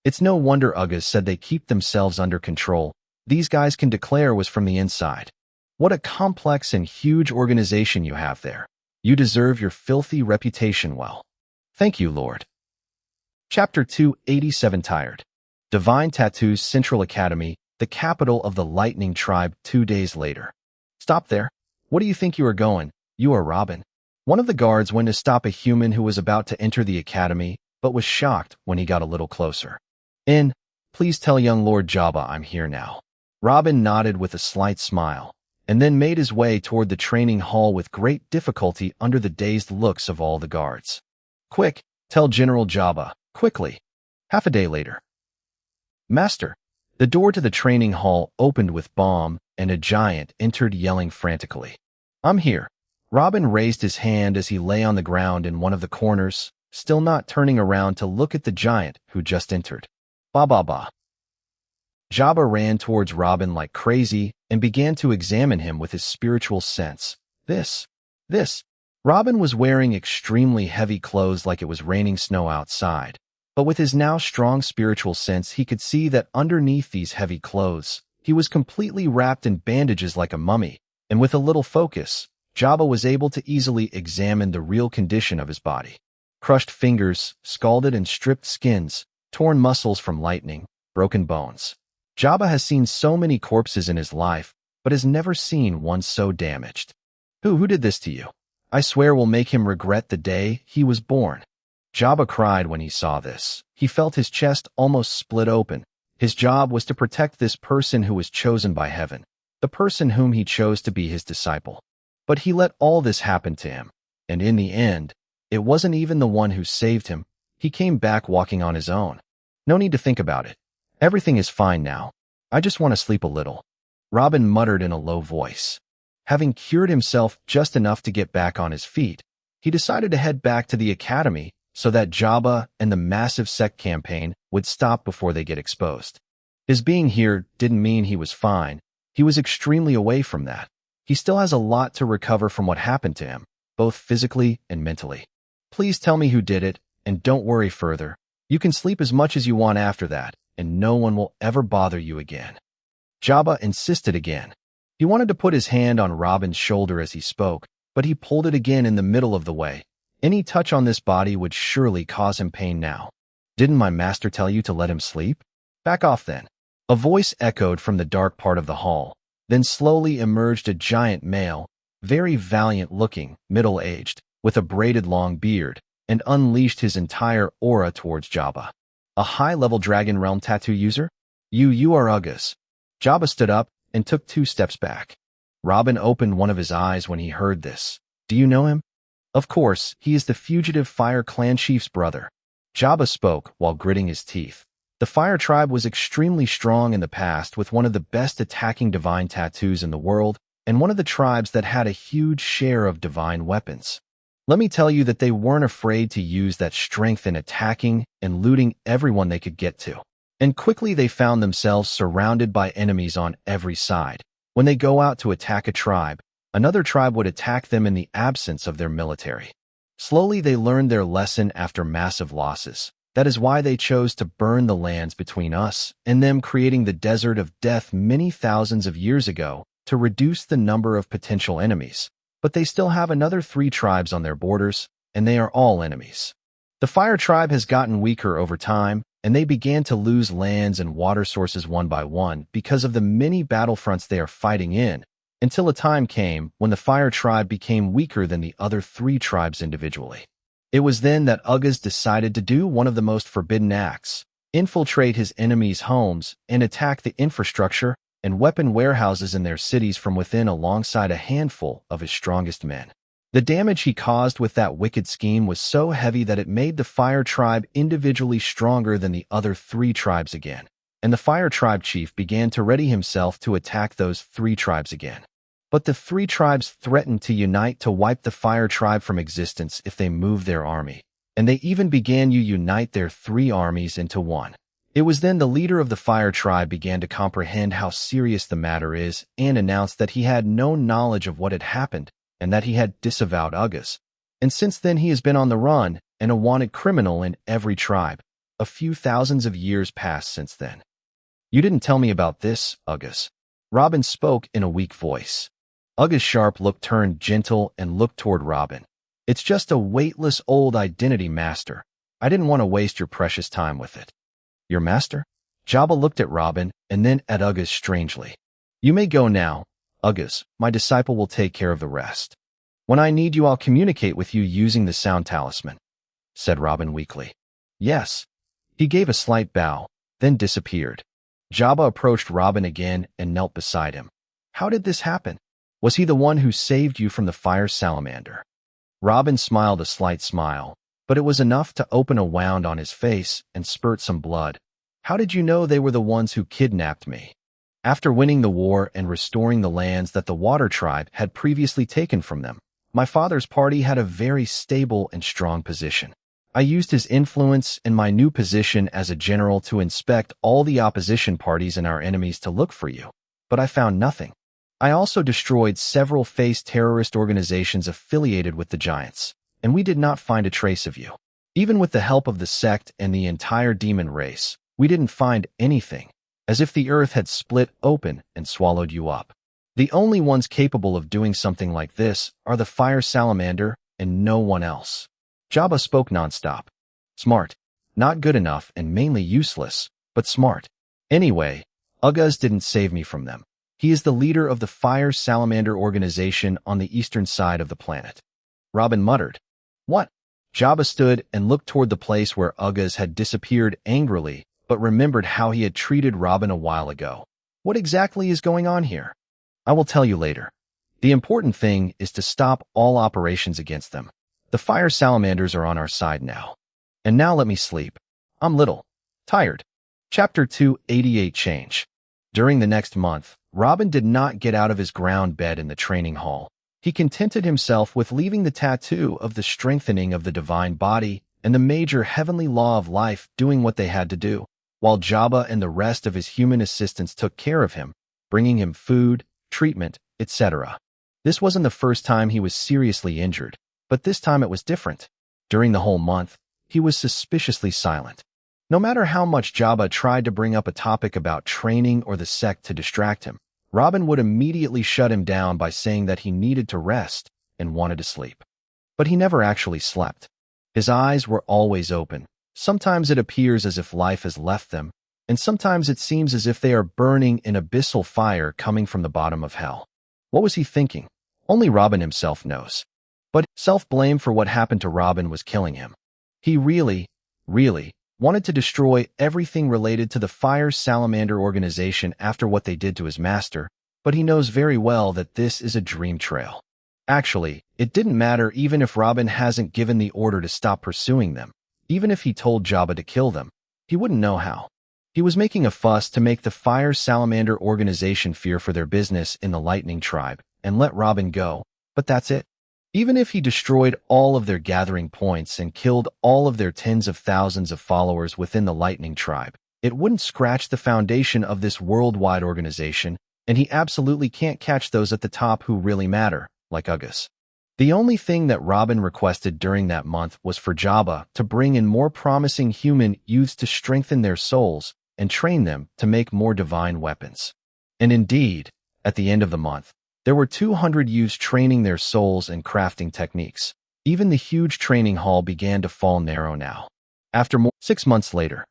It's no wonder Ugas said they keep themselves under control. These guys can declare was from the inside. What a complex and huge organization you have there. You deserve your filthy reputation well. Thank you, Lord. Chapter 287 Tired. Divine Tattoos Central Academy, the capital of the Lightning Tribe 2 days later. Stop there. What do you think you are going? You are Robin. One of the guards went to stop a human who was about to enter the academy, but was shocked when he got a little closer. Please tell young Lord Jabba I'm here now. Robin nodded with a slight smile, and then made his way toward the training hall with great difficulty under the dazed looks of all the guards. Quick, tell General Jabba, quickly. Half a day later. Master. The door to the training hall opened with bomb, and a giant entered yelling frantically. I'm here. Robin raised his hand as he lay on the ground in one of the corners, still not turning around to look at the giant who just entered. Ba ba ba. Jabba ran towards Robin like crazy and began to examine him with his spiritual sense. This. Robin was wearing extremely heavy clothes like it was raining snow outside, but with his now strong spiritual sense he could see that underneath these heavy clothes, he was completely wrapped in bandages like a mummy, and with a little focus, Jabba was able to easily examine the real condition of his body. Crushed fingers, scalded and stripped skins, torn muscles from lightning, broken bones. Jabba has seen so many corpses in his life, but has never seen one so damaged. Who did this to you? I swear will make him regret the day he was born. Jabba cried when he saw this. He felt his chest almost split open. His job was to protect this person who was chosen by heaven, the person whom he chose to be his disciple. But he let all this happen to him, and in the end, it wasn't even the one who saved him. He came back walking on his own. No need to think about it. Everything is fine now. I just want to sleep a little. Robin muttered in a low voice. Having cured himself just enough to get back on his feet, he decided to head back to the academy so that Jabba and the massive sect campaign would stop before they get exposed. His being here didn't mean he was fine. He was extremely away from that. He still has a lot to recover from what happened to him, both physically and mentally. Please tell me who did it, and don't worry further. You can sleep as much as you want after that, and no one will ever bother you again. Jabba insisted again. He wanted to put his hand on Robin's shoulder as he spoke, but he pulled it again in the middle of the way. Any touch on this body would surely cause him pain now. Didn't my master tell you to let him sleep? Back off then. A voice echoed from the dark part of the hall. Then slowly emerged a giant male, very valiant-looking, middle-aged, with a braided long beard, and unleashed his entire aura towards Jabba. A high-level Dragon Realm tattoo user? You are Ugas. Jabba stood up and took 2 steps back. Robin opened one of his eyes when he heard this. Do you know him? Of course, he is the fugitive Fire Clan chief's brother. Jabba spoke while gritting his teeth. The Fire Tribe was extremely strong in the past, with one of the best attacking divine tattoos in the world, and one of the tribes that had a huge share of divine weapons. Let me tell you that they weren't afraid to use that strength in attacking and looting everyone they could get to. And quickly they found themselves surrounded by enemies on every side. When they go out to attack a tribe, another tribe would attack them in the absence of their military. Slowly they learned their lesson after massive losses. That is why they chose to burn the lands between us and them, creating the Desert of Death many thousands of years ago to reduce the number of potential enemies. But they still have another 3 tribes on their borders, and they are all enemies. The Fire Tribe has gotten weaker over time, and they began to lose lands and water sources one by one because of the many battlefronts they are fighting in, until a time came when the Fire Tribe became weaker than the other 3 tribes individually. It was then that Ugas decided to do one of the most forbidden acts: infiltrate his enemies' homes and attack the infrastructure and weapon warehouses in their cities from within alongside a handful of his strongest men. The damage he caused with that wicked scheme was so heavy that it made the Fire Tribe individually stronger than the other 3 tribes again, and the Fire Tribe chief began to ready himself to attack those 3 tribes again. But the 3 tribes threatened to unite to wipe the Fire Tribe from existence if they moved their army, and they even began to unite their 3 armies into one. It was then the leader of the Fire Tribe began to comprehend how serious the matter is and announced that he had no knowledge of what had happened and that he had disavowed Ugas. And since then he has been on the run and a wanted criminal in every tribe. A few thousands of years passed since then. "You didn't tell me about this, Ugas." Robin spoke in a weak voice. Ugas' sharp look turned gentle and looked toward Robin. "It's just a weightless old identity, master. I didn't want to waste your precious time with it." "Your master?" Jabba looked at Robin and then at Ugas strangely. "You may go now, Ugas. My disciple will take care of the rest. When I need you, I'll communicate with you using the sound talisman," said Robin weakly. "Yes." He gave a slight bow, then disappeared. Jabba approached Robin again and knelt beside him. "How did this happen? Was he the one who saved you from the fire salamander?" Robin smiled a slight smile, but it was enough to open a wound on his face and spurt some blood. "How did you know they were the ones who kidnapped me?" "After winning the war and restoring the lands that the Water Tribe had previously taken from them, my father's party had a very stable and strong position. I used his influence and my new position as a general to inspect all the opposition parties and our enemies to look for you, but I found nothing. I also destroyed several face terrorist organizations affiliated with the Giants, and we did not find a trace of you. Even with the help of the sect and the entire demon race, we didn't find anything, as if the earth had split open and swallowed you up. The only ones capable of doing something like this are the fire salamander and no one else." Jabba spoke nonstop. "Smart. Not good enough and mainly useless, but smart. Anyway, Ugas didn't save me from them. He is the leader of the Fire Salamander organization on the eastern side of the planet." Robin muttered. "What?" Jabba stood and looked toward the place where Ugas had disappeared angrily, but remembered how he had treated Robin a while ago. "What exactly is going on here?" "I will tell you later. The important thing is to stop all operations against them. The Fire Salamanders are on our side now. And now let me sleep. I'm little tired." Chapter 288 Change. During the next month, Robin did not get out of his ground bed in the training hall. He contented himself with leaving the tattoo of the strengthening of the divine body and the major heavenly law of life doing what they had to do, while Jabba and the rest of his human assistants took care of him, bringing him food, treatment, etc. This wasn't the first time he was seriously injured, but this time it was different. During the whole month, he was suspiciously silent. No matter how much Jabba tried to bring up a topic about training or the sect to distract him, Robin would immediately shut him down by saying that he needed to rest and wanted to sleep. But he never actually slept. His eyes were always open. Sometimes it appears as if life has left them, and sometimes it seems as if they are burning in abyssal fire coming from the bottom of hell. What was he thinking? Only Robin himself knows. But self-blame for what happened to Robin was killing him. He really wanted to destroy everything related to the Fire Salamander organization after what they did to his master, but he knows very well that this is a dream trail. Actually, it didn't matter even if Robin hasn't given the order to stop pursuing them. Even if he told Jabba to kill them, he wouldn't know how. He was making a fuss to make the Fire Salamander organization fear for their business in the Lightning Tribe and let Robin go, but that's it. Even if he destroyed all of their gathering points and killed all of their tens of thousands of followers within the Lightning Tribe, it wouldn't scratch the foundation of this worldwide organization, and he absolutely can't catch those at the top who really matter, like Ugas. The only thing that Robin requested during that month was for Jabba to bring in more promising human youths to strengthen their souls and train them to make more divine weapons. And indeed, at the end of the month, there were 200 youths training their souls and crafting techniques. Even the huge training hall began to fall narrow now. After 6 months later,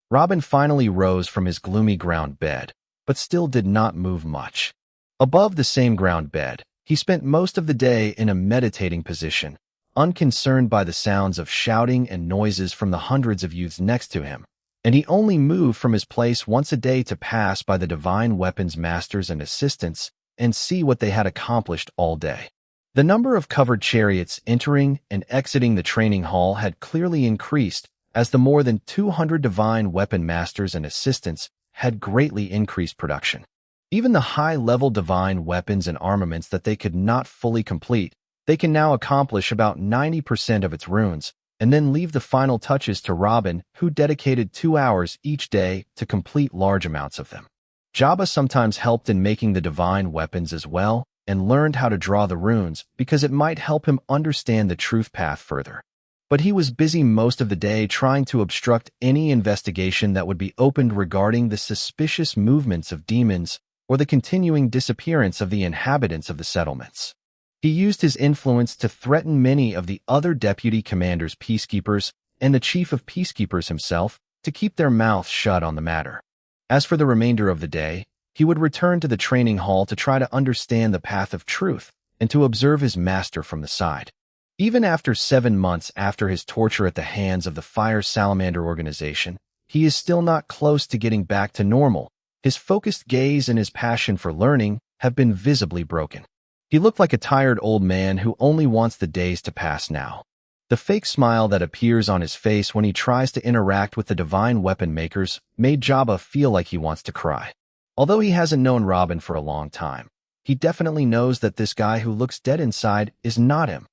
Robin finally rose from his gloomy ground bed, but still did not move much. Above the same ground bed, he spent most of the day in a meditating position, unconcerned by the sounds of shouting and noises from the hundreds of youths next to him, and he only moved from his place once a day to pass by the divine weapons masters and assistants and see what they had accomplished all day. The number of covered chariots entering and exiting the training hall had clearly increased as the more than 200 divine weapon masters and assistants had greatly increased production. Even the high-level divine weapons and armaments that they could not fully complete, they can now accomplish about 90% of its runes, and then leave the final touches to Robin, who dedicated 2 hours each day to complete large amounts of them. Jabba sometimes helped in making the divine weapons as well, and learned how to draw the runes because it might help him understand the truth path further. But he was busy most of the day trying to obstruct any investigation that would be opened regarding the suspicious movements of demons or the continuing disappearance of the inhabitants of the settlements. He used his influence to threaten many of the other deputy commanders' peacekeepers and the chief of peacekeepers himself to keep their mouths shut on the matter. As for the remainder of the day, he would return to the training hall to try to understand the path of truth and to observe his master from the side. Even after 7 months after his torture at the hands of the Fire Salamander organization, he is still not close to getting back to normal. His focused gaze and his passion for learning have been visibly broken. He looked like a tired old man who only wants the days to pass now. The fake smile that appears on his face when he tries to interact with the divine weapon makers made Jabba feel like he wants to cry. Although he hasn't known Robin for a long time, he definitely knows that this guy who looks dead inside is not him.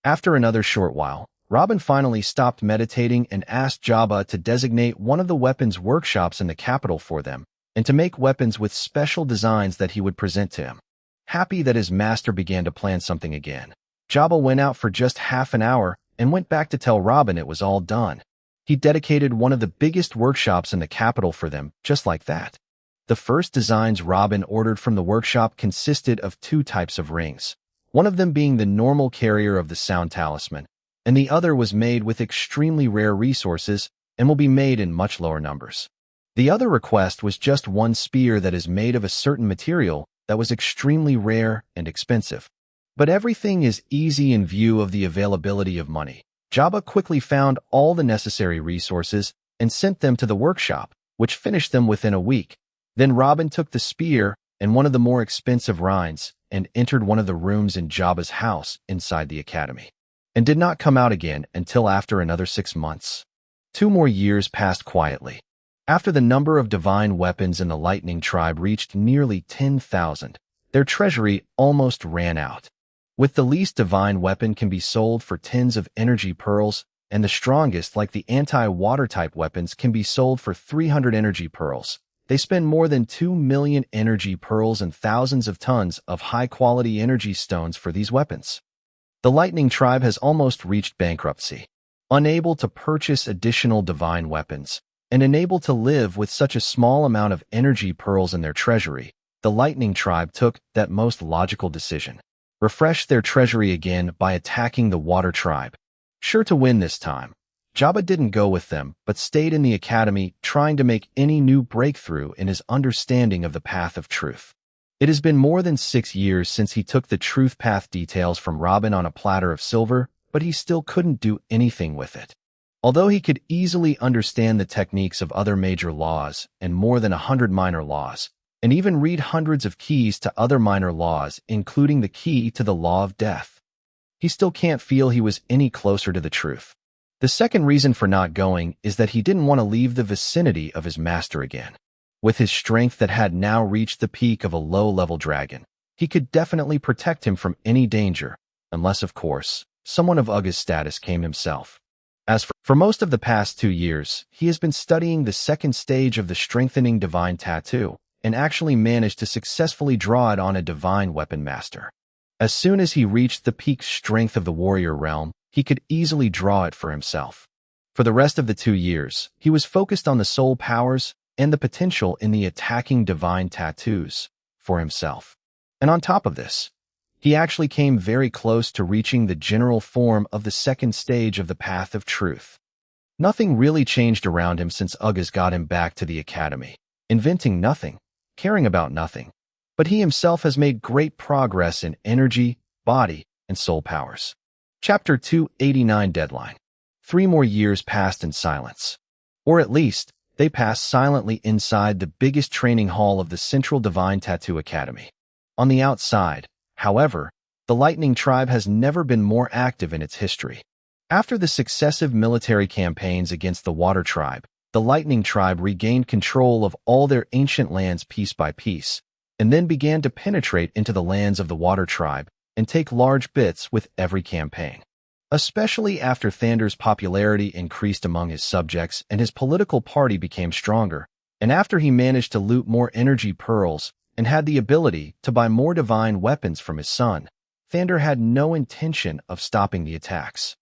After another short while, Robin finally stopped meditating and asked Jabba to designate one of the weapons workshops in the capital for them, and to make weapons with special designs that he would present to him. Happy that his master began to plan something again, Jabba went out for just half an hour and went back to tell Robin it was all done. He dedicated one of the biggest workshops in the capital for them, just like that. The first designs Robin ordered from the workshop consisted of 2 types of rings, one of them being the normal carrier of the sound talisman, and the other was made with extremely rare resources and will be made in much lower numbers. The other request was just one spear that is made of a certain material that was extremely rare and expensive. But everything is easy in view of the availability of money. Jabba quickly found all the necessary resources and sent them to the workshop, which finished them within a week. Then Robin took the spear and one of the more expensive rinds and entered one of the rooms in Jabba's house inside the academy, and did not come out again until after another 6 months. 2 more years passed quietly. After the number of divine weapons in the Lightning Tribe reached nearly 10,000, their treasury almost ran out. With the least divine weapon can be sold for tens of energy pearls, and the strongest, like the anti-water type weapons, can be sold for 300 energy pearls. They spend more than 2 million energy pearls and thousands of tons of high-quality energy stones for these weapons. The Lightning Tribe has almost reached bankruptcy, unable to purchase additional divine weapons, and unable to live with such a small amount of energy pearls in their treasury. The Lightning Tribe took that most logical decision: refresh their treasury again by attacking the Water Tribe. Sure to win this time, Jabba didn't go with them, but stayed in the academy trying to make any new breakthrough in his understanding of the path of truth. It has been more than 6 years since he took the truth path details from Robin on a platter of silver, but he still couldn't do anything with it. Although he could easily understand the techniques of other major laws and more than 100 minor laws, and even read hundreds of keys to other minor laws, including the key to the law of death, he still can't feel he was any closer to the truth. The second reason for not going is that he didn't want to leave the vicinity of his master again. With his strength that had now reached the peak of a low-level dragon, he could definitely protect him from any danger, unless, of course, someone of Uga's status came himself. As for most of the past 2 years, he has been studying the second stage of the strengthening divine tattoo, and actually managed to successfully draw it on a divine weapon master. As soon as he reached the peak strength of the warrior realm, he could easily draw it for himself. For the rest of the 2 years, he was focused on the soul powers and the potential in the attacking divine tattoos for himself. And on top of this, he actually came very close to reaching the general form of the second stage of the path of truth. Nothing really changed around him since Ugas got him back to the academy, inventing nothing, caring about nothing. But he himself has made great progress in energy, body, and soul powers. Chapter 289 Deadline. 3 more years passed in silence. Or at least, they passed silently inside the biggest training hall of the Central Divine Tattoo Academy. On the outside, however, the Lightning Tribe has never been more active in its history. After the successive military campaigns against the Water Tribe, the Lightning Tribe regained control of all their ancient lands piece by piece, and then began to penetrate into the lands of the Water Tribe and take large bits with every campaign. Especially after Thander's popularity increased among his subjects and his political party became stronger, and after he managed to loot more energy pearls and had the ability to buy more divine weapons from his son, Thander had no intention of stopping the attacks.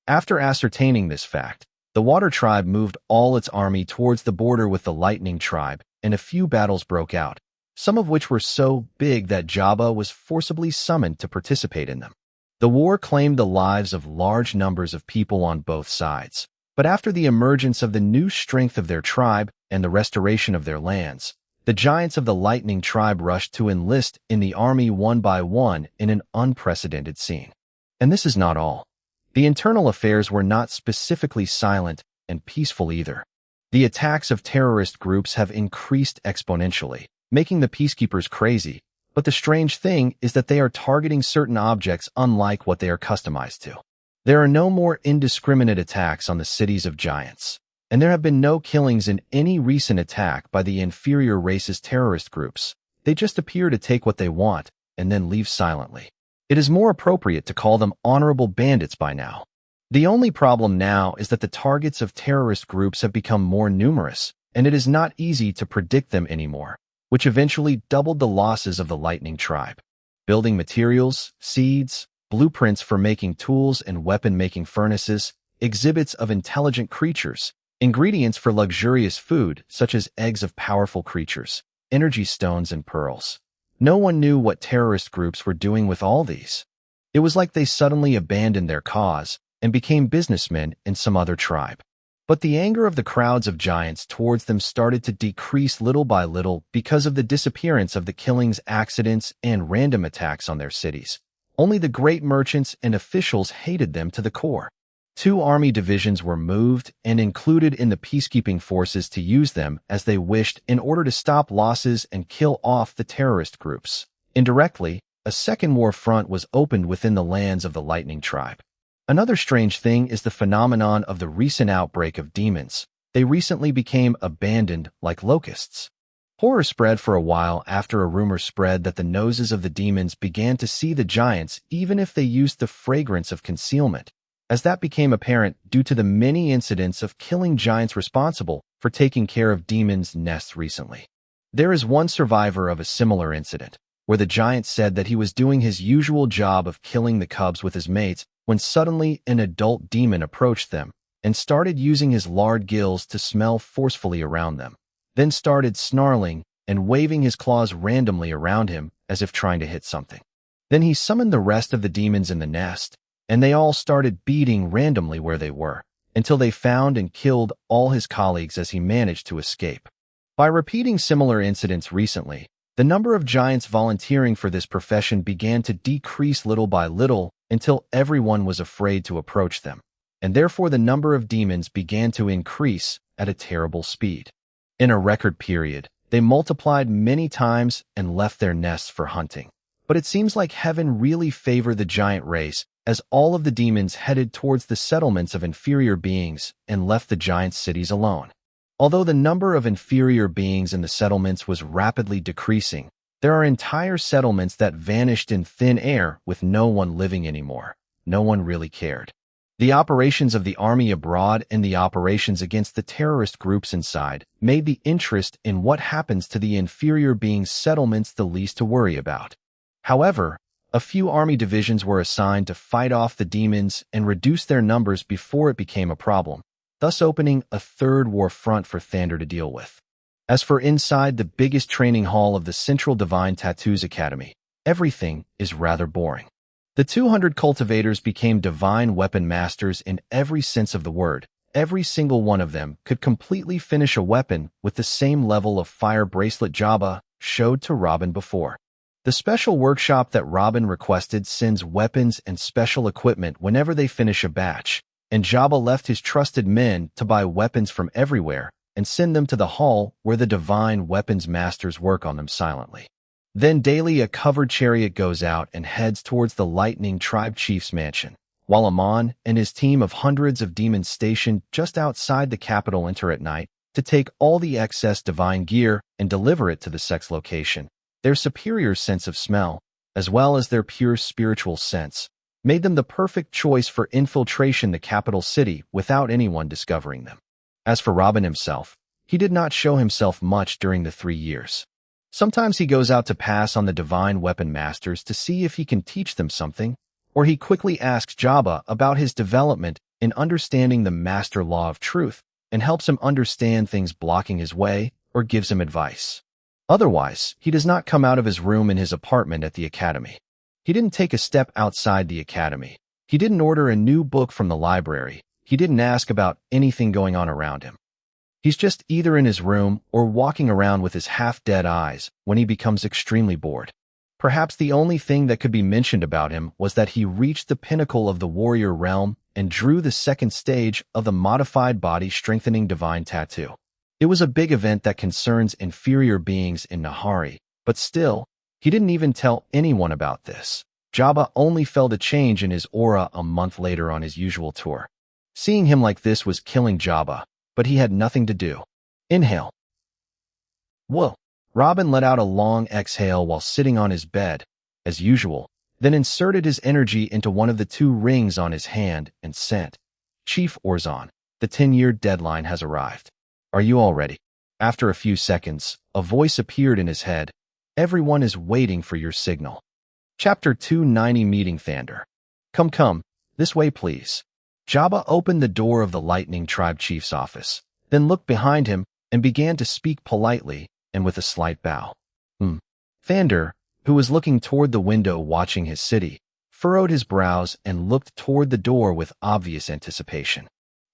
After ascertaining this fact, the Water Tribe moved all its army towards the border with the Lightning Tribe, and a few battles broke out, some of which were so big that Jabba was forcibly summoned to participate in them. The war claimed the lives of large numbers of people on both sides, but after the emergence of the new strength of their tribe and the restoration of their lands, the giants of the Lightning Tribe rushed to enlist in the army one by one in an unprecedented scene. And this is not all. The internal affairs were not specifically silent and peaceful either. The attacks of terrorist groups have increased exponentially, making the peacekeepers crazy, but the strange thing is that they are targeting certain objects unlike what they are customized to. There are no more indiscriminate attacks on the cities of giants, and there have been no killings in any recent attack by the inferior races terrorist groups. They just appear to take what they want and then leave silently. It is more appropriate to call them honorable bandits by now. The only problem now is that the targets of terrorist groups have become more numerous, and it is not easy to predict them anymore, which eventually doubled the losses of the Lightning Tribe. Building materials, seeds, blueprints for making tools and weapon-making furnaces, exhibits of intelligent creatures, ingredients for luxurious food such as eggs of powerful creatures, energy stones and pearls. No one knew what terrorist groups were doing with all these. It was like they suddenly abandoned their cause and became businessmen in some other tribe. But the anger of the crowds of giants towards them started to decrease little by little because of the disappearance of the killings, accidents, and random attacks on their cities. Only the great merchants and officials hated them to the core. 2 army divisions were moved and included in the peacekeeping forces to use them as they wished in order to stop losses and kill off the terrorist groups. Indirectly, a second war front was opened within the lands of the Lightning Tribe. Another strange thing is the phenomenon of the recent outbreak of demons. They recently became abandoned like locusts. Horror spread for a while after a rumor spread that the noses of the demons began to see the giants even if they used the fragrance of concealment, as that became apparent due to the many incidents of killing giants responsible for taking care of demons' nests recently. There is one survivor of a similar incident, where the giant said that he was doing his usual job of killing the cubs with his mates when suddenly an adult demon approached them and started using his large gills to smell forcefully around them, then started snarling and waving his claws randomly around him as if trying to hit something. Then he summoned the rest of the demons in the nest, and they all started beating randomly where they were, until they found and killed all his colleagues as he managed to escape. By repeating similar incidents recently, the number of giants volunteering for this profession began to decrease little by little until everyone was afraid to approach them, and therefore the number of demons began to increase at a terrible speed. In a record period, they multiplied many times and left their nests for hunting. But it seems like heaven really favored the giant race as all of the demons headed towards the settlements of inferior beings and left the giant cities alone. Although the number of inferior beings in the settlements was rapidly decreasing, there are entire settlements that vanished in thin air with no one living anymore. No one really cared. The operations of the army abroad and the operations against the terrorist groups inside made the interest in what happens to the inferior beings' settlements the least to worry about. However, a few army divisions were assigned to fight off the demons and reduce their numbers before it became a problem, thus opening a third war front for Thander to deal with. As for inside the biggest training hall of the Central Divine Tattoos Academy, everything is rather boring. The 200 cultivators became divine weapon masters in every sense of the word. Every single one of them could completely finish a weapon with the same level of fire bracelet Jabba showed to Robin before. The special workshop that Robin requested sends weapons and special equipment whenever they finish a batch, and Jabba left his trusted men to buy weapons from everywhere and send them to the hall where the divine weapons masters work on them silently. Then daily a covered chariot goes out and heads towards the Lightning Tribe Chief's mansion, while Amon and his team of hundreds of demons stationed just outside the capital enter at night to take all the excess divine gear and deliver it to the sex location. Their superior sense of smell, as well as their pure spiritual sense, made them the perfect choice for infiltration the capital city without anyone discovering them. As for Robin himself, he did not show himself much during the 3 years. Sometimes he goes out to pass on the divine weapon masters to see if he can teach them something, or he quickly asks Jabba about his development in understanding the master law of truth and helps him understand things blocking his way or gives him advice. Otherwise, he does not come out of his room in his apartment at the academy. He didn't take a step outside the academy. He didn't order a new book from the library. He didn't ask about anything going on around him. He's just either in his room or walking around with his half-dead eyes when he becomes extremely bored. Perhaps the only thing that could be mentioned about him was that he reached the pinnacle of the warrior realm and drew the second stage of the modified body strengthening divine tattoo. It was a big event that concerns inferior beings in Nahari, but still, he didn't even tell anyone about this. Jabba only felt a change in his aura a month later on his usual tour. Seeing him like this was killing Jabba, but he had nothing to do. Inhale. Whoa. Robin let out a long exhale while sitting on his bed, as usual, then inserted his energy into one of the 2 rings on his hand and sent, "Chief Orzon, the 10-year deadline has arrived. Are you all ready?" After a few seconds, a voice appeared in his head. "Everyone is waiting for your signal." Chapter 290 Meeting Thander. Come, this way please." Jabba opened the door of the Lightning Tribe Chief's office, then looked behind him and began to speak politely and with a slight bow. Thander, who was looking toward the window watching his city, furrowed his brows and looked toward the door with obvious anticipation.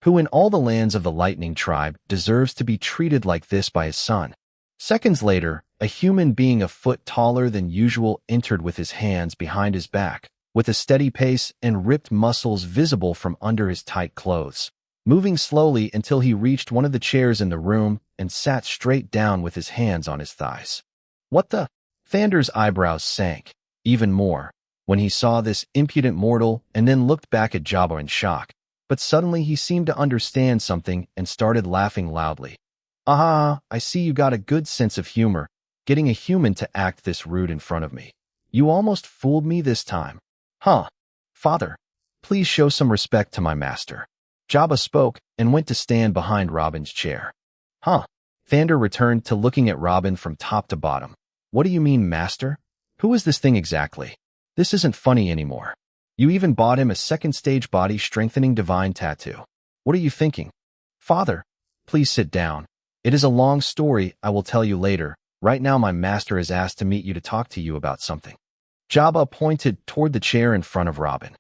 Who in all the lands of the Lightning Tribe deserves to be treated like this by his son? Seconds later, a human being a foot taller than usual entered with his hands behind his back, with a steady pace and ripped muscles visible from under his tight clothes, moving slowly until he reached one of the chairs in the room and sat straight down with his hands on his thighs. "What the?" Thander's eyebrows sank, even more, when he saw this impudent mortal and then looked back at Jabba in shock. But suddenly he seemed to understand something and started laughing loudly. "Ah, I see you got a good sense of humor, getting a human to act this rude in front of me. You almost fooled me this time. Huh. Father, please show some respect to my master." Jabba spoke and went to stand behind Robin's chair. "Huh." Thander returned to looking at Robin from top to bottom. "What do you mean, master? Who is this thing exactly? This isn't funny anymore. You even bought him a second stage body strengthening divine tattoo. What are you thinking?" "Father, please sit down. It is a long story I will tell you later. Right now my master has asked to meet you to talk to you about something." Jabba pointed toward the chair in front of Robin.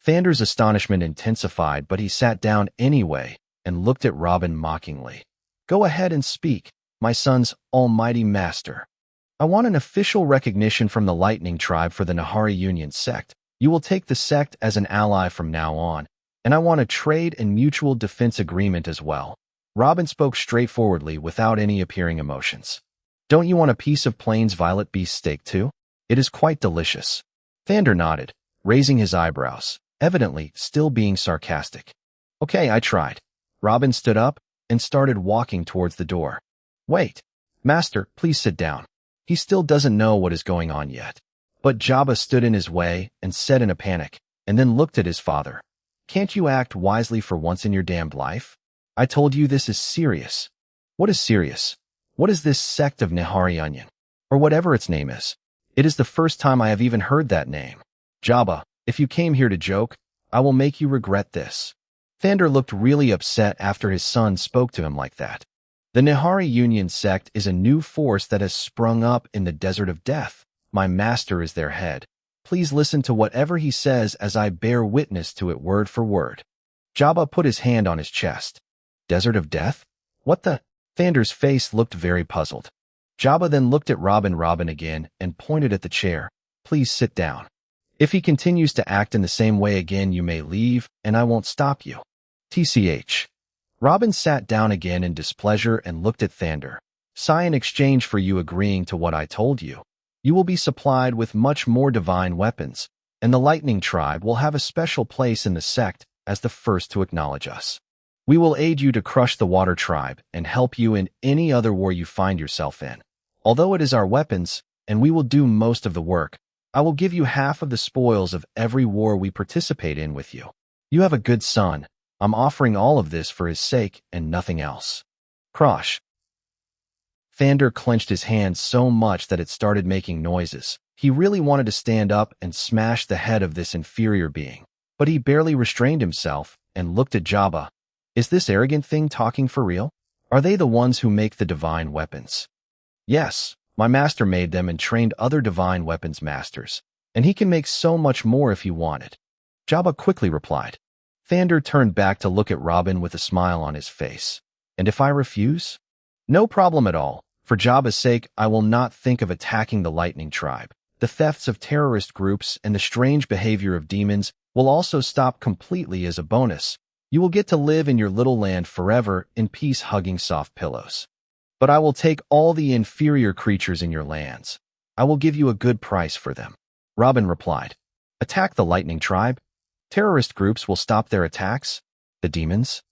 Thander's astonishment intensified, but he sat down anyway and looked at Robin mockingly. "Go ahead and speak, my son's almighty master. I want an official recognition from the Lightning Tribe for the Nahari Union sect. You will take the sect as an ally from now on, and I want a trade and mutual defense agreement as well." Robin spoke straightforwardly without any appearing emotions. "Don't you want a piece of Plains Violet beef steak too? It is quite delicious." Thander nodded, raising his eyebrows. evidently still being sarcastic. Okay, I tried. Robin stood up and started walking towards the door. Wait, Master, please sit down. He still doesn't know what is going on yet. But Jabba stood in his way and said in a panic, and then looked at his father. Can't you act wisely for once in your damned life? I told you this is serious. What is serious? What is this sect of Nihari Onion? Or whatever its name is. It is the first time I have even heard that name. Jabba, if you came here to joke, I will make you regret this. Thander looked really upset after his son spoke to him like that. The Nihari Union sect is a new force that has sprung up in the Desert of Death. My master is their head. Please listen to whatever he says as I bear witness to it word for word. Jabba put his hand on his chest. Desert of Death? What the? Thander's face looked very puzzled. Jabba then looked at Robin again and pointed at the chair. Please sit down. If he continues to act in the same way again, you may leave, and I won't stop you. TCH. Robin sat down again in displeasure and looked at Thander. Sigh in exchange for you agreeing to what I told you. You will be supplied with much more divine weapons, and the Lightning Tribe will have a special place in the sect as the first to acknowledge us. We will aid you to crush the Water Tribe and help you in any other war you find yourself in. Although it is our weapons, and we will do most of the work, I will give you half of the spoils of every war we participate in with you. You have a good son. I'm offering all of this for his sake and nothing else. Krosh. Thander clenched his hand so much that it started making noises. He really wanted to stand up and smash the head of this inferior being, but he barely restrained himself and looked at Jabba. Is this arrogant thing talking for real? Are they the ones who make the divine weapons? Yes, my master made them and trained other divine weapons masters, and he can make so much more if he wanted. Jabba quickly replied. Thander turned back to look at Robin with a smile on his face. And if I refuse? No problem at all. For Jabba's sake, I will not think of attacking the Lightning Tribe. The thefts of terrorist groups and the strange behavior of demons will also stop completely as a bonus. You will get to live in your little land forever in peace hugging soft pillows. But I will take all the inferior creatures in your lands. I will give you a good price for them. Robin replied. Attack the Lightning Tribe? Terrorist groups will stop their attacks? The demons?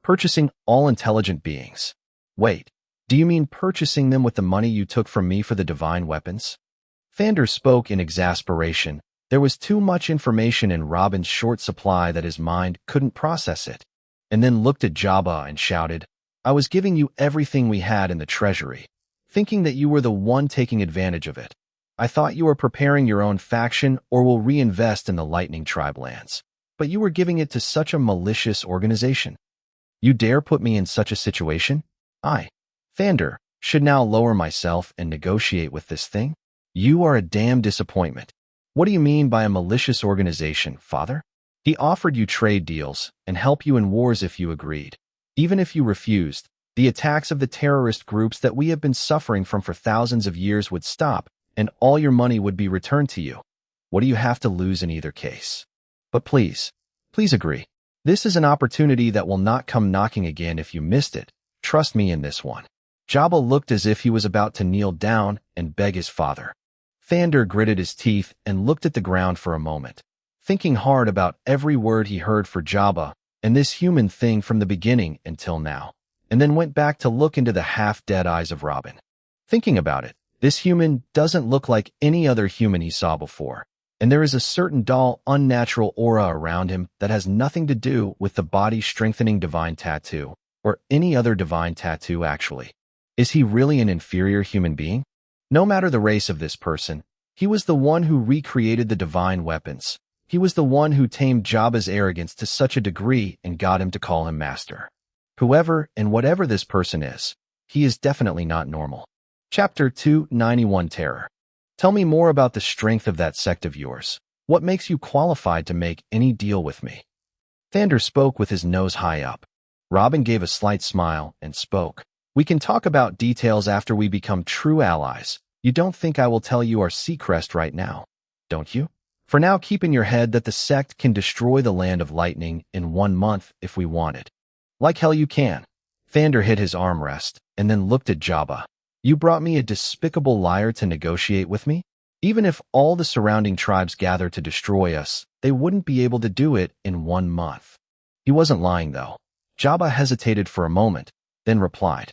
Purchasing all intelligent beings. Wait, do you mean purchasing them with the money you took from me for the divine weapons? Thander spoke in exasperation. There was too much information in Robin's short supply that his mind couldn't process it, and then looked at Jabba and shouted, I was giving you everything we had in the treasury, thinking that you were the one taking advantage of it. I thought you were preparing your own faction or will reinvest in the Lightning Tribe lands, but you were giving it to such a malicious organization. You dare put me in such a situation? I, Thander, should now lower myself and negotiate with this thing? You are a damn disappointment. What do you mean by a malicious organization, father? He offered you trade deals and help you in wars if you agreed. Even if you refused, the attacks of the terrorist groups that we have been suffering from for thousands of years would stop, and all your money would be returned to you. What do you have to lose in either case? But please agree. This is an opportunity that will not come knocking again if you missed it. Trust me in this one. Jabba looked as if he was about to kneel down and beg his father. Thander gritted his teeth and looked at the ground for a moment, thinking hard about every word he heard for Jabba and this human thing from the beginning until now, and then went back to look into the half-dead eyes of Robin. Thinking about it, this human doesn't look like any other human he saw before, and there is a certain dull, unnatural aura around him that has nothing to do with the body-strengthening divine tattoo, or any other divine tattoo actually. Is he really an inferior human being? No matter the race of this person, he was the one who recreated the divine weapons. He was the one who tamed Jabba's arrogance to such a degree and got him to call him master. Whoever and whatever this person is, he is definitely not normal. Chapter 291 Terror. Tell me more about the strength of that sect of yours. What makes you qualified to make any deal with me? Thander spoke with his nose high up. Robin gave a slight smile and spoke. We can talk about details after we become true allies. You don't think I will tell you our secret right now, don't you? For now, keep in your head that the sect can destroy the Land of Lightning in 1 month if we want it. Like hell you can. Thander hit his armrest and then looked at Jabba. You brought me a despicable liar to negotiate with me? Even if all the surrounding tribes gather to destroy us, they wouldn't be able to do it in 1 month. He wasn't lying, though. Jabba hesitated for a moment, then replied.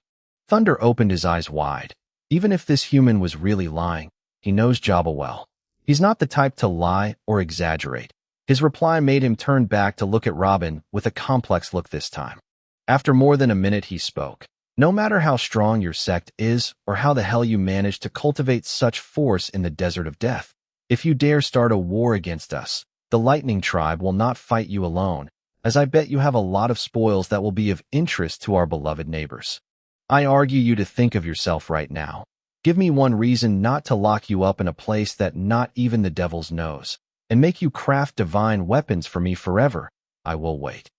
Thunder opened his eyes wide. Even if this human was really lying, he knows Jabba well. He's not the type to lie or exaggerate. His reply made him turn back to look at Robin with a complex look this time. After more than a minute, he spoke. No matter how strong your sect is or how the hell you manage to cultivate such force in the desert of death, if you dare start a war against us, the Lightning Tribe will not fight you alone, as I bet you have a lot of spoils that will be of interest to our beloved neighbors. I argue you to think of yourself right now. Give me one reason not to lock you up in a place that not even the devils knows, and make you craft divine weapons for me forever. I will wait.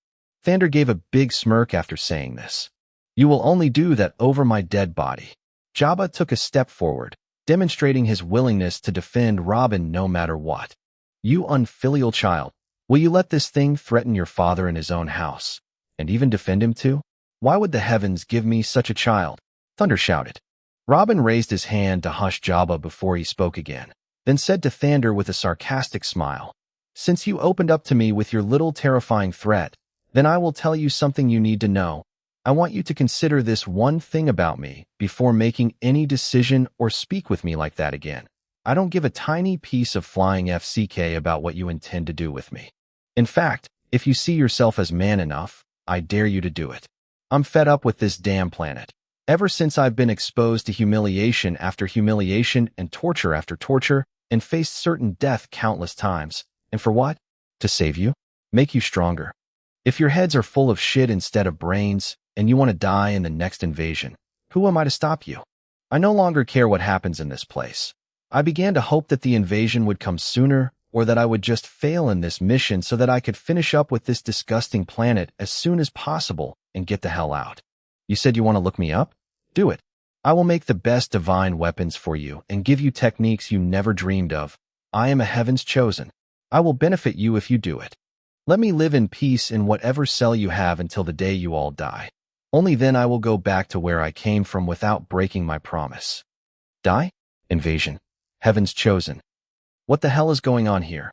Thander gave a big smirk after saying this. You will only do that over my dead body. Jabba took a step forward, demonstrating his willingness to defend Robin no matter what. You unfilial child, will you let this thing threaten your father in his own house, and even defend him too? Why would the heavens give me such a child? Thunder shouted. Robin raised his hand to hush Jabba before he spoke again, then said to Thander with a sarcastic smile, Since you opened up to me with your little terrifying threat, then I will tell you something you need to know. I want you to consider this one thing about me before making any decision or speak with me like that again. I don't give a tiny piece of flying FCK about what you intend to do with me. In fact, if you see yourself as man enough, I dare you to do it. I'm fed up with this damn planet. Ever since I've been exposed to humiliation after humiliation and torture after torture, and faced certain death countless times. And for what? To save you? Make you stronger. If your heads are full of shit instead of brains, and you want to die in the next invasion, who am I to stop you? I no longer care what happens in this place. I began to hope that the invasion would come sooner, or that I would just fail in this mission so that I could finish up with this disgusting planet as soon as possible and get the hell out. You said you want to look me up? Do it. I will make the best divine weapons for you and give you techniques you never dreamed of. I am a heaven's chosen. I will benefit you if you do it. Let me live in peace in whatever cell you have until the day you all die. Only then I will go back to where I came from without breaking my promise. Die? Invasion. Heaven's chosen. What the hell is going on here?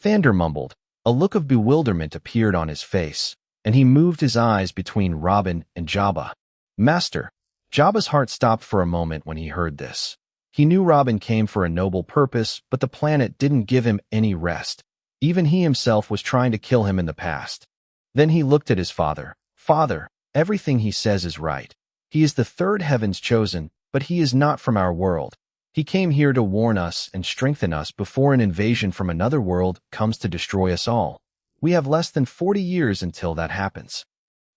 Thander mumbled. A look of bewilderment appeared on his face, and he moved his eyes between Robin and Jabba. Master. Jabba's heart stopped for a moment when he heard this. He knew Robin came for a noble purpose, but the planet didn't give him any rest. Even he himself was trying to kill him in the past. Then he looked at his father. Father, everything he says is right. He is the third heaven's chosen, but he is not from our world. He came here to warn us and strengthen us before an invasion from another world comes to destroy us all. We have less than 40 years until that happens.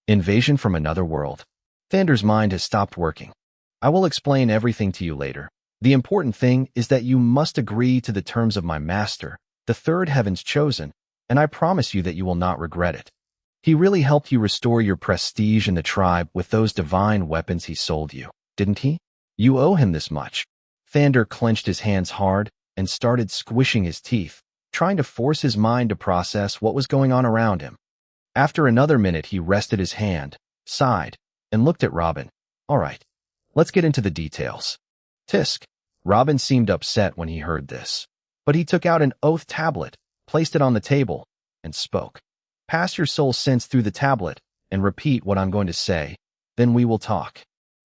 Invasion from another world. Thander's mind has stopped working. I will explain everything to you later. The important thing is that you must agree to the terms of my master, the third heaven's chosen, and I promise you that you will not regret it. He really helped you restore your prestige in the tribe with those divine weapons he sold you, didn't he? You owe him this much. Thander clenched his hands hard and started squishing his teeth, trying to force his mind to process what was going on around him. After another minute, he rested his hand, sighed, and looked at Robin. All right, let's get into the details. Tisk. Robin seemed upset when he heard this, but he took out an oath tablet, placed it on the table, and spoke. Pass your soul sense through the tablet and repeat what I'm going to say, then we will talk.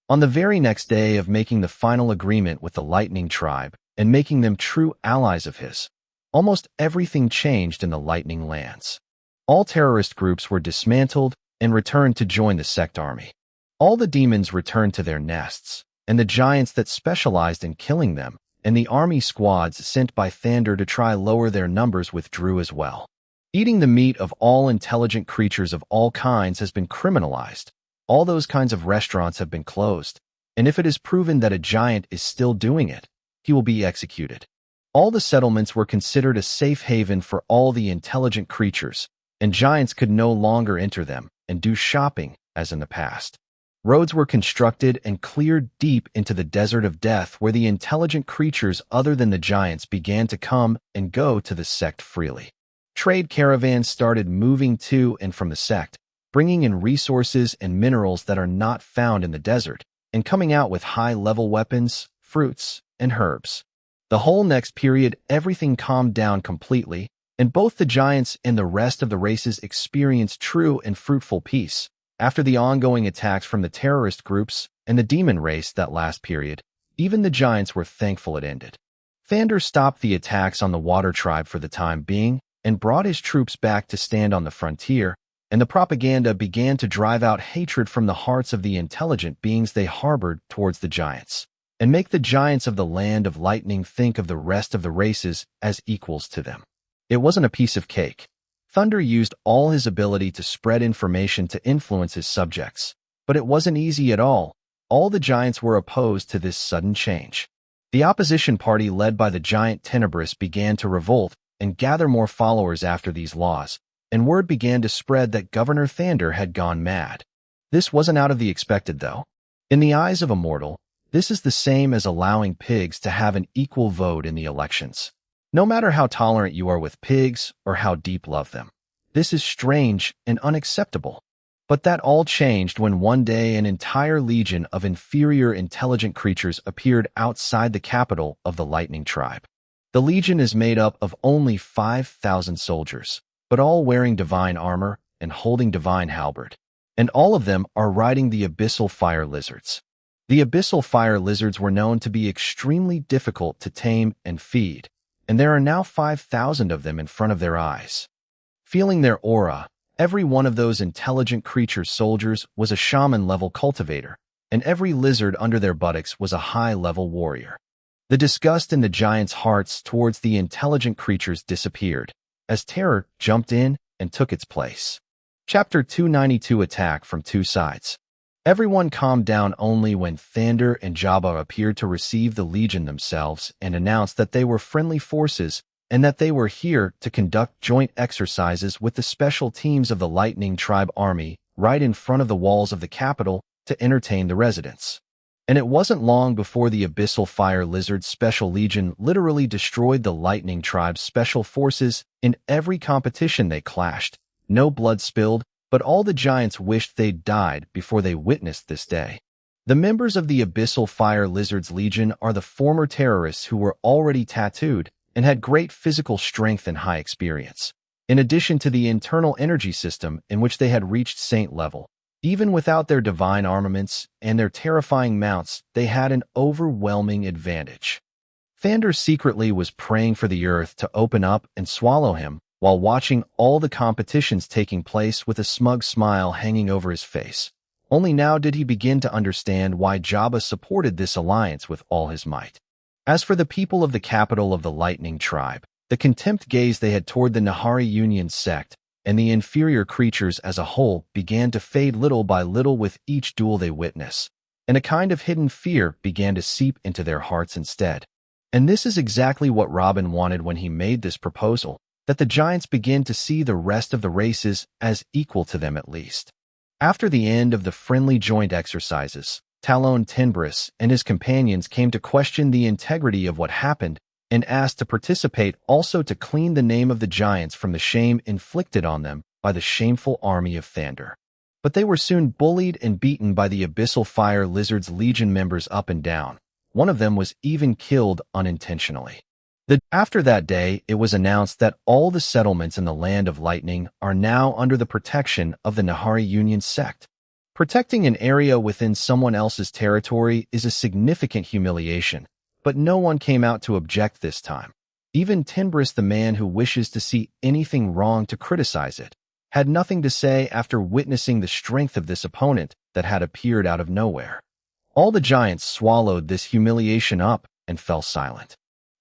On the very next day of making the final agreement with the Lightning Tribe and making them true allies of his, almost everything changed in the Lightning Lands. All terrorist groups were dismantled and returned to join the sect army. All the demons returned to their nests, and the giants that specialized in killing them, and the army squads sent by Thander to try lower their numbers withdrew as well. Eating the meat of all intelligent creatures of all kinds has been criminalized. All those kinds of restaurants have been closed, and if it is proven that a giant is still doing it, he will be executed. All the settlements were considered a safe haven for all the intelligent creatures, and giants could no longer enter them and do shopping as in the past. Roads were constructed and cleared deep into the desert of death where the intelligent creatures other than the giants began to come and go to the sect freely. Trade caravans started moving to and from the sect, bringing in resources and minerals that are not found in the desert, and coming out with high-level weapons, fruits, and herbs. The whole next period, everything calmed down completely, and both the giants and the rest of the races experienced true and fruitful peace. After the ongoing attacks from the terrorist groups and the demon race that last period, even the giants were thankful it ended. Thander stopped the attacks on the Water Tribe for the time being and brought his troops back to stand on the frontier, and the propaganda began to drive out hatred from the hearts of the intelligent beings they harbored towards the giants, and make the giants of the land of lightning think of the rest of the races as equals to them. It wasn't a piece of cake. Thunder used all his ability to spread information to influence his subjects, but it wasn't easy at all. All the giants were opposed to this sudden change. The opposition party led by the giant Tenebris began to revolt and gather more followers after these laws, and word began to spread that Governor Thander had gone mad. This wasn't out of the expected, though. In the eyes of a mortal, this is the same as allowing pigs to have an equal vote in the elections. No matter how tolerant you are with pigs or how deep love them, this is strange and unacceptable. But that all changed when one day an entire legion of inferior intelligent creatures appeared outside the capital of the Lightning Tribe. The legion is made up of only 5,000 soldiers, but all wearing divine armor and holding divine halberd, and all of them are riding the abyssal fire lizards. The abyssal fire lizards were known to be extremely difficult to tame and feed, and there are now 5,000 of them in front of their eyes. Feeling their aura, every one of those intelligent creatures' soldiers was a shaman-level cultivator, and every lizard under their buttocks was a high-level warrior. The disgust in the giants' hearts towards the intelligent creatures disappeared, as terror jumped in and took its place. Chapter 292 Attack from Two Sides. Everyone calmed down only when Thander and Jabba appeared to receive the Legion themselves and announced that they were friendly forces and that they were here to conduct joint exercises with the special teams of the Lightning Tribe Army right in front of the walls of the capital to entertain the residents. And it wasn't long before the Abyssal Fire Lizard Special Legion literally destroyed the Lightning Tribe's special forces in every competition they clashed. No blood spilled, but all the giants wished they'd died before they witnessed this day. The members of the Abyssal Fire Lizards Legion are the former terrorists who were already tattooed and had great physical strength and high experience, in addition to the internal energy system in which they had reached saint level. Even without their divine armaments and their terrifying mounts, they had an overwhelming advantage. Thander secretly was praying for the earth to open up and swallow him, while watching all the competitions taking place with a smug smile hanging over his face. Only now did he begin to understand why Jabba supported this alliance with all his might. As for the people of the capital of the Lightning Tribe, the contempt gaze they had toward the Nahari Union sect and the inferior creatures as a whole began to fade little by little with each duel they witnessed, and a kind of hidden fear began to seep into their hearts instead. And this is exactly what Robin wanted when he made this proposal, that the giants begin to see the rest of the races as equal to them at least. After the end of the friendly joint exercises, Talon Tenebris and his companions came to question the integrity of what happened and asked to participate also to clean the name of the giants from the shame inflicted on them by the shameful army of Thander. But they were soon bullied and beaten by the Abyssal Fire Lizards Legion members up and down. One of them was even killed unintentionally. After that day, it was announced that all the settlements in the Land of Lightning are now under the protection of the Nahari Union sect. Protecting an area within someone else's territory is a significant humiliation, but no one came out to object this time. Even Tenebris, the man who wishes to see anything wrong to criticize it, had nothing to say after witnessing the strength of this opponent that had appeared out of nowhere. All the giants swallowed this humiliation up and fell silent.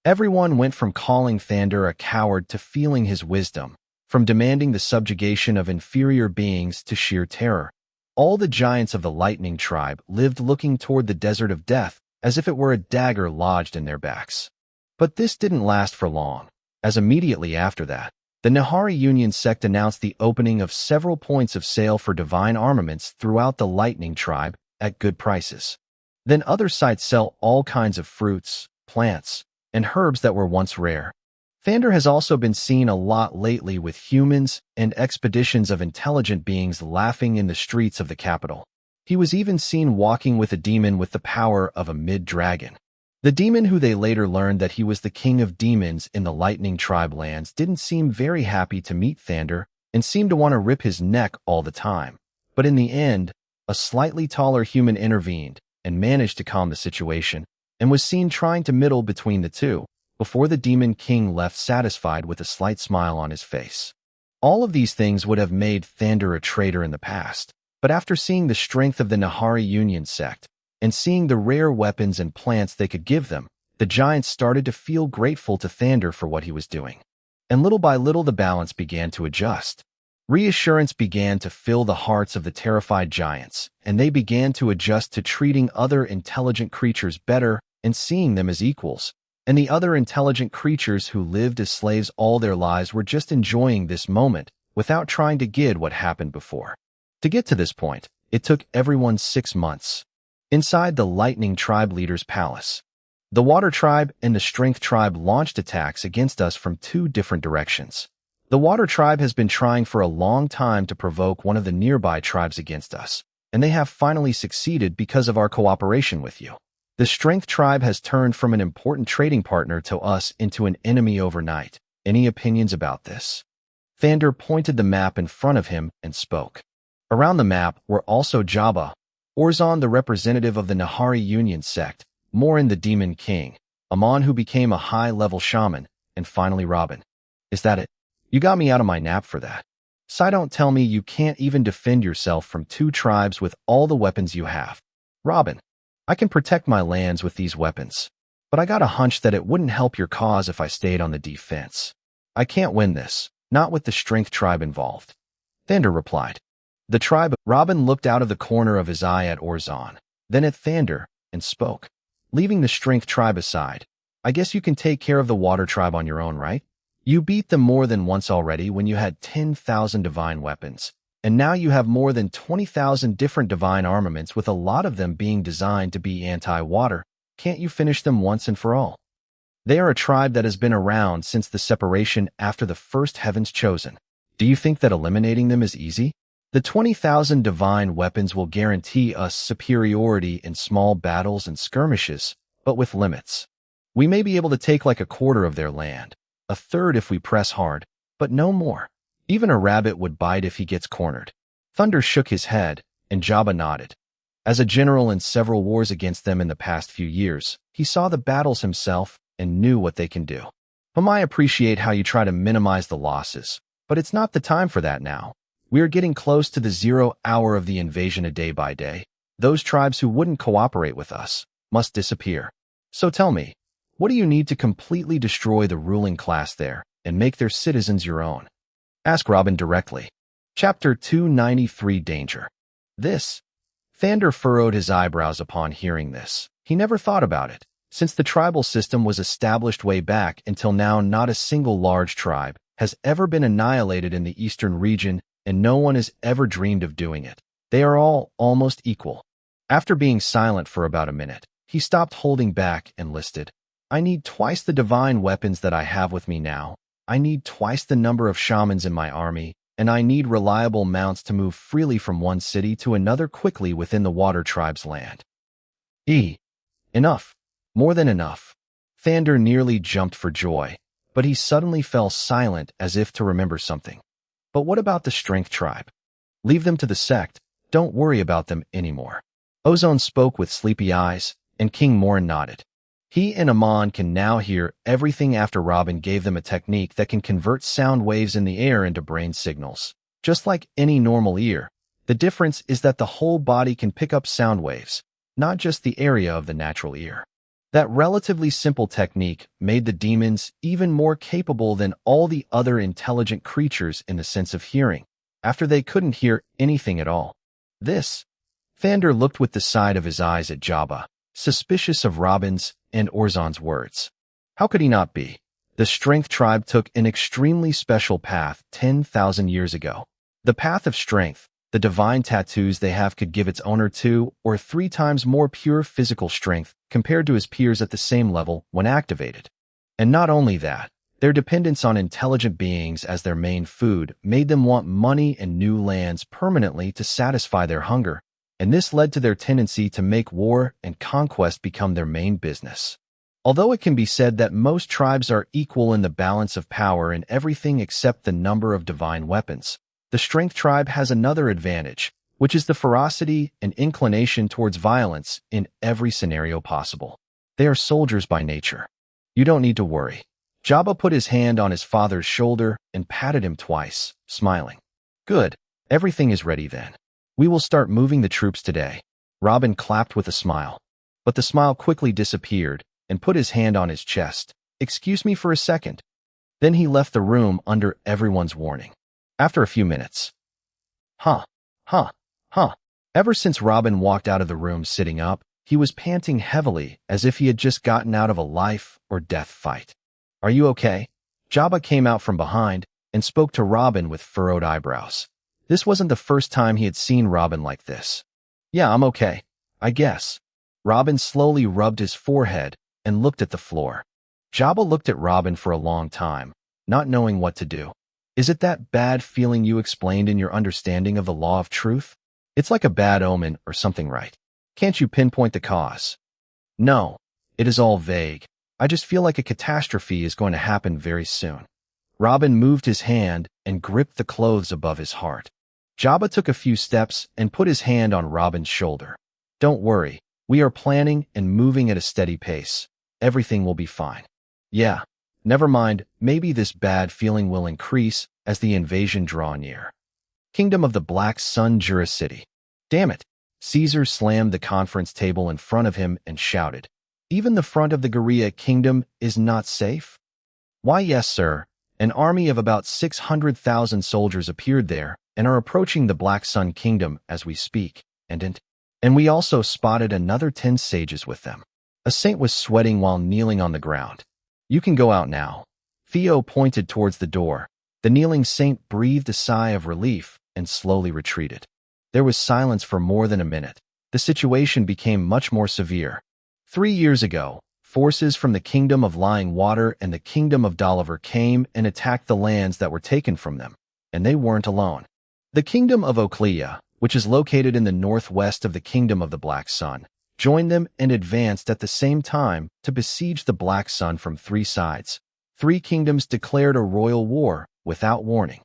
Everyone went from calling Thander a coward to feeling his wisdom, from demanding the subjugation of inferior beings to sheer terror. All the giants of the Lightning Tribe lived looking toward the desert of death as if it were a dagger lodged in their backs. But this didn't last for long, as immediately after that, the Nahari Union sect announced the opening of several points of sale for divine armaments throughout the Lightning Tribe at good prices. Then other sites sell all kinds of fruits, plants, and herbs that were once rare. Thander has also been seen a lot lately with humans and expeditions of intelligent beings laughing in the streets of the capital. He was even seen walking with a demon with the power of a mid-dragon. The demon, who they later learned that he was the king of demons in the Lightning Tribe lands, didn't seem very happy to meet Thander and seemed to want to rip his neck all the time. But in the end, a slightly taller human intervened and managed to calm the situation, and was seen trying to middle between the two, before the demon king left satisfied with a slight smile on his face. All of these things would have made Thander a traitor in the past, but after seeing the strength of the Nahari Union sect, and seeing the rare weapons and plants they could give them, the giants started to feel grateful to Thander for what he was doing. And little by little the balance began to adjust. Reassurance began to fill the hearts of the terrified giants, and they began to adjust to treating other intelligent creatures better and seeing them as equals. And the other intelligent creatures who lived as slaves all their lives were just enjoying this moment without trying to get what happened before. To get to this point, it took everyone 6 months. Inside the Lightning Tribe leader's palace, the Water Tribe and the Strength Tribe launched attacks against us from 2 different directions. The Water Tribe has been trying for a long time to provoke one of the nearby tribes against us, and they have finally succeeded because of our cooperation with you. The Strength Tribe has turned from an important trading partner to us into an enemy overnight. Any opinions about this? Thander pointed the map in front of him and spoke. Around the map were also Jabba, Orzon, the representative of the Nahari Union sect, Morin, the Demon King, Amon, who became a high-level shaman, and finally Robin. Is that it? You got me out of my nap for that. So don't tell me you can't even defend yourself from 2 tribes with all the weapons you have. Robin, I can protect my lands with these weapons, but I got a hunch that it wouldn't help your cause if I stayed on the defense. I can't win this, not with the Strength Tribe involved. Thander replied. The tribe. Robin looked out of the corner of his eye at Orzon, then at Thander, and spoke. Leaving the Strength Tribe aside, I guess you can take care of the Water Tribe on your own, right? You beat them more than once already when you had 10,000 divine weapons, and now you have more than 20,000 different divine armaments, with a lot of them being designed to be anti-water. Can't you finish them once and for all? They are a tribe that has been around since the separation after the first heavens chosen. Do you think that eliminating them is easy? The 20,000 divine weapons will guarantee us superiority in small battles and skirmishes, but with limits. We may be able to take like a quarter of their land, a third if we press hard, but no more. Even a rabbit would bite if he gets cornered. Thunder shook his head, and Jabba nodded. As a general in several wars against them in the past few years, he saw the battles himself and knew what they can do. I appreciate how you try to minimize the losses, but it's not the time for that now. We are getting close to the 0 hour of the invasion. A day by day, those tribes who wouldn't cooperate with us must disappear. So tell me, what do you need to completely destroy the ruling class there and make their citizens your own? Ask Robin directly. Chapter 293, Danger. This. Thander furrowed his eyebrows upon hearing this. He never thought about it. Since the tribal system was established way back until now, not a single large tribe has ever been annihilated in the eastern region, and no one has ever dreamed of doing it. They are all almost equal. After being silent for about a minute, he stopped holding back and listed. I need twice the divine weapons that I have with me now. I need twice the number of shamans in my army, and I need reliable mounts to move freely from one city to another quickly within the Water Tribe's land. Enough. More than enough. Thander nearly jumped for joy, but he suddenly fell silent as if to remember something. But what about the Strength Tribe? Leave them to the sect. Don't worry about them anymore. Ozone spoke with sleepy eyes, and King Morin nodded. He and Amon can now hear everything after Robin gave them a technique that can convert sound waves in the air into brain signals. Just like any normal ear, the difference is that the whole body can pick up sound waves, not just the area of the natural ear. That relatively simple technique made the demons even more capable than all the other intelligent creatures in the sense of hearing, after they couldn't hear anything at all. This. Thander looked with the side of his eyes at Jabba, suspicious of Robin's and Orzon's words. How could he not be? The Strength Tribe took an extremely special path 10,000 years ago. The path of strength. The divine tattoos they have could give its owner 2 or 3 times more pure physical strength compared to his peers at the same level when activated. And not only that, their dependence on intelligent beings as their main food made them want money and new lands permanently to satisfy their hunger, and this led to their tendency to make war and conquest become their main business. Although it can be said that most tribes are equal in the balance of power in everything except the number of divine weapons, the Strength tribe has another advantage, which is the ferocity and inclination towards violence in every scenario possible. They are soldiers by nature. You don't need to worry. Jabba put his hand on his father's shoulder and patted him twice, smiling. Good. Everything is ready then. We will start moving the troops today. Robin clapped with a smile. But the smile quickly disappeared and put his hand on his chest. Excuse me for a second. Then he left the room under everyone's warning. After a few minutes. Huh. Ever since Robin walked out of the room sitting up, he was panting heavily as if he had just gotten out of a life or death fight. Are you okay? Jabba came out from behind and spoke to Robin with furrowed eyebrows. This wasn't the first time he had seen Robin like this. Yeah, I'm okay, I guess. Robin slowly rubbed his forehead and looked at the floor. Jabba looked at Robin for a long time, not knowing what to do. Is it that bad feeling you explained in your understanding of the law of truth? It's like a bad omen or something, right? Can't you pinpoint the cause? No, it is all vague. I just feel like a catastrophe is going to happen very soon. Robin moved his hand and gripped the clothes above his heart. Jabba took a few steps and put his hand on Robin's shoulder. Don't worry, we are planning and moving at a steady pace. Everything will be fine. Yeah, never mind, maybe this bad feeling will increase as the invasion draw near. Kingdom of the Black Sun, Jura City. Damn it! Caesar slammed the conference table in front of him and shouted. Even the front of the Guerrilla Kingdom is not safe? Why, yes, sir. An army of about 600,000 soldiers appeared there and are approaching the Black Sun Kingdom as we speak, and we also spotted another 10 sages with them. A saint was sweating while kneeling on the ground. You can go out now. Theo pointed towards the door. The kneeling saint breathed a sigh of relief and slowly retreated. There was silence for more than a minute. The situation became much more severe. 3 years ago, forces from the Kingdom of Lying Water and the Kingdom of Doliver came and attacked the lands that were taken from them, and they weren't alone. The Kingdom of Oclea, which is located in the northwest of the Kingdom of the Black Sun, joined them and advanced at the same time to besiege the Black Sun from 3 sides. 3 kingdoms declared a royal war without warning.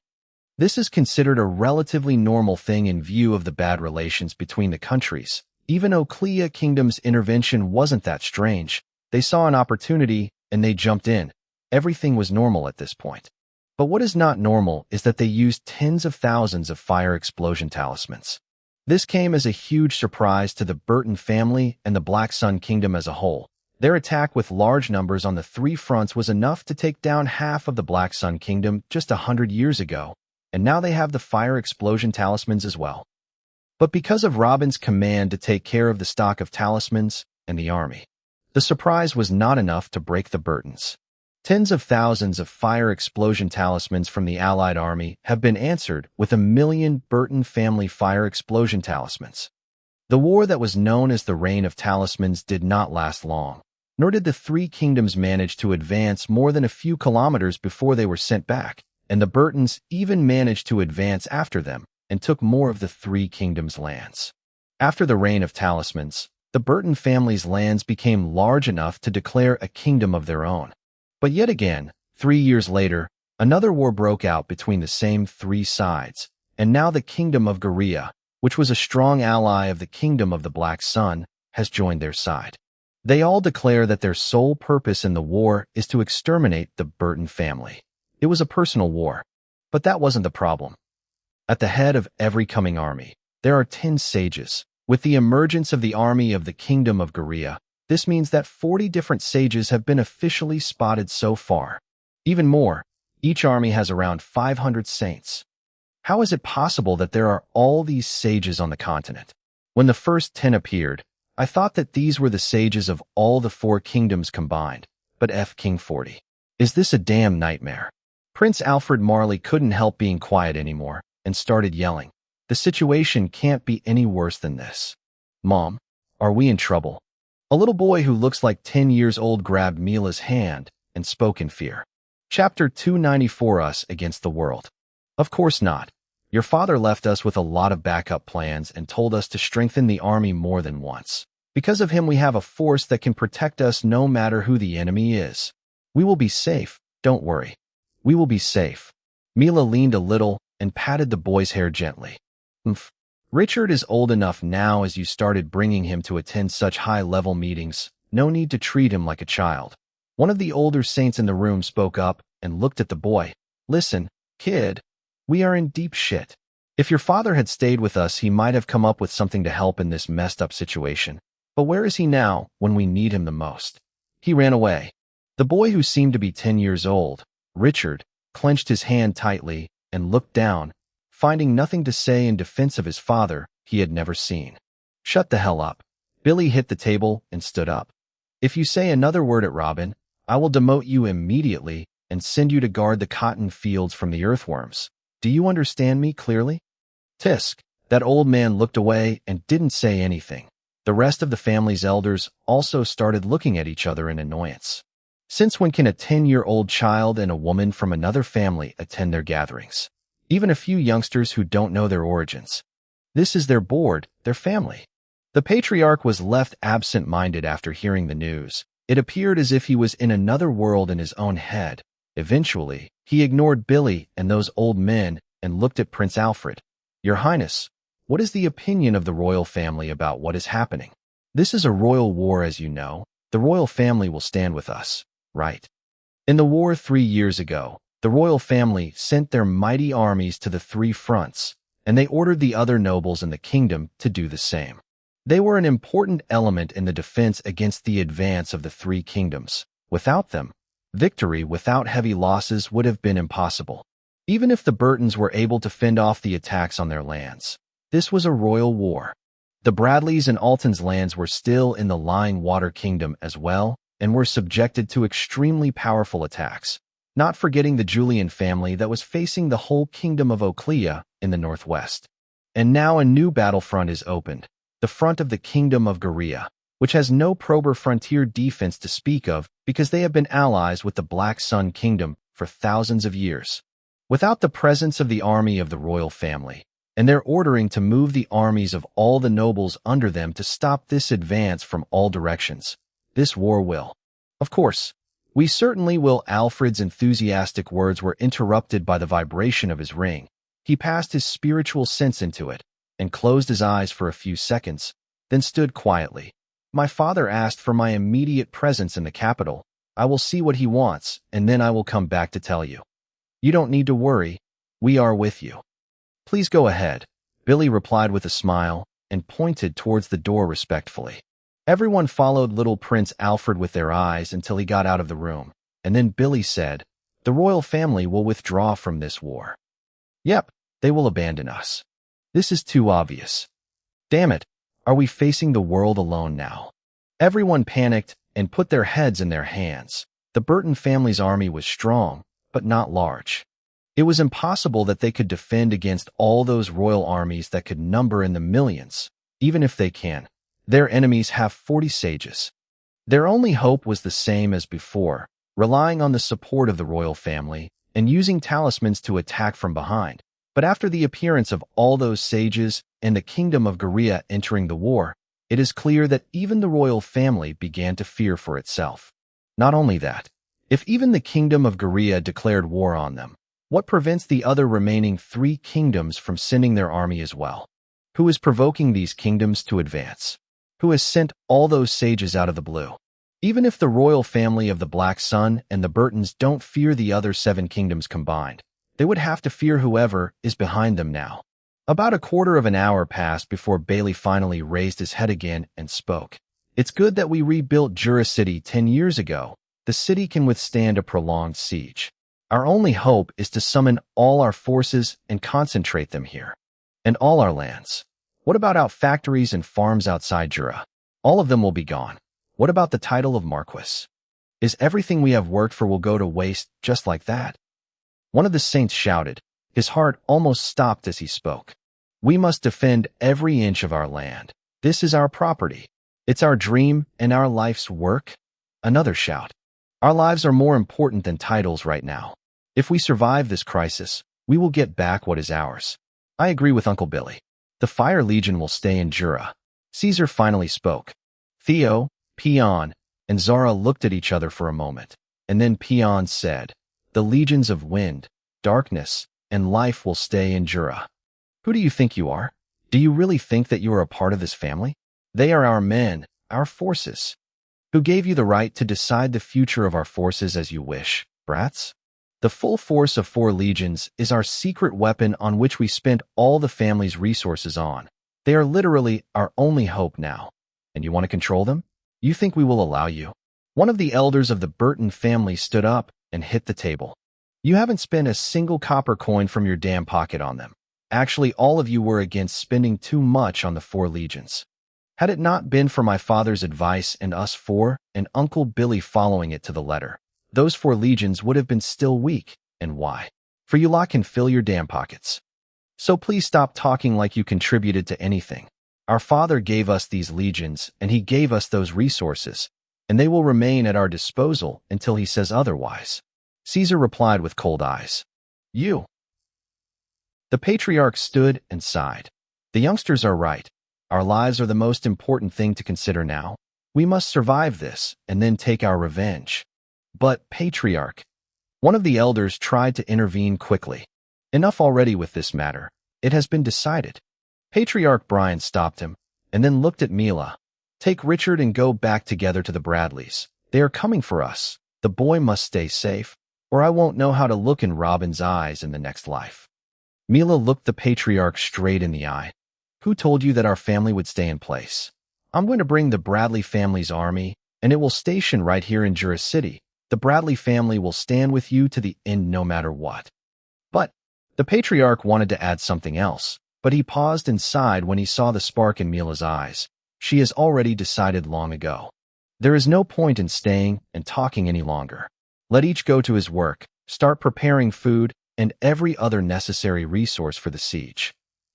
This is considered a relatively normal thing in view of the bad relations between the countries. Even Oclea Kingdom's intervention wasn't that strange. They saw an opportunity and they jumped in. Everything was normal at this point. But what is not normal is that they used tens of thousands of fire explosion talismans. This came as a huge surprise to the Burton family and the Black Sun Kingdom as a whole. Their attack with large numbers on the 3 fronts was enough to take down half of the Black Sun Kingdom just 100 years ago, and now they have the fire explosion talismans as well. But because of Robin's command to take care of the stock of talismans and the army, the surprise was not enough to break the Burtons. Tens of thousands of fire explosion talismans from the Allied army have been answered with 1 million Burton family fire explosion talismans. The war that was known as the Reign of Talismans did not last long, nor did the 3 kingdoms manage to advance more than a few kilometers before they were sent back, and the Burtons even managed to advance after them and took more of the 3 kingdoms' lands. After the Reign of Talismans, the Burton family's lands became large enough to declare a kingdom of their own. But yet again, 3 years later, another war broke out between the same 3 sides, and now the Kingdom of Guerrilla, which was a strong ally of the Kingdom of the Black Sun, has joined their side. They all declare that their sole purpose in the war is to exterminate the Burton family. It was a personal war, but that wasn't the problem. At the head of every coming army, there are 10 sages. With the emergence of the army of the Kingdom of Guerrilla, this means that 40 different sages have been officially spotted so far. Even more, each army has around 500 saints. How is it possible that there are all these sages on the continent? When the first 10 appeared, I thought that these were the sages of all the 4 kingdoms combined, but King 40. Is this a damn nightmare? Prince Alfred Marley couldn't help being quiet anymore and started yelling. The situation can't be any worse than this. Mom, are we in trouble? A little boy who looks like 10 years old grabbed Mila's hand and spoke in fear. Chapter 294, Us Against the World. Of course not. Your father left us with a lot of backup plans and told us to strengthen the army more than once. Because of him we have a force that can protect us no matter who the enemy is. We will be safe, don't worry. We will be safe. Mila leaned a little and patted the boy's hair gently. Umph. Richard is old enough now as you started bringing him to attend such high-level meetings. No need to treat him like a child. One of the older saints in the room spoke up and looked at the boy. Listen, kid, we are in deep shit. If your father had stayed with us, he might have come up with something to help in this messed up situation. But where is he now when we need him the most? He ran away. The boy, who seemed to be 10 years old, Richard, clenched his hand tightly and looked down, finding nothing to say in defense of his father he had never seen. Shut the hell up. Billy hit the table and stood up. If you say another word at Robin, I will demote you immediately and send you to guard the cotton fields from the earthworms. Do you understand me clearly? Tisk. That old man looked away and didn't say anything. The rest of the family's elders also started looking at each other in annoyance. Since when can a 10-year-old child and a woman from another family attend their gatherings? Even a few youngsters who don't know their origins. This is their board, their family. The patriarch was left absent-minded after hearing the news. It appeared as if he was in another world in his own head. Eventually, he ignored Billy and those old men and looked at Prince Alfred. Your Highness, what is the opinion of the royal family about what is happening? This is a royal war, as you know. The royal family will stand with us, right? In the war 3 years ago, the royal family sent their mighty armies to the 3 fronts, and they ordered the other nobles in the kingdom to do the same. They were an important element in the defense against the advance of the 3 kingdoms. Without them, victory without heavy losses would have been impossible. Even if the Burtons were able to fend off the attacks on their lands, this was a royal war. The Bradleys and Alton's lands were still in the Lying Water Kingdom as well, and were subjected to extremely powerful attacks, not forgetting the Julian family that was facing the whole kingdom of Oclea in the northwest. And now a new battlefront is opened. The front of the Kingdom of Garia, which has no proper frontier defense to speak of because they have been allies with the Black Sun Kingdom for thousands of years. Without the presence of the army of the royal family, and their ordering to move the armies of all the nobles under them to stop this advance from all directions, this war will. Of course, we certainly will. Alfred's enthusiastic words were interrupted by the vibration of his ring. He passed his spiritual sense into it, and closed his eyes for a few seconds, then stood quietly. My father asked for my immediate presence in the capital. I will see what he wants, and then I will come back to tell you. You don't need to worry. We are with you. Please go ahead, Billy replied with a smile, and pointed towards the door respectfully. Everyone followed little Prince Alfred with their eyes until he got out of the room, and then Billy said, the royal family will withdraw from this war. Yep, they will abandon us. This is too obvious. Damn it, are we facing the world alone now? Everyone panicked and put their heads in their hands. The Burton family's army was strong, but not large. It was impossible that they could defend against all those royal armies that could number in the millions, even if they can. Their enemies have 40 sages. Their only hope was the same as before, relying on the support of the royal family and using talismans to attack from behind. But after the appearance of all those sages and the kingdom of Garia entering the war, it is clear that even the royal family began to fear for itself. Not only that, if even the kingdom of Garia declared war on them, what prevents the other remaining 3 kingdoms from sending their army as well? Who is provoking these kingdoms to advance? Who has sent all those sages out of the blue? Even if the royal family of the Black Sun and the Burtons don't fear the other 7 kingdoms combined, they would have to fear whoever is behind them now. About a quarter of an hour passed before Bailey finally raised his head again and spoke. It's good that we rebuilt Jura City 10 years ago. The city can withstand a prolonged siege. Our only hope is to summon all our forces and concentrate them here. And all our lands. What about our factories and farms outside Jura? All of them will be gone. What about the title of Marquis? Is everything we have worked for will go to waste just like that? One of the saints shouted. His heart almost stopped as he spoke. We must defend every inch of our land. This is our property. It's our dream and our life's work. Another shout. Our lives are more important than titles right now. If we survive this crisis, we will get back what is ours. I agree with Uncle Billy. The Fire Legion will stay in Jura. Caesar finally spoke. Theo, Peon, and Zara looked at each other for a moment, and then Peon said, "The legions of wind, darkness, and life will stay in Jura." "Who do you think you are? Do you really think that you are a part of this family? They are our men, our forces. Who gave you the right to decide the future of our forces as you wish, brats? The full force of 4 legions is our secret weapon on which we spent all the family's resources on. They are literally our only hope now. And you want to control them? You think we will allow you?" One of the elders of the Burton family stood up and hit the table. "You haven't spent a single copper coin from your damn pocket on them. Actually, all of you were against spending too much on the 4 legions. Had it not been for my father's advice and us 4 and Uncle Billy following it to the letter, those 4 legions would have been still weak. And why? For you lot can fill your damn pockets. So please stop talking like you contributed to anything. Our father gave us these legions, and he gave us those resources, and they will remain at our disposal until he says otherwise." Caesar replied with cold eyes. "You." The patriarch stood and sighed. "The youngsters are right. Our lives are the most important thing to consider now. We must survive this and then take our revenge." "But, patriarch," one of the elders tried to intervene quickly. "Enough already with this matter. It has been decided." Patriarch Brian stopped him and then looked at Mila. "Take Richard and go back together to the Bradleys. They are coming for us. The boy must stay safe, or I won't know how to look in Robin's eyes in the next life." Mila looked the patriarch straight in the eye. "Who told you that our family would stay in place? I'm going to bring the Bradley family's army, and it will station right here in Jura City. The Bradley family will stand with you to the end no matter what." But the patriarch wanted to add something else, but he paused and sighed when he saw the spark in Mila's eyes. She has already decided long ago. There is no point in staying and talking any longer. Let each go to his work, start preparing food, and every other necessary resource for the siege.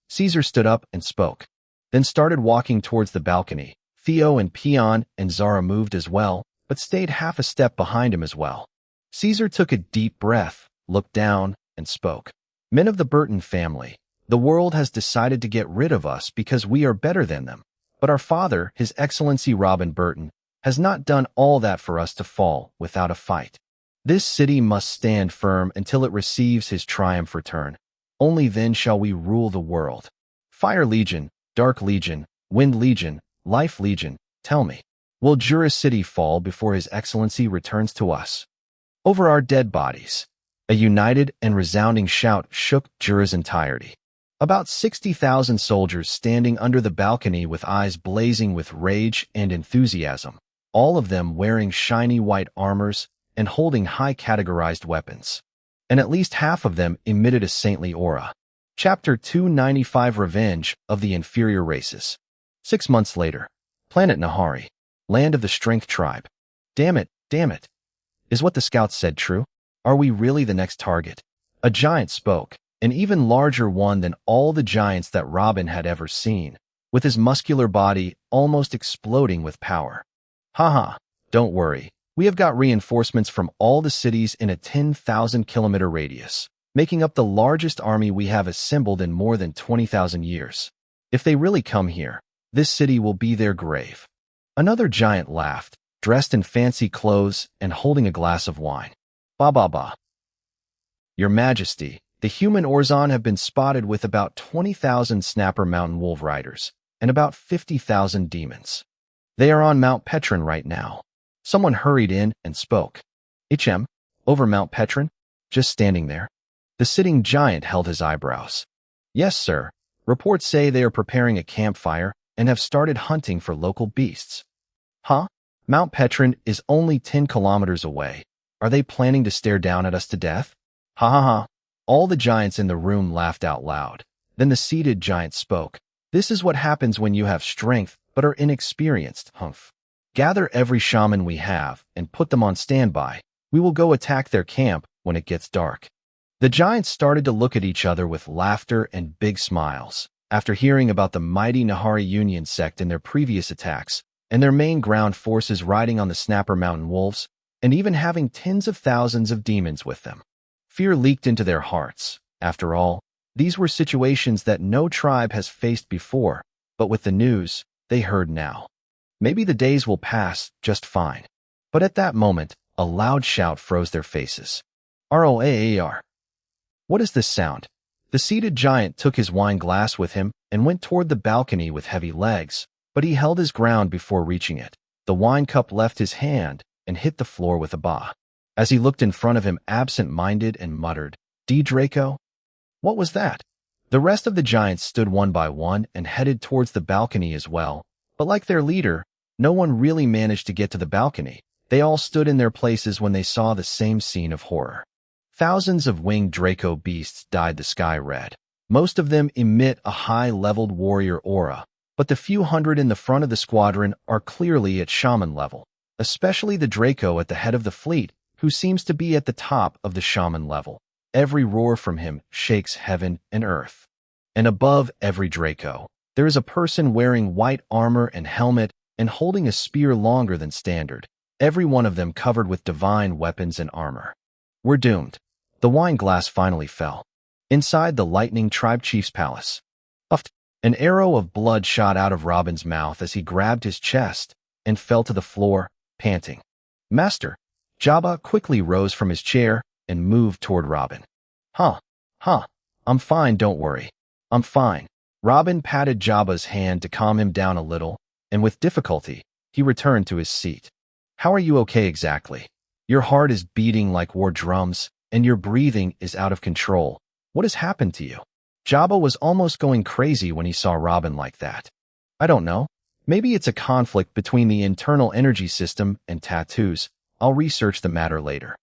Caesar stood up and spoke, then started walking towards the balcony. Theo and Peon and Zara moved as well, but stayed half a step behind him as well. Caesar took a deep breath, looked down, and spoke. "Men of the Burton family, the world has decided to get rid of us because we are better than them. But our father, His Excellency Robin Burton, has not done all that for us to fall without a fight. This city must stand firm until it receives his triumph return. Only then shall we rule the world. Fire Legion, Dark Legion, Wind Legion, Life Legion, tell me, will Jura City fall before His Excellency returns to us? Over our dead bodies." A united and resounding shout shook Jura's entirety. About 60,000 soldiers standing under the balcony with eyes blazing with rage and enthusiasm, all of them wearing shiny white armors and holding high-categorized weapons. And at least half of them emitted a saintly aura. Chapter 295 Revenge of the Inferior Races. 6 months later. Planet Nahari. Land of the Strength Tribe. Damn it, damn it. Is what the scouts said true? Are we really the next target? A giant spoke, an even larger one than all the giants that Robin had ever seen, with his muscular body almost exploding with power. "Haha, don't worry. We have got reinforcements from all the cities in a 10,000-kilometer radius, making up the largest army we have assembled in more than 20,000 years. If they really come here, this city will be their grave." Another giant laughed, dressed in fancy clothes and holding a glass of wine. "Ba ba ba. Your Majesty, the human Orzon have been spotted with about 20,000 Snapper Mountain Wolf Riders and about 50,000 demons. They are on Mount Petron right now." Someone hurried in and spoke. "HM, over Mount Petron? Just standing there?" The sitting giant held his eyebrows. "Yes, sir. Reports say they are preparing a campfire and have started hunting for local beasts." "Huh? Mount Petron is only 10 kilometers away. Are they planning to stare down at us to death?" "Ha ha ha." All the giants in the room laughed out loud. Then the seated giant spoke. "This is what happens when you have strength but are inexperienced, humph. Gather every shaman we have and put them on standby. We will go attack their camp when it gets dark." The giants started to look at each other with laughter and big smiles, after hearing about the mighty Nahari Union sect and their previous attacks, and their main ground forces riding on the Snapper Mountain Wolves, and even having tens of thousands of demons with them. Fear leaked into their hearts. After all, these were situations that no tribe has faced before, but with the news, they heard now. Maybe the days will pass just fine. But at that moment, a loud shout froze their faces. Roar! What is this sound? The seated giant took his wine glass with him and went toward the balcony with heavy legs, but he held his ground before reaching it. The wine cup left his hand and hit the floor with a bah. As he looked in front of him absent-minded and muttered, "D. Draco?" What was that? The rest of the giants stood one by one and headed towards the balcony as well, but like their leader, no one really managed to get to the balcony. They all stood in their places when they saw the same scene of horror. Thousands of winged Draco beasts dyed the sky red. Most of them emit a high-leveled warrior aura, but the few hundred in the front of the squadron are clearly at shaman level, especially the Draco at the head of the fleet, who seems to be at the top of the shaman level. Every roar from him shakes heaven and earth. And above every Draco, there is a person wearing white armor and helmet and holding a spear longer than standard, every one of them covered with divine weapons and armor. We're doomed. The wine glass finally fell. Inside the lightning tribe chief's palace. An arrow of blood shot out of Robin's mouth as he grabbed his chest and fell to the floor, panting. Master! Jabba quickly rose from his chair and moved toward Robin. Huh. I'm fine, don't worry. I'm fine. Robin patted Jabba's hand to calm him down a little, and with difficulty, he returned to his seat. How are you okay exactly? Your heart is beating like war drums, and your breathing is out of control. What has happened to you? Jabba was almost going crazy when he saw Robin like that. I don't know. Maybe it's a conflict between the internal energy system and tattoos. I'll research the matter later.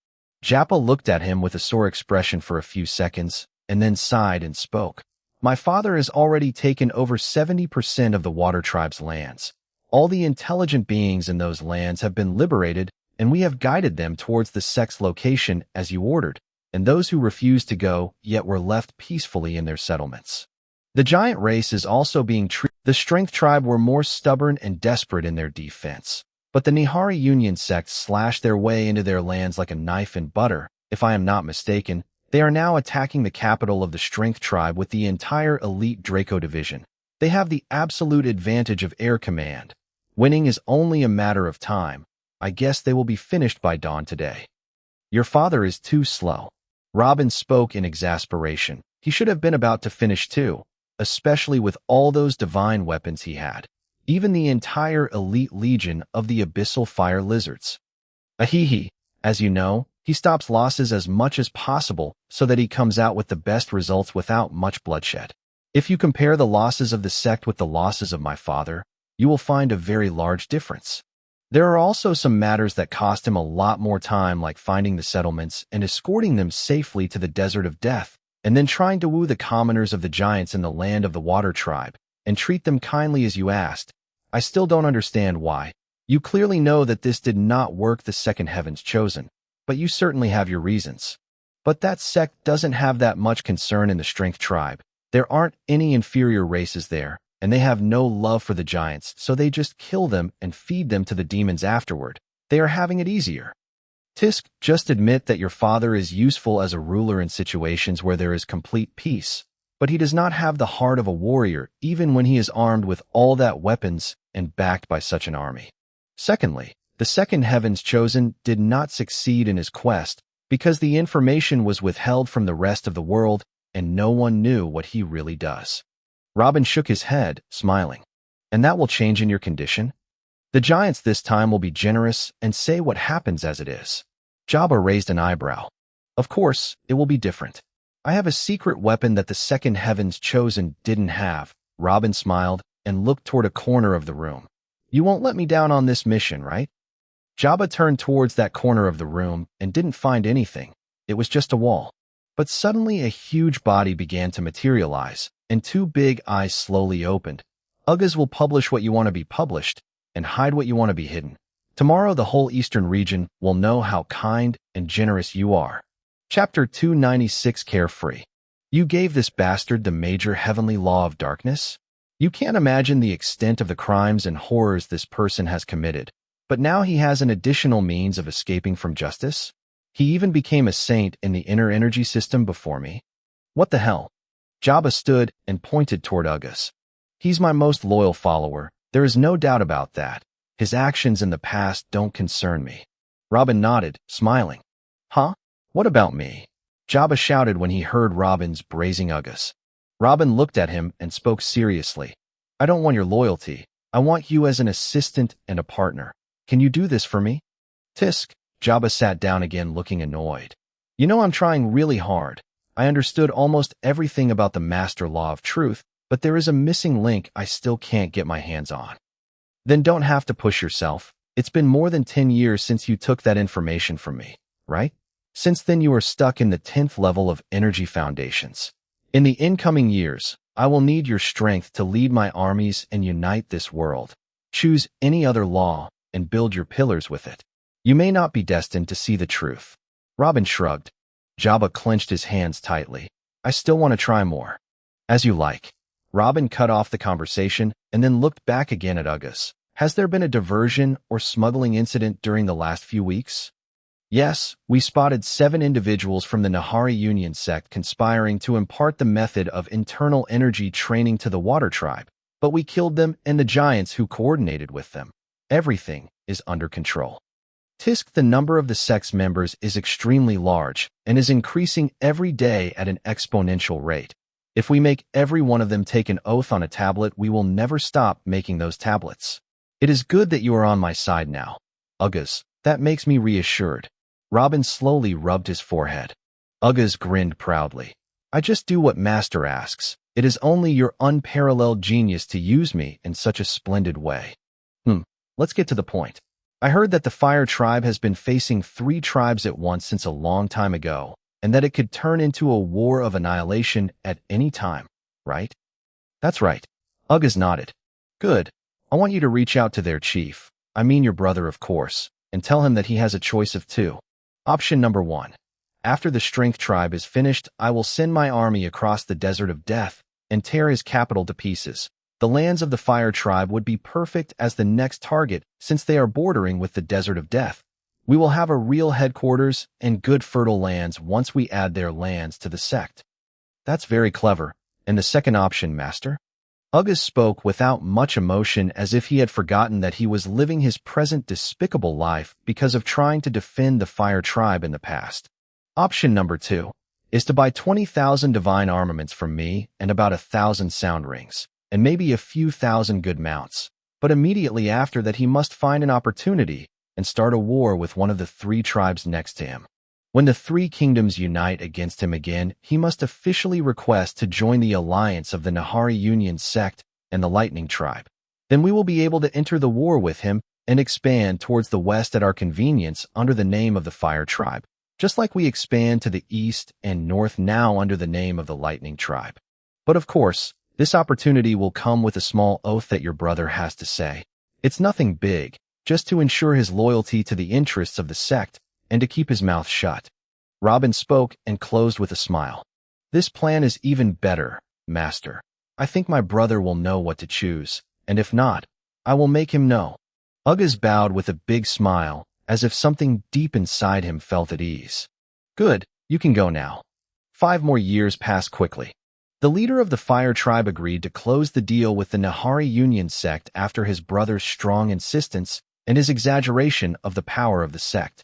Jabba looked at him with a sore expression for a few seconds, and then sighed and spoke. My father has already taken over 70% of the Water Tribe's lands. All the intelligent beings in those lands have been liberated, and we have guided them towards the sect's location as you ordered, and those who refused to go yet were left peacefully in their settlements. The giant race is also being treated. The Strength Tribe were more stubborn and desperate in their defense, but the Nihari Union sect slashed their way into their lands like a knife in butter. If I am not mistaken, they are now attacking the capital of the Strength Tribe with the entire elite Draco division. They have the absolute advantage of air command. Winning is only a matter of time. I guess they will be finished by dawn today. Your father is too slow. Robin spoke in exasperation. He should have been about to finish too, especially with all those divine weapons he had. Even the entire elite legion of the abyssal fire lizards. Ahihi. As you know, he stops losses as much as possible so that he comes out with the best results without much bloodshed. If you compare the losses of the sect with the losses of my father, you will find a very large difference. There are also some matters that cost him a lot more time, like finding the settlements and escorting them safely to the Desert of Death, and then trying to woo the commoners of the giants in the land of the Water Tribe, and treat them kindly as you asked. I still don't understand why. You clearly know that this did not work the second heavens chosen, but you certainly have your reasons. But that sect doesn't have that much concern in the Strength Tribe. There aren't any inferior races there, and they have no love for the giants, so they just kill them and feed them to the demons afterward. They are having it easier. Tisk, just admit that your father is useful as a ruler in situations where there is complete peace, but he does not have the heart of a warrior even when he is armed with all that weapons and backed by such an army. Secondly, the second heavens chosen did not succeed in his quest because the information was withheld from the rest of the world and no one knew what he really does. Robin shook his head, smiling. And that will change in your condition? The giants this time will be generous and say what happens as it is. Jabba raised an eyebrow. Of course, it will be different. I have a secret weapon that the second heavens chosen didn't have. Robin smiled and looked toward a corner of the room. You won't let me down on this mission, right? Jabba turned towards that corner of the room and didn't find anything. It was just a wall. But suddenly a huge body began to materialize, and two big eyes slowly opened. Ugas will publish what you want to be published, and hide what you want to be hidden. Tomorrow the whole eastern region will know how kind and generous you are. Chapter 296 Carefree. You gave this bastard the major heavenly law of darkness? You can't imagine the extent of the crimes and horrors this person has committed, but now he has an additional means of escaping from justice? He even became a saint in the inner energy system before me. What the hell? Jabba stood and pointed toward Ugas. He's my most loyal follower. There is no doubt about that. His actions in the past don't concern me. Robin nodded, smiling. Huh? What about me? Jabba shouted when he heard Robin's brazen uggas. Robin looked at him and spoke seriously. I don't want your loyalty. I want you as an assistant and a partner. Can you do this for me? Tisk. Jabba sat down again, looking annoyed. You know I'm trying really hard. I understood almost everything about the master law of truth, but there is a missing link I still can't get my hands on. Then don't have to push yourself. It's been more than 10 years since you took that information from me, right? Since then you are stuck in the 10th level of energy foundations. In the incoming years, I will need your strength to lead my armies and unite this world. Choose any other law and build your pillars with it. You may not be destined to see the truth. Robin shrugged. Jabba clenched his hands tightly. I still want to try more. As you like. Robin cut off the conversation and then looked back again at Uggas. Has there been a diversion or smuggling incident during the last few weeks? Yes, we spotted 7 individuals from the Nahari Union sect conspiring to impart the method of internal energy training to the Water Tribe, but we killed them and the giants who coordinated with them. Everything is under control. Tisk, the number of the sect's members is extremely large and is increasing every day at an exponential rate. If we make every one of them take an oath on a tablet, we will never stop making those tablets. It is good that you are on my side now. Uggas, that makes me reassured. Robin slowly rubbed his forehead. Uggas grinned proudly. I just do what Master asks. It is only your unparalleled genius to use me in such a splendid way. Let's get to the point. I heard that the Fire Tribe has been facing 3 tribes at once since a long time ago, and that it could turn into a war of annihilation at any time, right? That's right. Uggas nodded. Good. I want you to reach out to their chief, I mean your brother of course, and tell him that he has a choice of 2. Option number 1. After the Strength Tribe is finished, I will send my army across the Desert of Death and tear his capital to pieces. The lands of the Fire Tribe would be perfect as the next target since they are bordering with the Desert of Death. We will have a real headquarters and good fertile lands once we add their lands to the sect. That's very clever. And the second option, Master? Uggas spoke without much emotion, as if he had forgotten that he was living his present despicable life because of trying to defend the Fire Tribe in the past. Option number 2 is to buy 20,000 divine armaments from me and about 1,000 sound rings, and maybe a few thousand good mounts. But immediately after that he must find an opportunity and start a war with one of the 3 tribes next to him. When the 3 kingdoms unite against him again, he must officially request to join the alliance of the Nahari Union sect and the Lightning Tribe. Then we will be able to enter the war with him and expand towards the west at our convenience under the name of the Fire Tribe, just like we expand to the east and north now under the name of the Lightning Tribe. But of course, this opportunity will come with a small oath that your brother has to say. It's nothing big, just to ensure his loyalty to the interests of the sect and to keep his mouth shut. Robin spoke and closed with a smile. This plan is even better, Master. I think my brother will know what to choose, and if not, I will make him know. Uggas bowed with a big smile, as if something deep inside him felt at ease. Good, you can go now. 5 more years passed quickly. The leader of the Fire Tribe agreed to close the deal with the Nahari Union sect after his brother's strong insistence and his exaggeration of the power of the sect.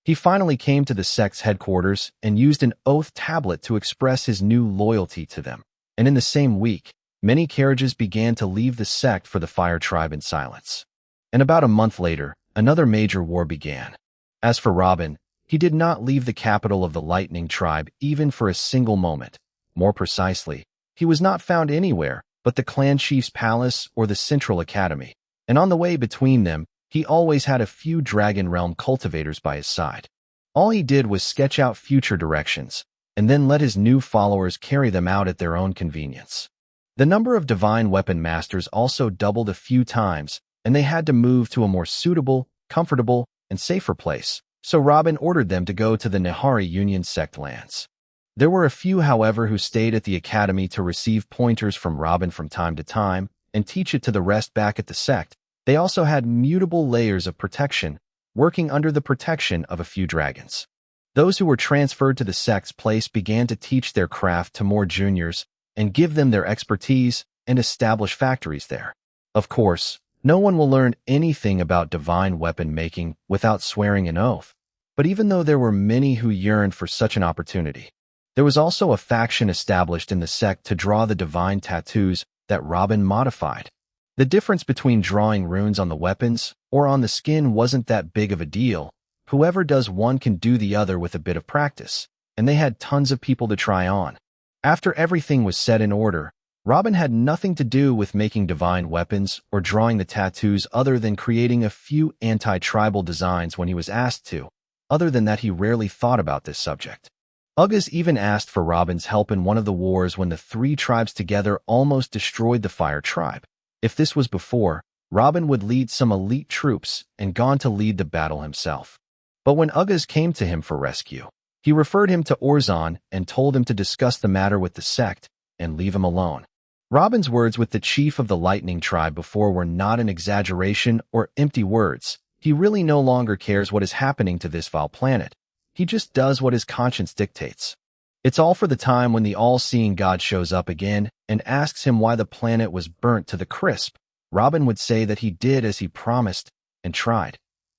He finally came to the sect's headquarters and used an oath tablet to express his new loyalty to them. And in the same week, many carriages began to leave the sect for the Fire Tribe in silence. And about a month later, another major war began. As for Robin, he did not leave the capital of the Lightning Tribe even for a single moment. More precisely, he was not found anywhere but the clan chief's palace or the Central Academy, and on the way between them, he always had a few Dragon Realm cultivators by his side. All he did was sketch out future directions, and then let his new followers carry them out at their own convenience. The number of divine weapon masters also doubled a few times, and they had to move to a more suitable, comfortable, and safer place, so Robin ordered them to go to the Nahari Union sect lands. There were a few, however, who stayed at the academy to receive pointers from Robin from time to time and teach it to the rest back at the sect. They also had mutable layers of protection, working under the protection of a few dragons. Those who were transferred to the sect's place began to teach their craft to more juniors and give them their expertise and establish factories there. Of course, No one will learn anything about divine weapon making without swearing an oath. But even though there were many who yearned for such an opportunity, there was also a faction established in the sect to draw the divine tattoos that Robin modified. The difference between drawing runes on the weapons or on the skin wasn't that big of a deal. Whoever does one can do the other with a bit of practice, and they had tons of people to try on. After everything was set in order, Robin had nothing to do with making divine weapons or drawing the tattoos other than creating a few anti-tribal designs when he was asked to. Other than that, he rarely thought about this subject. Ugas even asked for Robin's help in one of the wars when the three tribes together almost destroyed the Fire tribe. If this was before, Robin would lead some elite troops and gone to lead the battle himself. But when Ugas came to him for rescue, he referred him to Orzon and told him to discuss the matter with the sect and leave him alone. Robin's words with the chief of the Lightning tribe before were not an exaggeration or empty words. He really no longer cares what is happening to this vile planet. He just does what his conscience dictates. It's all for the time when the all-seeing God shows up again and asks him why the planet was burnt to the crisp. Robin would say that he did as he promised and tried.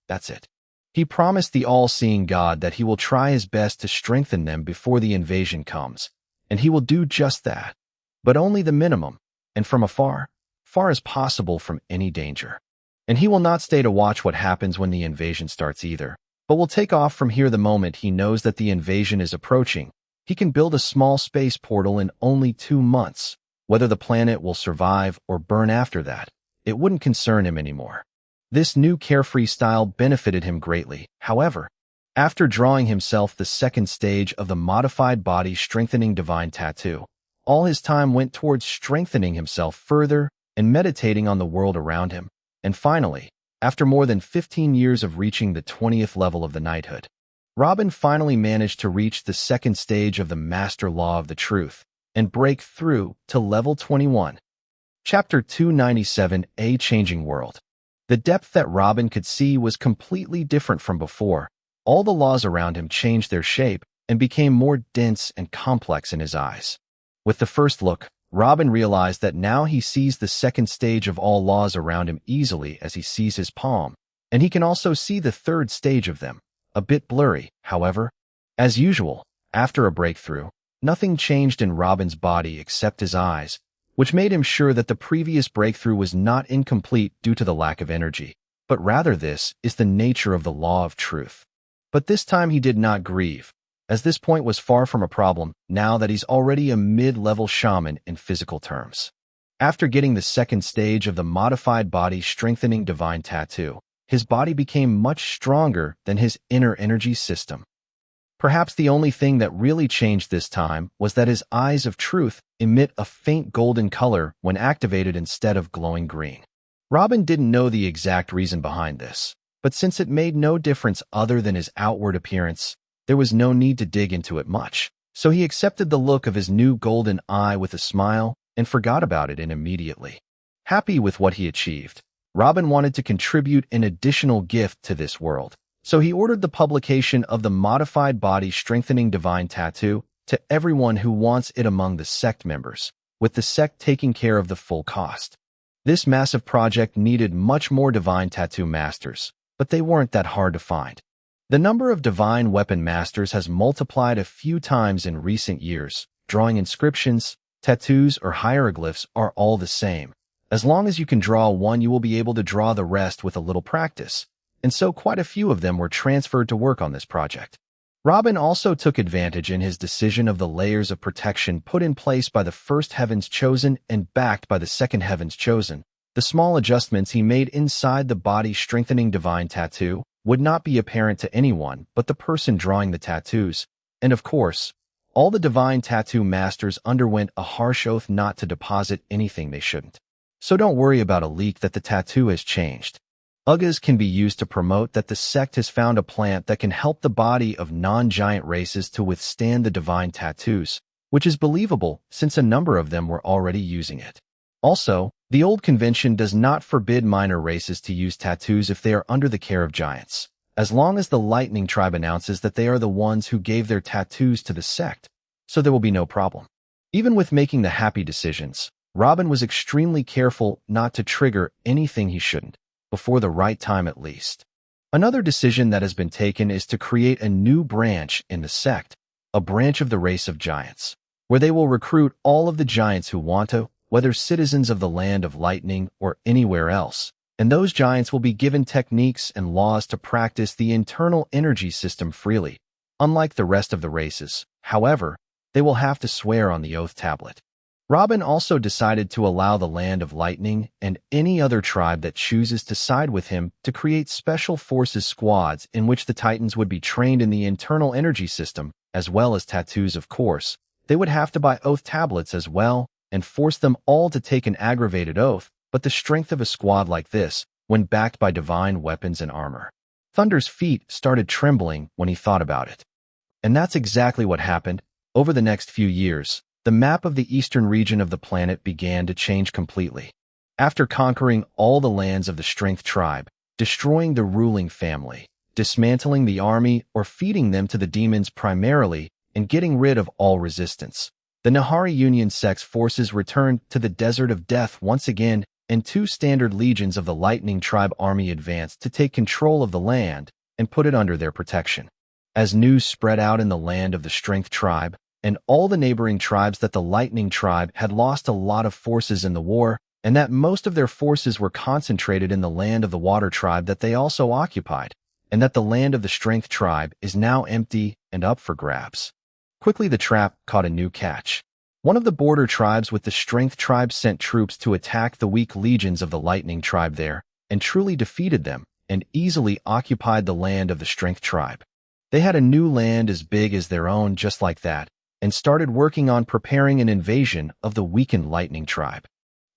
That's it. He promised the all-seeing God that he will try his best to strengthen them before the invasion comes, and he will do just that. But only the minimum, and from afar, far as possible from any danger. And he will not stay to watch what happens when the invasion starts either, but will take off from here the moment he knows that the invasion is approaching. He can build a small space portal in only 2 months. Whether the planet will survive or burn after that, it wouldn't concern him anymore. This new carefree style benefited him greatly. However, after drawing himself the second stage of the modified body strengthening divine tattoo, all his time went towards strengthening himself further and meditating on the world around him. And finally, after more than 15 years of reaching the 20th level of the knighthood, Robin finally managed to reach the second stage of the Master Law of the Truth and break through to level 21. Chapter 297, A Changing World. The depth that Robin could see was completely different from before. All the laws around him changed their shape and became more dense and complex in his eyes. With the first look, Robin realized that now he sees the second stage of all laws around him easily as he sees his palm, and he can also see the third stage of them, a bit blurry, however. As usual, after a breakthrough, nothing changed in Robin's body except his eyes, which made him sure that the previous breakthrough was not incomplete due to the lack of energy, but rather this is the nature of the law of truth. But this time he did not grieve, as this point was far from a problem now that he's already a mid-level shaman in physical terms. After getting the second stage of the modified body strengthening divine tattoo, his body became much stronger than his inner energy system. Perhaps the only thing that really changed this time was that his eyes of truth emit a faint golden color when activated instead of glowing green. Robin didn't know the exact reason behind this, but since it made no difference other than his outward appearance, there was no need to dig into it much. So he accepted the look of his new golden eye with a smile and forgot about it immediately. Happy with what he achieved, Robin wanted to contribute an additional gift to this world. So he ordered the publication of the modified body strengthening divine tattoo to everyone who wants it among the sect members, with the sect taking care of the full cost. This massive project needed much more divine tattoo masters, but they weren't that hard to find. The number of divine weapon masters has multiplied a few times in recent years. Drawing inscriptions, tattoos, or hieroglyphs are all the same. As long as you can draw one, you will be able to draw the rest with a little practice. And so quite a few of them were transferred to work on this project. Robin also took advantage in his decision of the layers of protection put in place by the first Heavens Chosen and backed by the second Heavens Chosen. The small adjustments he made inside the body strengthening divine tattoo would not be apparent to anyone but the person drawing the tattoos. And of course, all the divine tattoo masters underwent a harsh oath not to deposit anything they shouldn't. So don't worry about a leak that the tattoo has changed. Ugas can be used to promote that the sect has found a plant that can help the body of non-giant races to withstand the divine tattoos, which is believable since a number of them were already using it. Also, the old convention does not forbid minor races to use tattoos if they are under the care of giants, as long as the Lightning tribe announces that they are the ones who gave their tattoos to the sect, so there will be no problem. Even with making the happy decisions, Robin was extremely careful not to trigger anything he shouldn't, before the right time at least. Another decision that has been taken is to create a new branch in the sect, a branch of the race of giants, where they will recruit all of the giants who want to, whether citizens of the land of lightning or anywhere else, and those giants will be given techniques and laws to practice the internal energy system freely. Unlike the rest of the races, however, they will have to swear on the oath tablet. Robin also decided to allow the Land of Lightning and any other tribe that chooses to side with him to create special forces squads in which the Titans would be trained in the internal energy system, as well as tattoos, of course. They would have to buy oath tablets as well and force them all to take an aggravated oath, but the strength of a squad like this, when backed by divine weapons and armor. Thunder's feet started trembling when he thought about it. And that's exactly what happened. Over the next few years, the map of the eastern region of the planet began to change completely. After conquering all the lands of the Strength tribe, destroying the ruling family, dismantling the army or feeding them to the demons primarily, and getting rid of all resistance, the Nahari Union sect's forces returned to the Desert of Death once again, and 2 standard legions of the Lightning tribe army advanced to take control of the land and put it under their protection. As news spread out in the land of the Strength tribe, and all the neighboring tribes that the Lightning tribe had lost a lot of forces in the war, and that most of their forces were concentrated in the land of the Water tribe that they also occupied, and that the land of the Strength tribe is now empty and up for grabs. Quickly the trap caught a new catch. One of the border tribes with the Strength tribe sent troops to attack the weak legions of the Lightning tribe there, and truly defeated them, and easily occupied the land of the Strength tribe. They had a new land as big as their own just like that, and started working on preparing an invasion of the weakened Lightning tribe.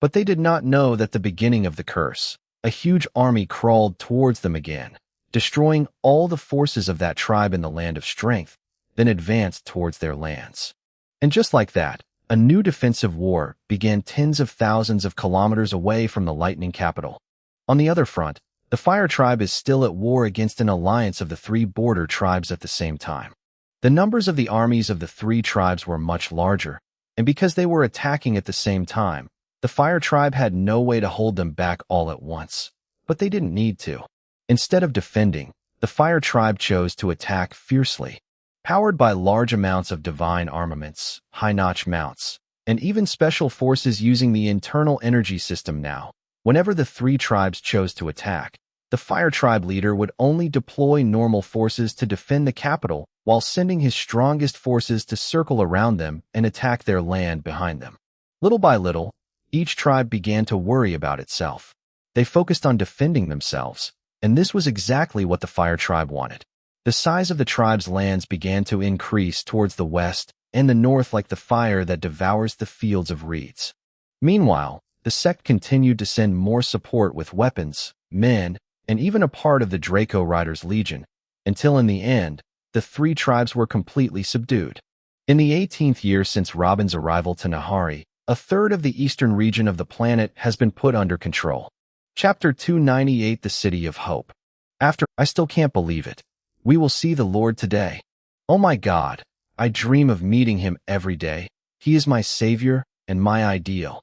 But they did not know that the beginning of the curse, a huge army crawled towards them again, destroying all the forces of that tribe in the land of Strength, then advanced towards their lands. And just like that, a new defensive war began tens of thousands of kilometers away from the Lightning capital. On the other front, the Fire tribe is still at war against an alliance of the 3 border tribes at the same time. The numbers of the armies of the 3 tribes were much larger, and because they were attacking at the same time, the Fire tribe had no way to hold them back all at once. But they didn't need to. Instead of defending, the Fire tribe chose to attack fiercely. Powered by large amounts of divine armaments, high-notch mounts, and even special forces using the internal energy system now, whenever the 3 tribes chose to attack, the Fire tribe leader would only deploy normal forces to defend the capital while sending his strongest forces to circle around them and attack their land behind them. Little by little, each tribe began to worry about itself. They focused on defending themselves, and this was exactly what the Fire tribe wanted. The size of the tribe's lands began to increase towards the west and the north like the fire that devours the fields of reeds. Meanwhile, the sect continued to send more support with weapons, men, and even a part of the Draco Riders' Legion, until in the end, the 3 tribes were completely subdued. In the 18th year since Robin's arrival to Nahari, a third of the eastern region of the planet has been put under control. Chapter 298, The City of Hope. I still can't believe it. We will see the Lord today. Oh my God, I dream of meeting him every day. He is my savior and my ideal.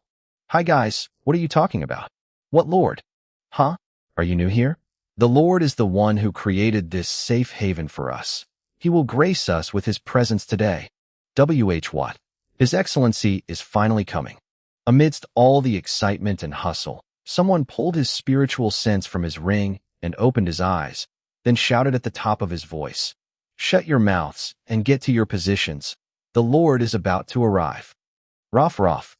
Hi guys, what are you talking about? What Lord? Huh? Are you new here? The Lord is the one who created this safe haven for us. He will grace us with his presence today. What? His Excellency is finally coming. Amidst all the excitement and hustle, someone pulled his spiritual sense from his ring and opened his eyes, then shouted at the top of his voice, "Shut your mouths and get to your positions. The Lord is about to arrive." Rough.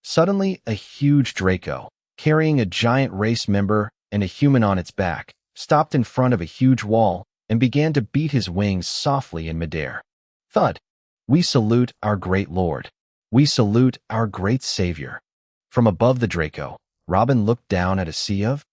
Suddenly, a huge Draco, carrying a giant race member and a human on its back, stopped in front of a huge wall and began to beat his wings softly in midair. Thud! We salute our great Lord. We salute our great Savior. From above the Draco, Robin looked down at a sea of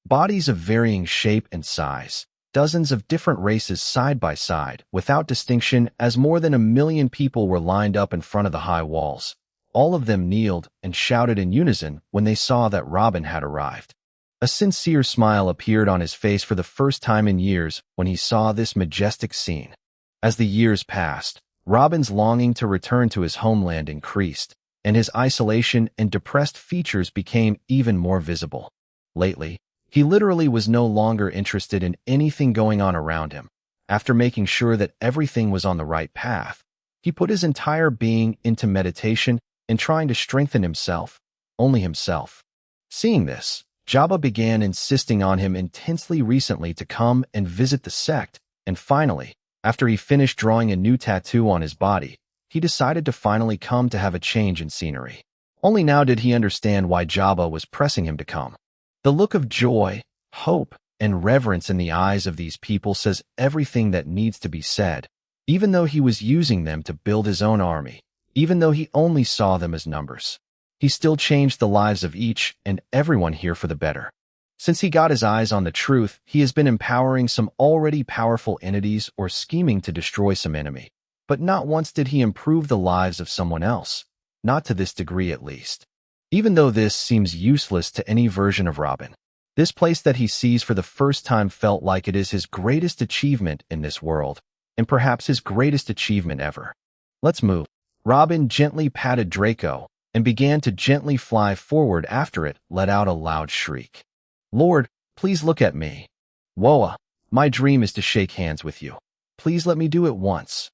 bodies of varying shape and size, dozens of different races side by side, without distinction, as more than 1 million people were lined up in front of the high walls. All of them kneeled and shouted in unison when they saw that Robin had arrived. A sincere smile appeared on his face for the first time in years when he saw this majestic scene. As the years passed, Robin's longing to return to his homeland increased, and his isolation and depressed features became even more visible. Lately, he literally was no longer interested in anything going on around him. After making sure that everything was on the right path, he put his entire being into meditation and trying to strengthen himself, only himself. Seeing this, Jabba began insisting on him intensely recently to come and visit the sect, and finally, after he finished drawing a new tattoo on his body, he decided to finally come to have a change in scenery. Only now did he understand why Jabba was pressing him to come. The look of joy, hope, and reverence in the eyes of these people says everything that needs to be said, even though he was using them to build his own army, even though he only saw them as numbers. He still changed the lives of each and everyone here for the better. Since he got his eyes on the truth, he has been empowering some already powerful entities or scheming to destroy some enemy. But not once did he improve the lives of someone else, not to this degree at least. Even though this seems useless to any version of Robin, this place that he sees for the first time felt like it is his greatest achievement in this world, and perhaps his greatest achievement ever. Let's move. Robin gently patted Draco and began to gently fly forward after it let out a loud shriek. Lord, please look at me. Woa, my dream is to shake hands with you. Please let me do it once.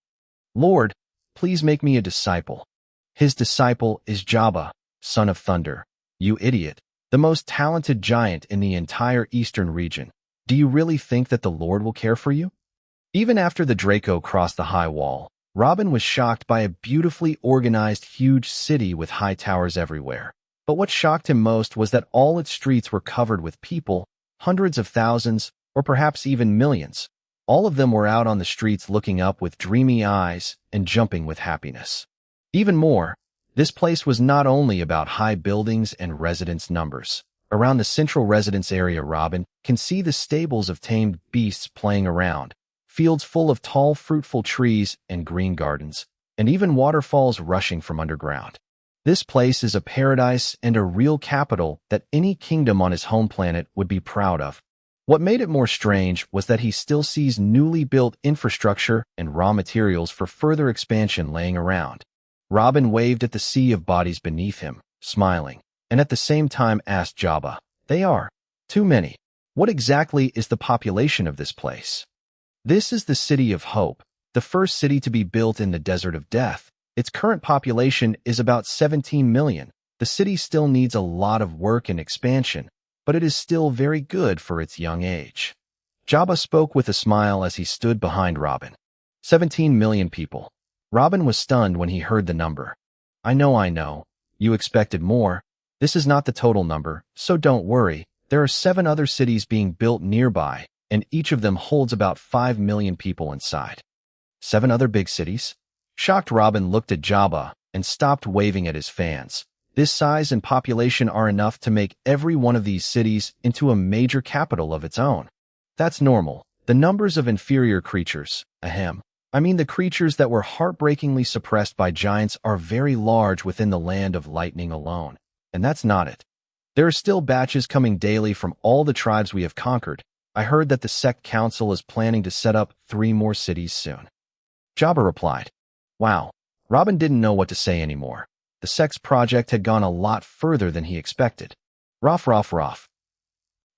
Lord, please make me a disciple. His disciple is Jabba, son of thunder. You idiot. The most talented giant in the entire eastern region. Do you really think that the Lord will care for you? Even after the Draco crossed the high wall, Robin was shocked by a beautifully organized huge city with high towers everywhere. But what shocked him most was that all its streets were covered with people, hundreds of thousands, or perhaps even millions. All of them were out on the streets looking up with dreamy eyes and jumping with happiness. Even more, this place was not only about high buildings and residence numbers. Around the central residence area, Robin can see the stables of tamed beasts playing around, fields full of tall fruitful trees and green gardens, and even waterfalls rushing from underground. This place is a paradise and a real capital that any kingdom on his home planet would be proud of. What made it more strange was that he still sees newly built infrastructure and raw materials for further expansion laying around. Robin waved at the sea of bodies beneath him, smiling, and at the same time asked Jabba, "They are too many. What exactly is the population of this place?" This is the City of Hope, the first city to be built in the Desert of Death. Its current population is about 17 million. The city still needs a lot of work and expansion, but it is still very good for its young age. Jabba spoke with a smile as he stood behind Robin. 17 million people. Robin was stunned when he heard the number. I know. You expected more. This is not the total number, so don't worry. There are 7 other cities being built nearby, and each of them holds about 5 million people inside. 7 other big cities? Shocked Robin looked at Jabba and stopped waving at his fans. This size and population are enough to make every one of these cities into a major capital of its own. That's normal. The numbers of inferior creatures, the creatures that were heartbreakingly suppressed by giants are very large within the land of lightning alone. And that's not it. There are still batches coming daily from all the tribes we have conquered. I heard that the sect council is planning to set up 3 more cities soon. Jabba replied. Wow. Robin didn't know what to say anymore. The sect's project had gone a lot further than he expected. Rough.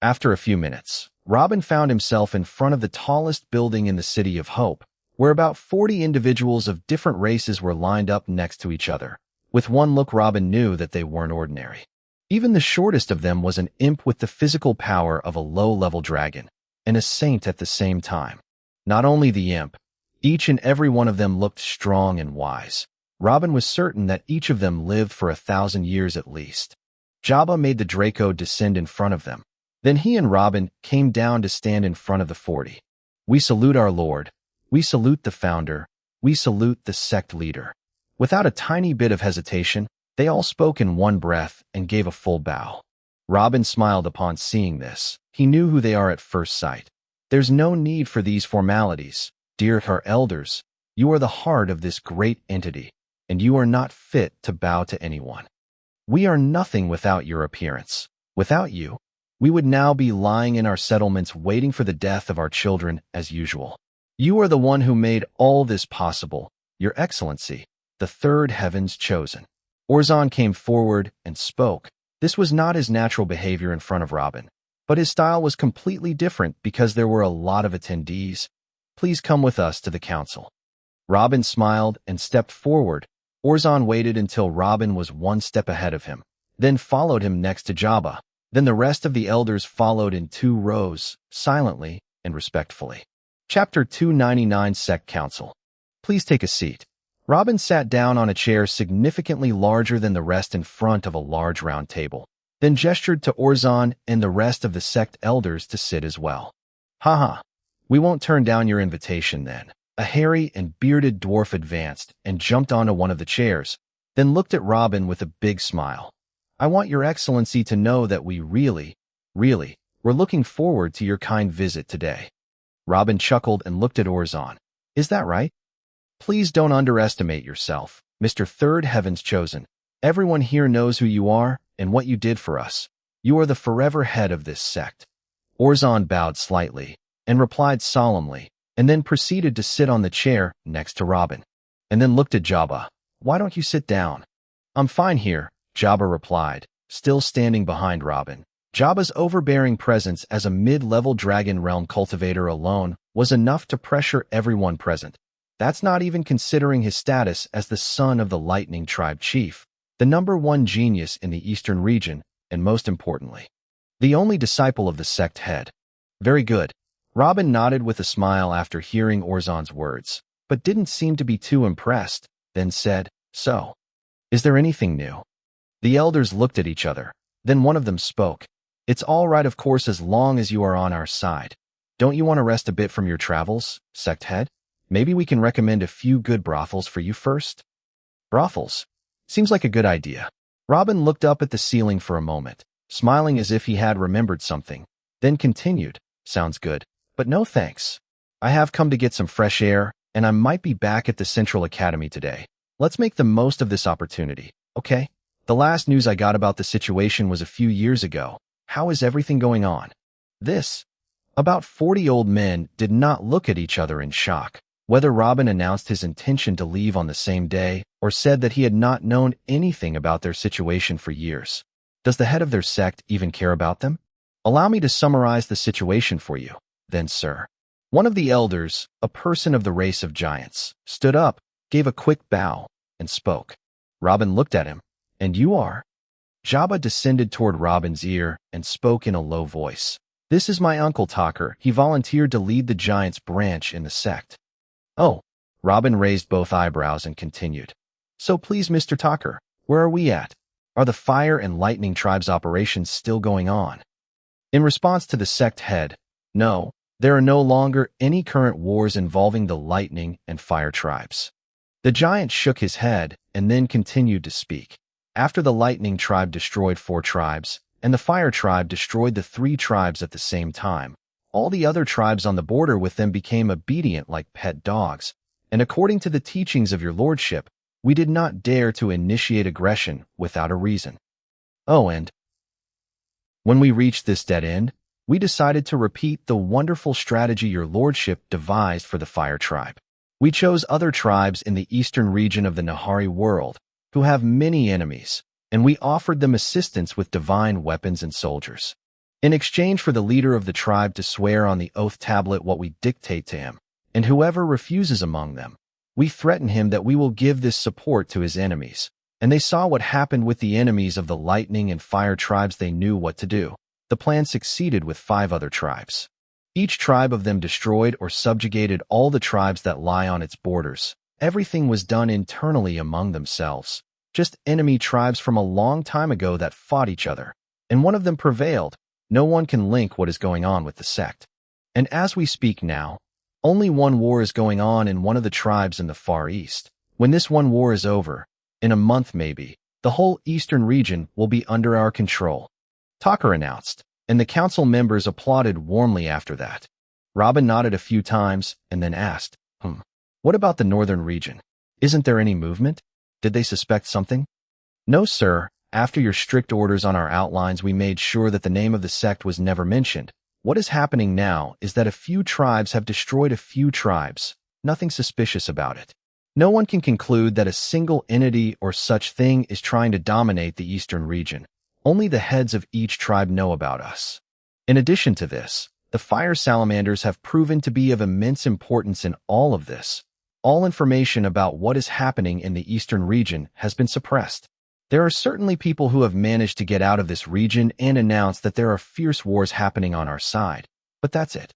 After a few minutes, Robin found himself in front of the tallest building in the City of Hope, where about 40 individuals of different races were lined up next to each other. With one look, Robin knew that they weren't ordinary. Even the shortest of them was an imp with the physical power of a low-level dragon, and a saint at the same time. Not only the imp, each and every one of them looked strong and wise. Robin was certain that each of them lived for 1,000 years at least. Jabba made the Draco descend in front of them. Then he and Robin came down to stand in front of the 40. We salute our Lord. We salute the founder. We salute the sect leader. Without a tiny bit of hesitation, they all spoke in one breath and gave a full bow. Robin smiled upon seeing this. He knew who they are at first sight. There's no need for these formalities. Dear our elders, you are the heart of this great entity, and you are not fit to bow to anyone. We are nothing without your appearance. Without you, we would now be lying in our settlements waiting for the death of our children as usual. You are the one who made all this possible, Your Excellency, the third heaven's chosen. Orzon came forward and spoke. This was not his natural behavior in front of Robin, but his style was completely different because there were a lot of attendees. Please come with us to the council. Robin smiled and stepped forward. Orzon waited until Robin was one step ahead of him, then followed him next to Jabba. Then the rest of the elders followed in 2 rows, silently and respectfully. Chapter 299 Sect Council. Please take a seat. Robin sat down on a chair significantly larger than the rest in front of a large round table, then gestured to Orzon and the rest of the sect elders to sit as well. Haha, we won't turn down your invitation then. A hairy and bearded dwarf advanced and jumped onto one of the chairs, then looked at Robin with a big smile. I want your excellency to know that we really, we're looking forward to your kind visit today. Robin chuckled and looked at Orzon. Is that right? Please don't underestimate yourself, Mr. Third Heaven's Chosen. Everyone here knows who you are and what you did for us. You are the forever head of this sect. Orzon bowed slightly and replied solemnly, and then proceeded to sit on the chair next to Robin, and then looked at Jabba. Why don't you sit down? I'm fine here, Jabba replied, still standing behind Robin. Jabba's overbearing presence as a mid-level Dragon Realm cultivator alone was enough to pressure everyone present. That's not even considering his status as the son of the Lightning Tribe Chief, the #1 genius in the Eastern region, and most importantly, the only disciple of the sect head. Very good. Robin nodded with a smile after hearing Orzon's words, but didn't seem to be too impressed, then said, So, is there anything new? The elders looked at each other. Then one of them spoke. It's all right, of course, as long as you are on our side. Don't you want to rest a bit from your travels, sect head? Maybe we can recommend a few good brothels for you first? Brothels? Seems like a good idea. Robin looked up at the ceiling for a moment, smiling as if he had remembered something, then continued, Sounds good, but no thanks. I have come to get some fresh air, and I might be back at the Central Academy today. Let's make the most of this opportunity, okay? The last news I got about the situation was a few years ago. How is everything going on? About 40 old men did not look at each other in shock. Whether Robin announced his intention to leave on the same day or said that he had not known anything about their situation for years. Does the head of their sect even care about them? Allow me to summarize the situation for you, then, sir. One of the elders, a person of the race of giants, stood up, gave a quick bow, and spoke. Robin looked at him. And you are? Jabba descended toward Robin's ear and spoke in a low voice. This is my uncle Talker. He volunteered to lead the giants' branch in the sect. Oh, Robin raised both eyebrows and continued. So please, Mr. Talker, where are we at? Are the Fire and Lightning Tribes operations still going on? In response to the sect head, no, there are no longer any current wars involving the Lightning and Fire Tribes. The giant shook his head and then continued to speak. After the Lightning Tribe destroyed 4 tribes, and the Fire Tribe destroyed the 3 tribes at the same time, all the other tribes on the border with them became obedient like pet dogs, and according to the teachings of your lordship, we did not dare to initiate aggression without a reason. Oh, and when we reached this dead end, we decided to repeat the wonderful strategy your lordship devised for the Fire Tribe. We chose other tribes in the eastern region of the Nahari world, who have many enemies, and we offered them assistance with divine weapons and soldiers. In exchange for the leader of the tribe to swear on the oath tablet what we dictate to him, and whoever refuses among them, we threaten him that we will give this support to his enemies. And they saw what happened with the enemies of the Lightning and Fire tribes. They knew what to do. The plan succeeded with 5 other tribes. Each tribe of them destroyed or subjugated all the tribes that lie on its borders. Everything was done internally among themselves. Just enemy tribes from a long time ago that fought each other. And one of them prevailed. No one can link what is going on with the sect. And as we speak now, only one war is going on in one of the tribes in the Far East. When this one war is over, in a month maybe, the whole eastern region will be under our control. Talker announced, and the council members applauded warmly after that. Robin nodded a few times and then asked, What about the northern region? Isn't there any movement? Did they suspect something? No, sir. After your strict orders on our outlines, we made sure that the name of the sect was never mentioned. What is happening now is that a few tribes have destroyed a few tribes. Nothing suspicious about it. No one can conclude that a single entity or such thing is trying to dominate the eastern region. Only the heads of each tribe know about us. In addition to this, the fire salamanders have proven to be of immense importance in all of this. All information about what is happening in the eastern region has been suppressed. There are certainly people who have managed to get out of this region and announce that there are fierce wars happening on our side, but that's it.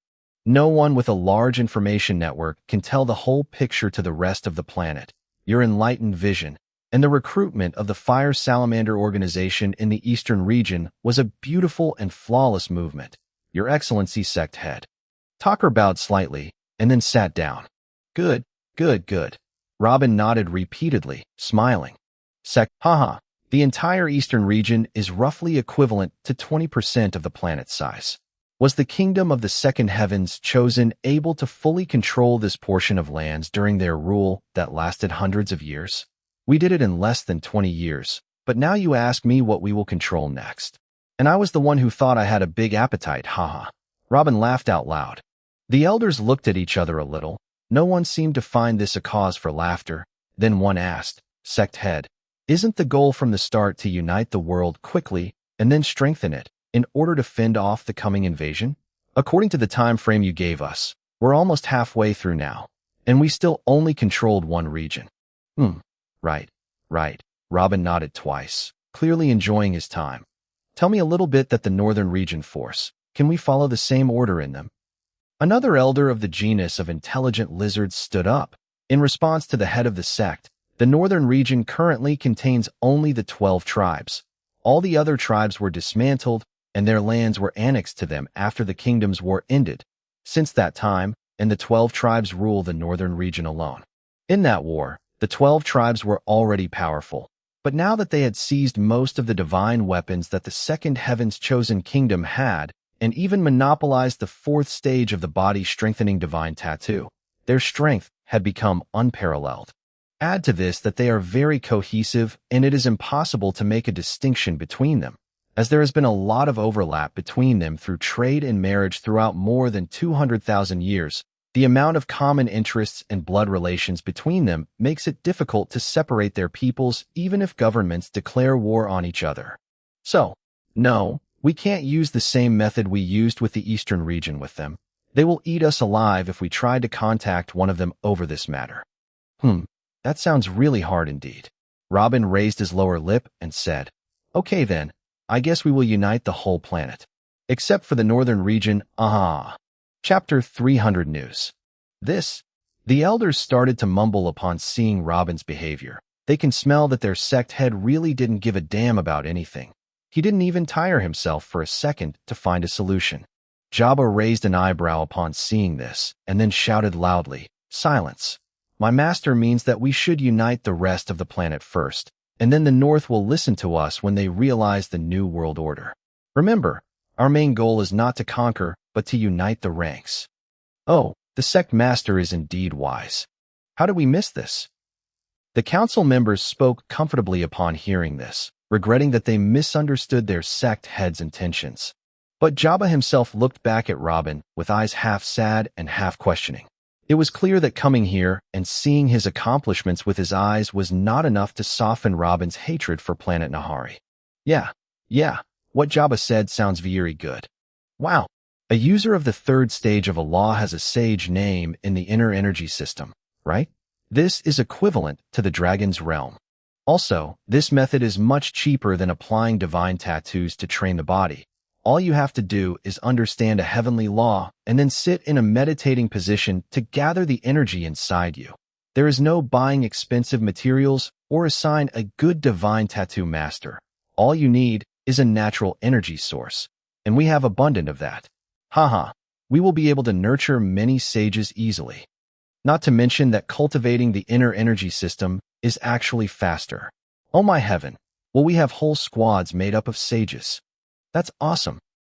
No one with a large information network can tell the whole picture to the rest of the planet. Your enlightened vision and the recruitment of the Fire Salamander organization in the eastern region was a beautiful and flawless movement. Your Excellency, sect head. Talker bowed slightly and then sat down. Good, good, good. Robin nodded repeatedly, smiling. Haha. The entire eastern region is roughly equivalent to 20% of the planet's size. Was the kingdom of the second heavens chosen able to fully control this portion of lands during their rule that lasted hundreds of years? We did it in less than 20 years, but now you ask me what we will control next. And I was the one who thought I had a big appetite, haha. Robin laughed out loud. The elders looked at each other a little. No one seemed to find this a cause for laughter. Then one asked, Sect head, isn't the goal from the start to unite the world quickly and then strengthen it in order to fend off the coming invasion? According to the time frame you gave us, we're almost halfway through now, and we still only controlled one region. Right. Robin nodded twice, clearly enjoying his time. Tell me a little bit that the northern region force. Can we follow the same order in them? Another elder of the genus of intelligent lizards stood up. In response to the head of the sect, the northern region currently contains only the 12 tribes. All the other tribes were dismantled, and their lands were annexed to them after the kingdom's war ended. Since that time, and the 12 tribes rule the northern region alone. In that war, the 12 tribes were already powerful, but now that they had seized most of the divine weapons that the second heaven's chosen kingdom had, and even monopolized the fourth stage of the body-strengthening divine tattoo, their strength had become unparalleled. Add to this that they are very cohesive, and it is impossible to make a distinction between them, as there has been a lot of overlap between them through trade and marriage throughout more than 200,000 years. The amount of common interests and blood relations between them makes it difficult to separate their peoples even if governments declare war on each other. So, no, we can't use the same method we used with the eastern region with them. They will eat us alive if we try to contact one of them over this matter. That sounds really hard indeed. Robin raised his lower lip and said, Okay then, I guess we will unite the whole planet. Except for the northern region, Chapter 300 News. The elders started to mumble upon seeing Robin's behavior. They can smell that their sect head really didn't give a damn about anything. He didn't even tire himself for a second to find a solution. Jabba raised an eyebrow upon seeing this, and then shouted loudly, Silence. My master means that we should unite the rest of the planet first, and then the North will listen to us when they realize the new world order. Remember, our main goal is not to conquer, but to unite the ranks. Oh, the sect master is indeed wise. How did we miss this? The council members spoke comfortably upon hearing this, regretting that they misunderstood their sect head's intentions. But Jabba himself looked back at Robin with eyes half sad and half questioning. It was clear that coming here and seeing his accomplishments with his eyes was not enough to soften Robin's hatred for planet Nahari. Yeah, what Jabba said sounds very good. Wow, a user of the third stage of a law has a sage name in the inner energy system, right? This is equivalent to the dragon's realm. Also, this method is much cheaper than applying divine tattoos to train the body. All you have to do is understand a heavenly law and then sit in a meditating position to gather the energy inside you. There is no buying expensive materials or assign a good divine tattoo master. All you need is a natural energy source, and we have abundant of that. We will be able to nurture many sages easily. Not to mention that cultivating the inner energy system is actually faster. Oh my heaven, will we have whole squads made up of sages? That's awesome.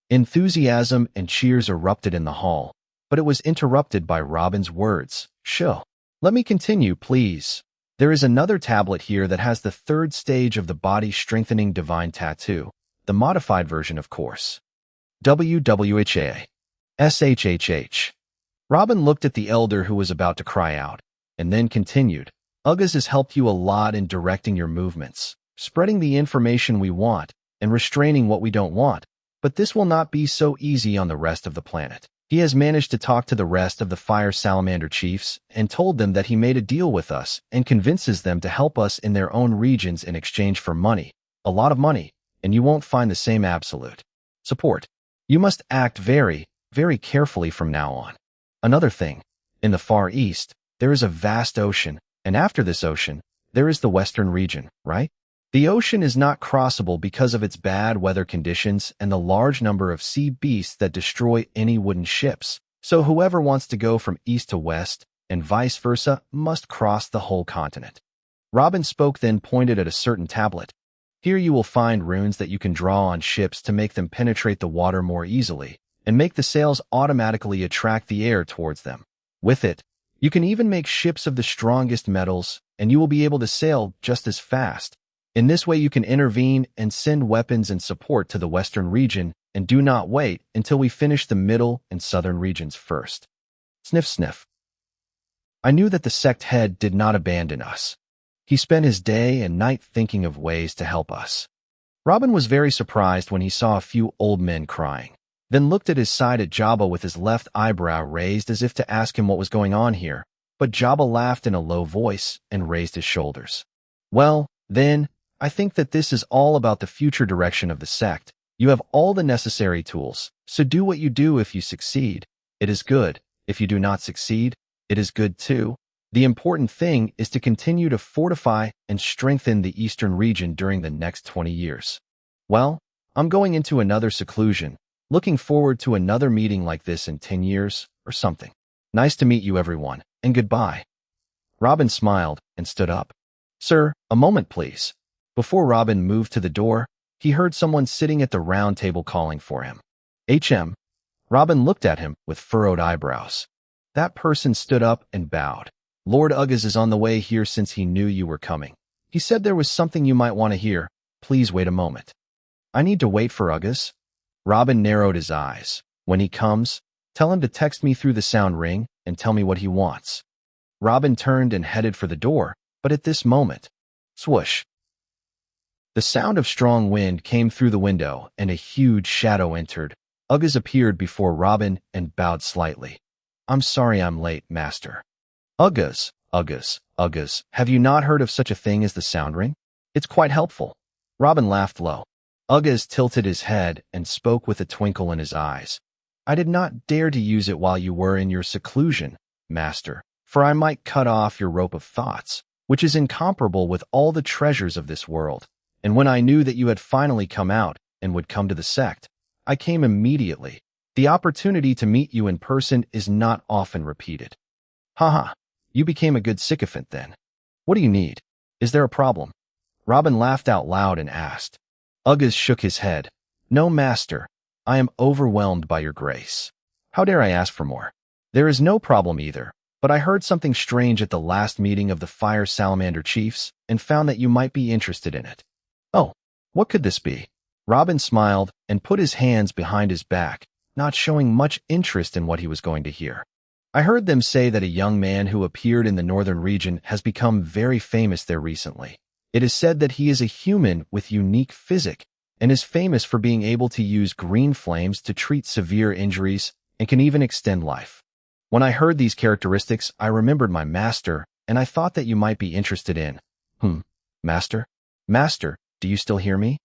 Enthusiasm and cheers erupted in the hall, but it was interrupted by Robin's words. Sure. Let me continue, please. There is another tablet here that has the third stage of the body-strengthening divine tattoo, the modified version, of course. WWHA. SHHH. Robin looked at the elder who was about to cry out, and then continued. Ugas has helped you a lot in directing your movements, spreading the information we want, and restraining what we don't want. But this will not be so easy on the rest of the planet. He has managed to talk to the rest of the Fire Salamander chiefs and told them that he made a deal with us and convinces them to help us in their own regions in exchange for money, a lot of money, and you won't find the same absolute support. You must act very, very carefully from now on. Another thing, in the Far East, there is a vast ocean, and after this ocean, there is the Western region, right? The ocean is not crossable because of its bad weather conditions and the large number of sea beasts that destroy any wooden ships. So whoever wants to go from east to west, and vice versa, must cross the whole continent. Robin spoke, then pointed at a certain tablet. Here you will find runes that you can draw on ships to make them penetrate the water more easily, and make the sails automatically attract the air towards them. With it, you can even make ships of the strongest metals, and you will be able to sail just as fast. In this way, you can intervene and send weapons and support to the Western region, and do not wait until we finish the middle and southern regions first. Sniff, sniff. I knew that the sect head did not abandon us. He spent his day and night thinking of ways to help us. Robin was very surprised when he saw a few old men crying, then looked at his side at Jabba with his left eyebrow raised as if to ask him what was going on here, but Jabba laughed in a low voice and raised his shoulders. Well, then, I think that this is all about the future direction of the sect. You have all the necessary tools, so do what you do. If you succeed, it is good. If you do not succeed, it is good too. The important thing is to continue to fortify and strengthen the Eastern region during the next 20 years. Well, I'm going into another seclusion, looking forward to another meeting like this in 10 years or something. Nice to meet you, everyone, and goodbye. Robin smiled and stood up. Sir, a moment, please. Before Robin moved to the door, he heard someone sitting at the round table calling for him. HM. Robin looked at him with furrowed eyebrows. That person stood up and bowed. Lord Ugas is on the way here since he knew you were coming. He said there was something you might want to hear. Please wait a moment. I need to wait for Ugas? Robin narrowed his eyes. When he comes, tell him to text me through the sound ring and tell me what he wants. Robin turned and headed for the door, but at this moment, swoosh. The sound of strong wind came through the window, and a huge shadow entered. Ugas appeared before Robin and bowed slightly. I'm sorry I'm late, Master. Ugas, have you not heard of such a thing as the sound ring? It's quite helpful. Robin laughed low. Ugas tilted his head and spoke with a twinkle in his eyes. I did not dare to use it while you were in your seclusion, Master, for I might cut off your rope of thoughts, which is incomparable with all the treasures of this world. And when I knew that you had finally come out and would come to the sect, I came immediately. The opportunity to meet you in person is not often repeated. Haha, you became a good sycophant then. What do you need? Is there a problem? Robin laughed out loud and asked. Ugas shook his head. No, Master. I am overwhelmed by your grace. How dare I ask for more? There is no problem either, but I heard something strange at the last meeting of the Fire Salamander chiefs and found that you might be interested in it. Oh, what could this be? Robin smiled and put his hands behind his back, not showing much interest in what he was going to hear. I heard them say that a young man who appeared in the northern region has become very famous there recently. It is said that he is a human with unique physique and is famous for being able to use green flames to treat severe injuries and can even extend life. When I heard these characteristics, I remembered my master, and I thought that you might be interested in. Master? Master, do you still hear me?